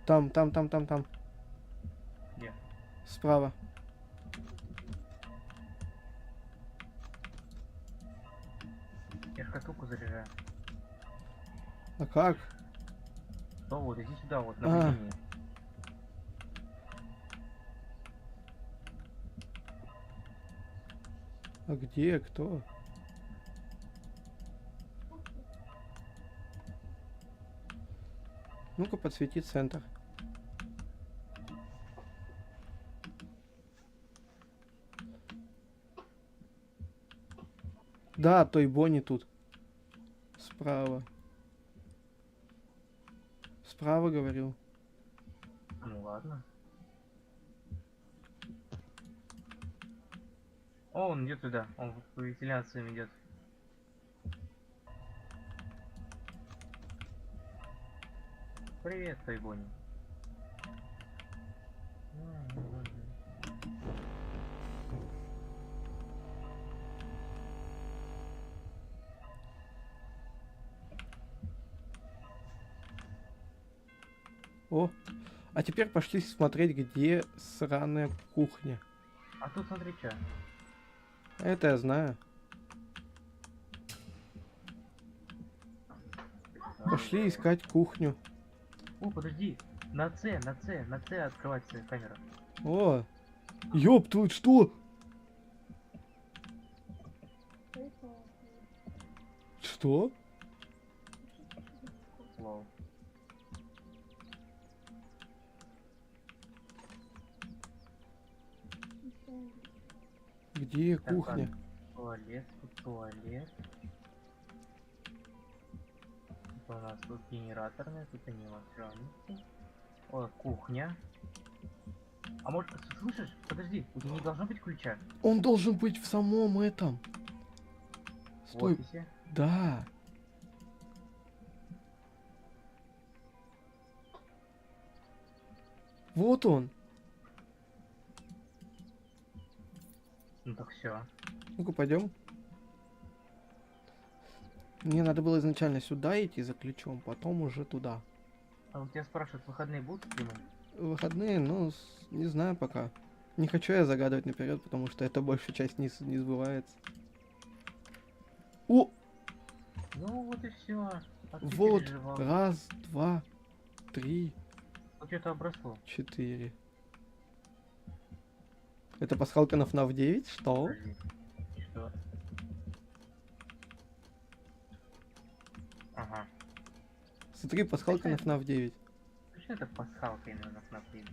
Там. Где? Справа. Я шкатулку заряжаю. А как? То вот, иди сюда, вот, А. наблюдение. А где? Кто? Ну-ка, подсвети центр. Да, той Бонни тут. Справа. Справа, говорил. Ну ладно. О, он идет туда, он по вентиляциям идет. Привет, Тайбони. О, а теперь пошли смотреть, где сраная кухня. А тут смотри, что. Это я знаю. Пошли искать кухню. О, подожди. На С открывается камера. О, ёб твою, что? Что? Лол. Где Так, кухня? ладно. Туалет, тут туалет. Тут у нас тут генераторная, тут аниматроники. О, кухня. А может, слышишь? Подожди, у тебя не должно быть ключа. Он должен быть в самом этом. В Стой, офисе. да. Вот он. Ну так все. Ну-ка, пойдем. Мне надо было изначально сюда идти за ключом, потом уже туда. А у тебя спрашивают, выходные будут стримы? Выходные, ну, не знаю пока. Не хочу я загадывать наперед, потому что это большая часть не сбывается. О, Ну вот и все. вот, раз, два, три, Что-то обросло. 4. Это пасхалка на FNAF 9? Что? Подожди. что... Ага. Смотри, пасхалка на FNAF 9. Почему это пасхалка именно на FNAF 9?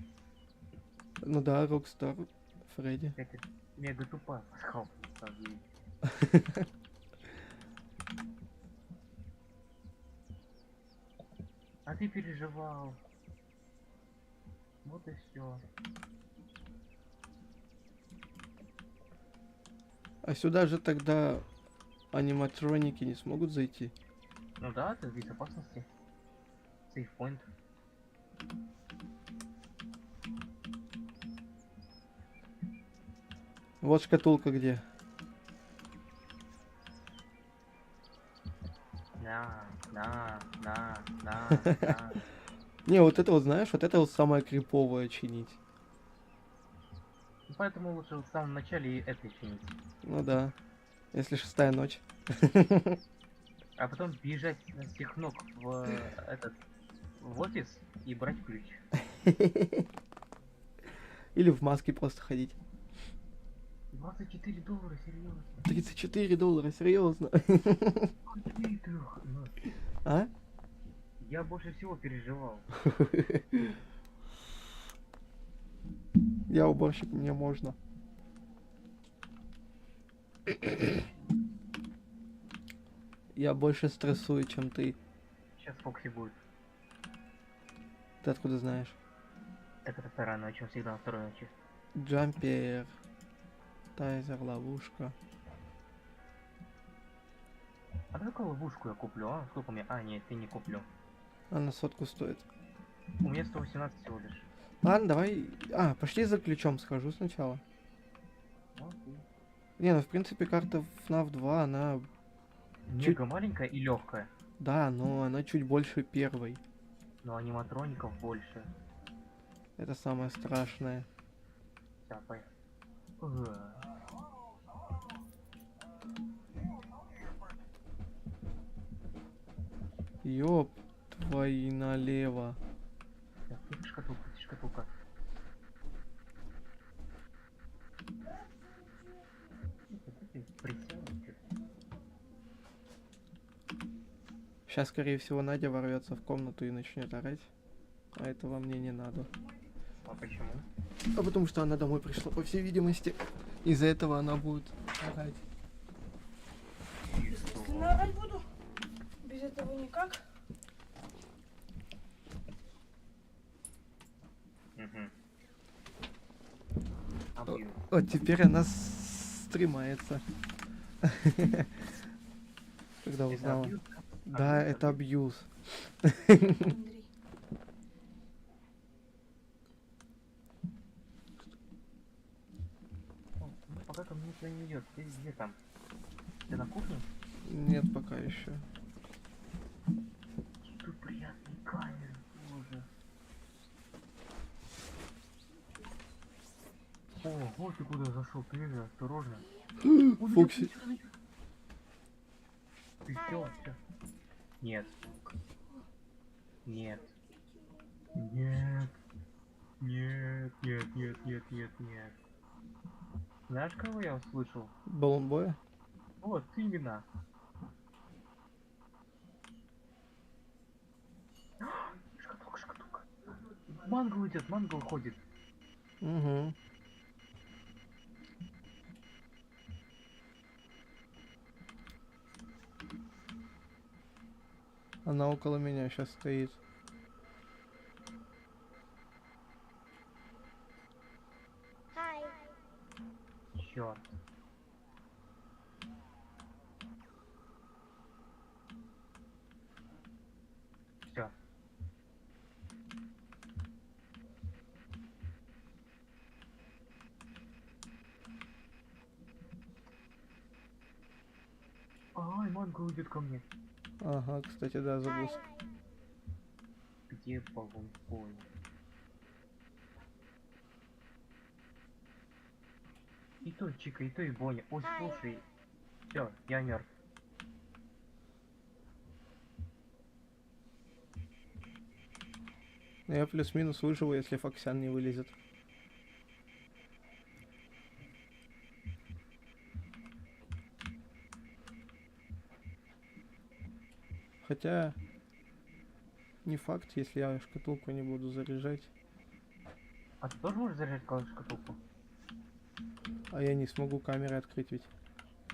Ну да, Rockstar, Фредди. Это мега тупая пасхалка на самом деле. А ты переживал. Вот и все. А сюда же тогда аниматроники не смогут зайти. Ну да, это безопасности. Сейфпоинт. Вот шкатулка где. На. Не, вот это вот, знаешь, вот это вот самое криповое чинить. Ну, поэтому лучше в самом начале это чинить. Ну да. Если 6-я ночь. А потом бежать на всех ног в в офис и брать ключ. Или в маске просто ходить. $24, серьезно. $34, серьезно. Ну, А? я больше всего переживал. Я уборщик, мне можно. Я больше стрессую, чем ты. Сейчас Фокси будет. Ты откуда знаешь? Так это вторая ночь, он всегда на второй ночи. Джампер. Тайзер, ловушка. А давай какую ловушку я куплю, а? Сколько у меня? А, нет, ты не куплю. Она 100 стоит. У меня 118 всего лишь. Ладно, давай. А, пошли за ключом схожу сначала. Окей. Не, ну в принципе карта FNAF 2, она... Мега маленькая и легкая. Да, но она чуть больше первой. Но аниматроников больше. Это самое страшное. Сейчас, поехали. Ёп, твои налево. Так, это шкатулка, это шкатулка. Ты присел, чё-то. Сейчас, скорее всего, Надя ворвется в комнату и начнет орать. А этого мне не надо. А почему? А потому что она домой пришла, по всей видимости. Из-за этого она будет орать. Естественно, орать буду. Без этого никак. Угу. Абьюз. Вот теперь она стримается. Когда Это узнала. абьюз? Да, Абьюз, это абьюз. Андрей. Ну, пока ко мне никто не идет. Ты где там? Ты на кухне? Нет, пока еще. Тут приятный камер, боже. О, вот ты куда зашел, ты же осторожно. Фокси. Ты все. Нет. Нет. Нет. Нет, нет, нет, нет, нет, нет. Знаешь, кого я услышал? Баллонбоя? Вот, именно. Шкатулка, шкатулка. Мангл идет, мангл ходит. Угу. Она около меня сейчас стоит. Черт. Все. Ай, мангл идет ко мне. Ага, кстати, да, забыл. Где Баллонбой? И то Чика, и то и Боня. Ой, слушай. Все, я мертв. Я плюс-минус выживу, если Фоксян не вылезет. Хотя, не факт, если я шкатулку не буду заряжать. А ты тоже можешь заряжать шкатулку? А я не смогу камеры открыть ведь.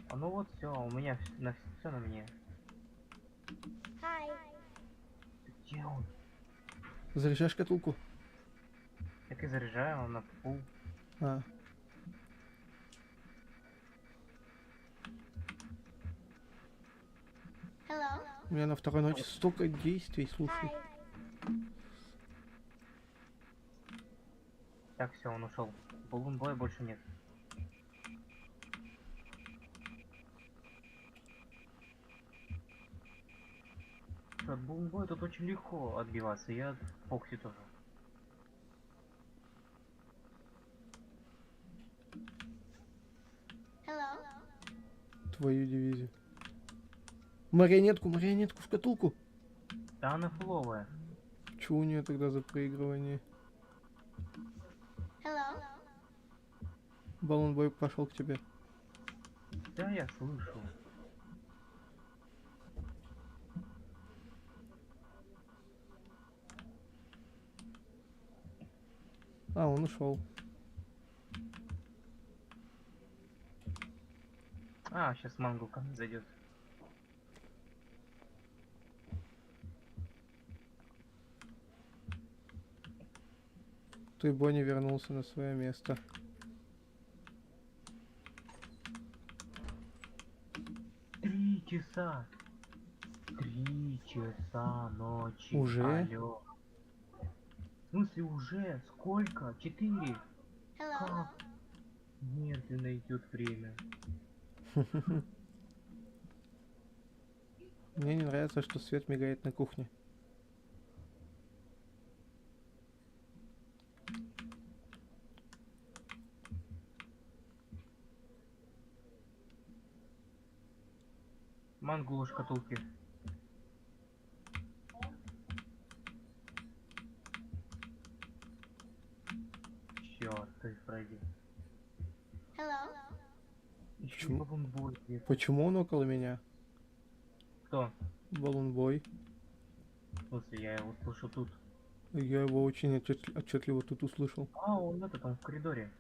А ну вот все, у меня все на мне. Где он? Заряжай шкатулку. Так и заряжаю, он на пол. А, у меня на второй ночи столько действий, слушай. Так, все, он ушел. Баллонбоя больше нет. От Баллонбоя тут очень легко отбиваться, и от Фокси тоже. Твою дивизию. Марионетку, марионетку, шкатулку. Да она фуловая. Чего у нее тогда за проигрывание? Баллонбой пошел к тебе. Да, я слышу. А, он ушел. А, сейчас Мангл ко мне зайдет. Ты, Бонни, вернулся на свое место. Три часа. 3 часа ночи. Уже? Алло. В смысле уже? Сколько? 4? Как? Медленно идет время. Мне не нравится, что свет мигает на кухне. Мангул шкатулки. Черт, ты Фредди. Еще Почему? Баллонбой где-то. Почему он около меня? Кто? Баллонбой. В смысле, я его слышу тут. Я его очень отчетливо тут услышал. А, он этот, он в коридоре.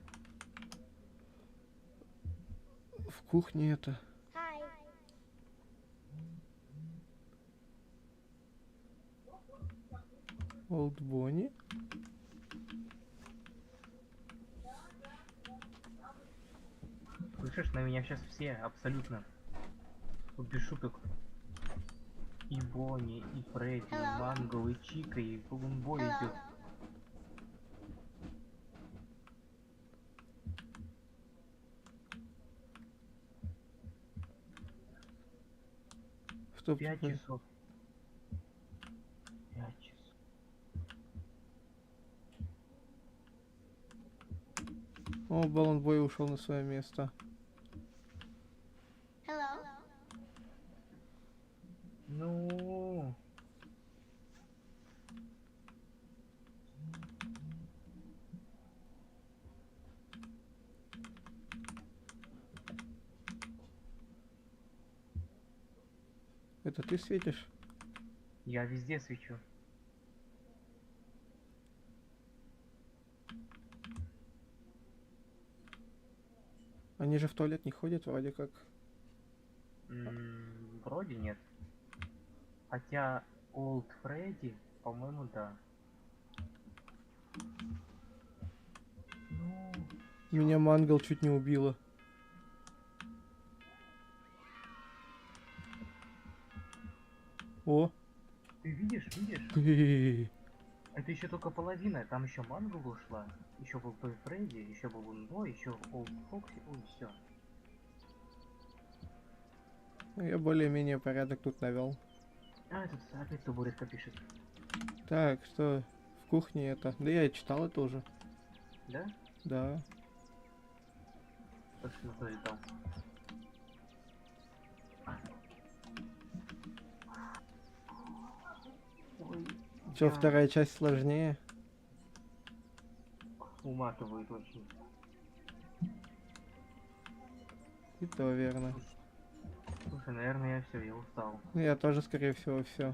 В кухне это. Олд Бонни. Слышишь, на меня сейчас все, абсолютно. Вот без шуток. И Бонни, и Фредди, и Мангл, и Чика, и Баллонбой идет. Стоп, 5 типа, часов. 5 часов. О, Баллонбой ушел на свое место. Ну, Это ты светишь? я везде свечу. Они же в туалет не ходят, вроде как. Вроде нет. Хотя Олд Фредди, по-моему, да. Ну, Меня Мангл чуть не убила. О! ты видишь, видишь? Ты. Это еще только половина. Там еще Мангл ушла. Еще был Той Фредди, еще был Баллонбой, еще Олд Фокси. Ой, все. Я более-менее порядок тут навел. А, тут опять табуретка пишет. Так, что в кухне это? Да я и читал это уже. Да? Да. Точно залетал. Ой, Че, я вторая часть сложнее? уматывает очень. И то верно. Слушай, Слушай, наверное, я все, я устал. Ну, я тоже, скорее всего, все.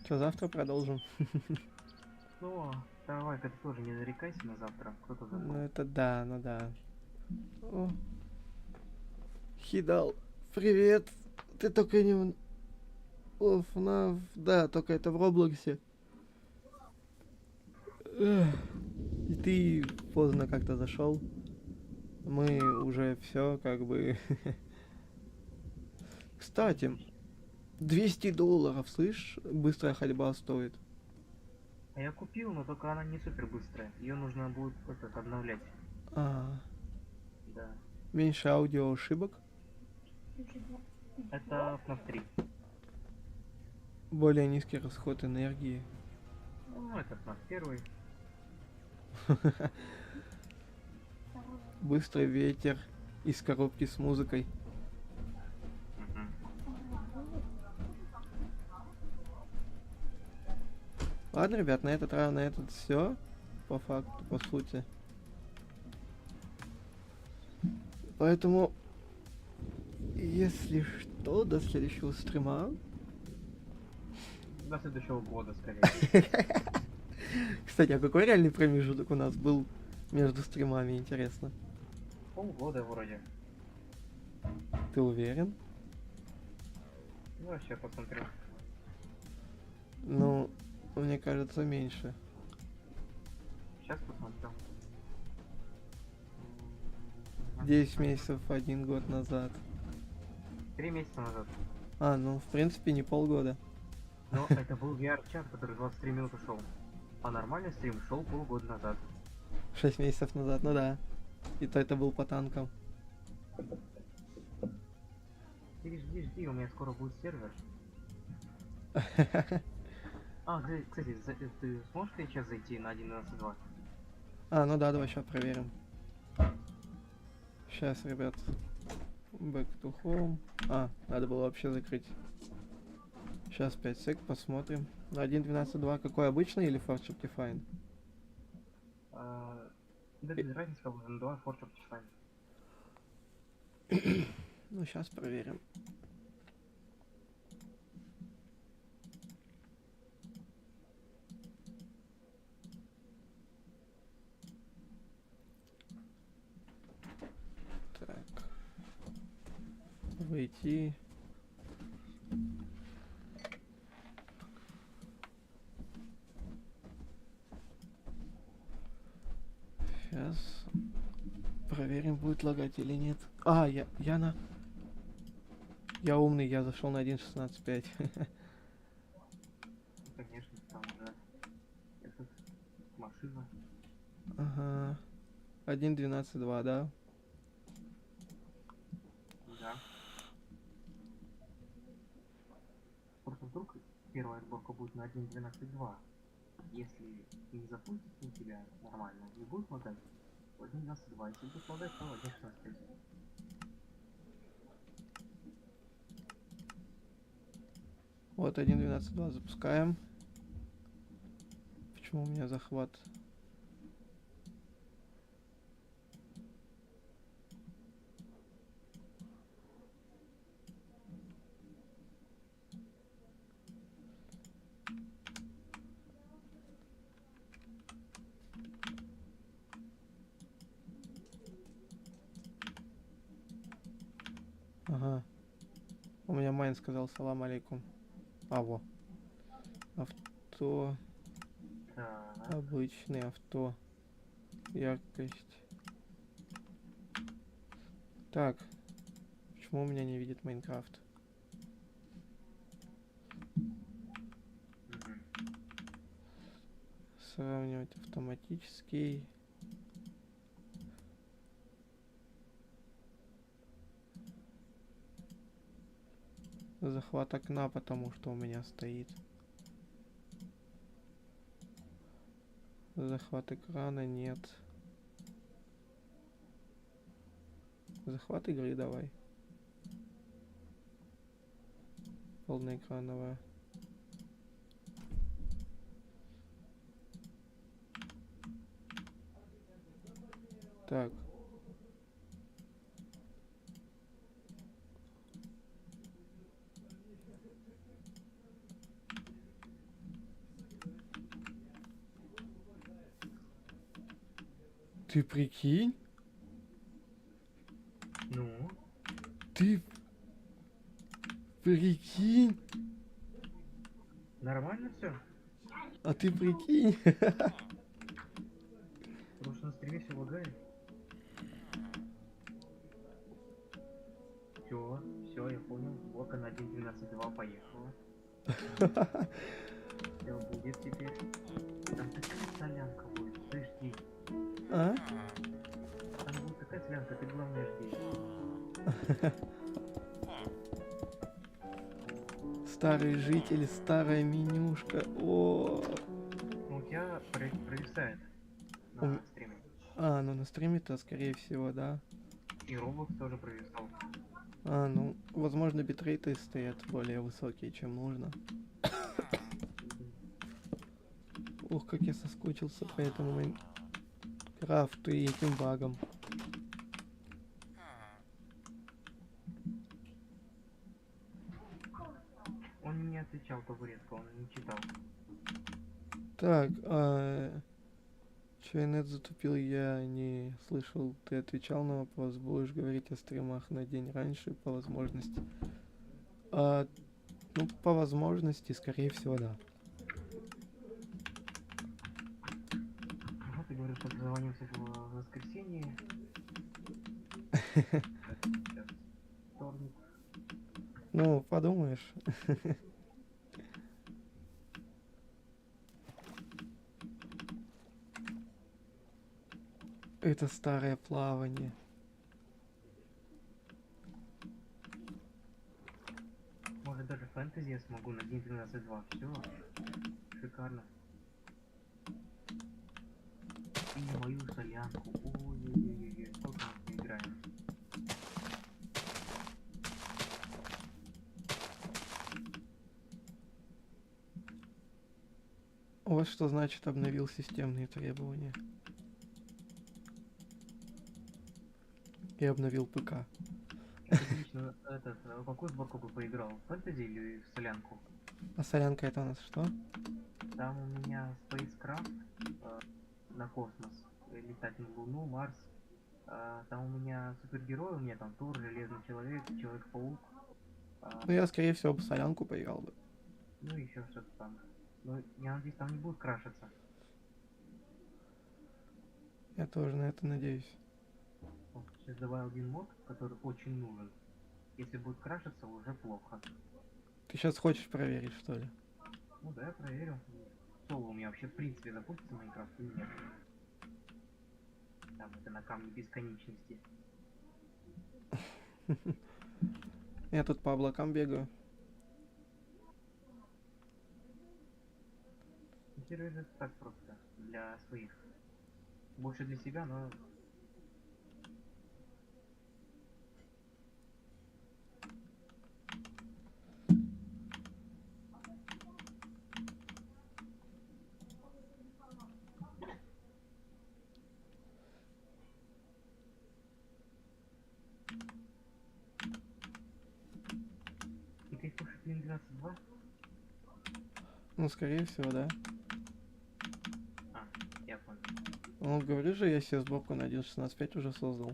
Что, завтра продолжим? Ну, давай-ка ты тоже не зарекайся на завтра. Кто-то Ну, забыл. это да, ну да. О, Хидал, привет. Ты только не... О, FNAF, да, только это в Роблоксе. Эх, и ты поздно как-то зашел. Мы уже все как бы... Кстати, $200, слышь? Быстрая ходьба стоит. А я купил, но только она не супер быстрая. Ее нужно будет этот обновлять. А, Да. меньше аудио ошибок. Это FNAF 3. Более низкий расход энергии. Ну, это FNAF 1. Быстрый ветер из коробки с музыкой. Мгм. Ладно, ребят, на этот все. По факту, по сути. Поэтому, если что, до следующего стрима. До следующего года, скорее. Кстати, а какой реальный промежуток у нас был между стримами, интересно? Полгода вроде. Ты уверен? Ну, я сейчас посмотрю. Ну, мне кажется, меньше. Сейчас посмотрю. 10 месяцев, 1 год назад. 3 месяца назад. А, ну, в принципе, не полгода. Но это был VR-чат, который 23 минуты шел. А нормальный стрим шел полгода назад. 6 месяцев назад, ну да. И то это был по танкам. Ты жди, у меня скоро будет сервер. А, кстати, ты сможешь сейчас зайти на 1.12.2? А, ну да, давай сейчас проверим. Сейчас, ребят. Back to home. А, надо было вообще закрыть. Сейчас 5 сек, посмотрим. На 1.12.2 какой, обычный или Forge Optifine? Да без разницы, как бы, 2 Forge Optifine. Ну, сейчас проверим. Так. Войти. Сейчас проверим, будет лагать или нет. А, я умный, я зашел на 1.16.5. Ну, конечно, там уже этот, машина. Ага. 1.12.2, да? Да. Просто вдруг первая сборка будет на 1.12.2. Если не запустится у тебя нормально, не будет лагать, то 1.12.2. Если будет лагать, то 1.16.5. Вот 1.12.2 запускаем. Почему у меня захват? Ага. У меня Майн сказал салам алейкум. А, во. Авто. Так. Обычный авто. Яркость. Так. Почему у меня не видит Майнкрафт? Мгм. Сравнивать автоматический. Захват окна, потому что у меня стоит. Захват экрана нет. Захват игры давай. Полноэкрановая. Так. Ты прикинь? Ну, Ты прикинь? нормально все? А ты прикинь? Потому что на стриме все лагает. Все, я понял. Блока на 1.12.2 поехала. Все будет теперь. Там такая солянка будет, ты жди. А? Там будет такая солянка, ты главное жди. Старый житель, старая менюшка. О. Ну, у тебя провисает У на м- стриме. А, ну на стриме-то, скорее всего, да. И Roblox тоже провисал. А, ну, возможно, битрейты стоят более высокие, чем нужно. Ух, как я соскучился по этому Майнкрафту и этим багам. Он не отвечал табуретку, он не читал. Так, чё я нет затупил, я не слышал. Ты отвечал на вопрос, будешь говорить о стримах на день раньше, по возможности. Ну, по возможности, скорее всего, да. Ага, ты говоришь, что позвонился в воскресенье. Сейчас вторник. Ну, подумаешь. Это старое плавание. Может даже фэнтези я смогу на 1.13.2. Все. Шикарно. И мою солянку. Ой-ой-ой-ой. Сколько мы играем? Вот что значит обновил системные требования. И обновил ПК. Отлично. В какую сборку бы поиграл? В фэнтези или в солянку? А солянка это у нас что? Там у меня Spacecraft на космос. Летать на Луну, Марс. Там у меня супергерои, у меня там Тор, Железный Человек, Человек-паук. Ну, я, скорее всего, бы солянку поиграл бы. Ну и еще что-то там. Ну, я надеюсь, там не будет крашиться. Я тоже на это надеюсь. Вот, сейчас добавил один мод, который очень нужен. Если будет крашиться, уже плохо. Ты сейчас хочешь проверить, что ли? Ну да, я проверю. Соло у меня вообще в принципе запустится Майнкрафт или нет. Там это на камне бесконечности. Я тут по облакам бегаю. Сервер это так просто. Для своих. Больше для себя, но... И ты хочешь 1.12.2? Ну, скорее всего, да. А, я понял. Ну, говорю же, я себе сборку на 1.16.5 уже создал.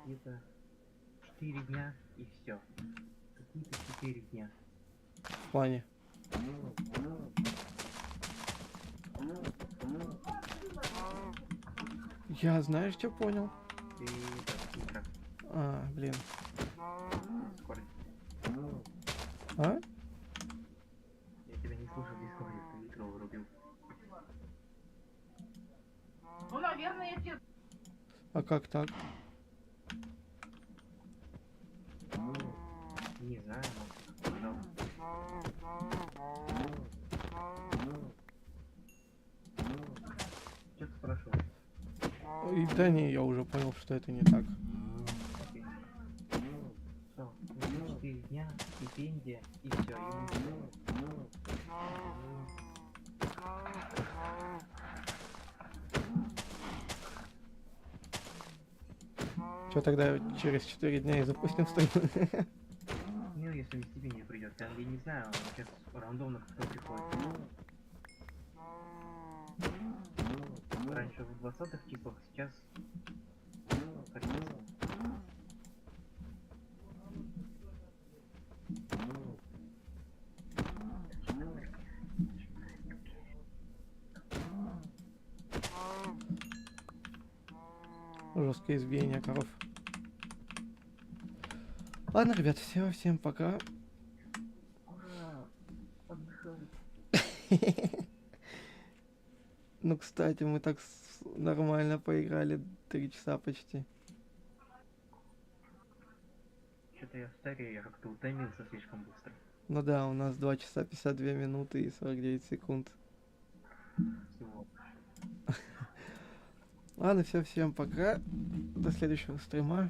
Где-то 4 дня и все. Какие-то 4 дня. В плане. Я, знаешь, что понял? Ты это, утро, А, блин. скорость. А? Я тебя не слушал в Дискорде, ты микро вырубил. Ну, наверное, я тебе... А как так? Не знаю, может, сказал. Что ты спрашивал? И да не, я уже понял, что это не так. Окей. Всё, стипендия, и все. Что тогда через 4 дня и запустим стрим? Ну, если не стипендия придет, я не знаю, сейчас рандомно кто приходит. Раньше в 20-х числах, сейчас... как это? Жесткое избиение коров. Ладно, ребят, все, всем пока. Ура! Отдыхаю. Ну, кстати, мы так нормально поиграли 3 часа почти. Что-то я старею, я как-то утомился слишком быстро. Ну да, у нас 2 часа 52 минуты и 49 секунд. Всего. Ладно, все, всем пока. До следующего стрима.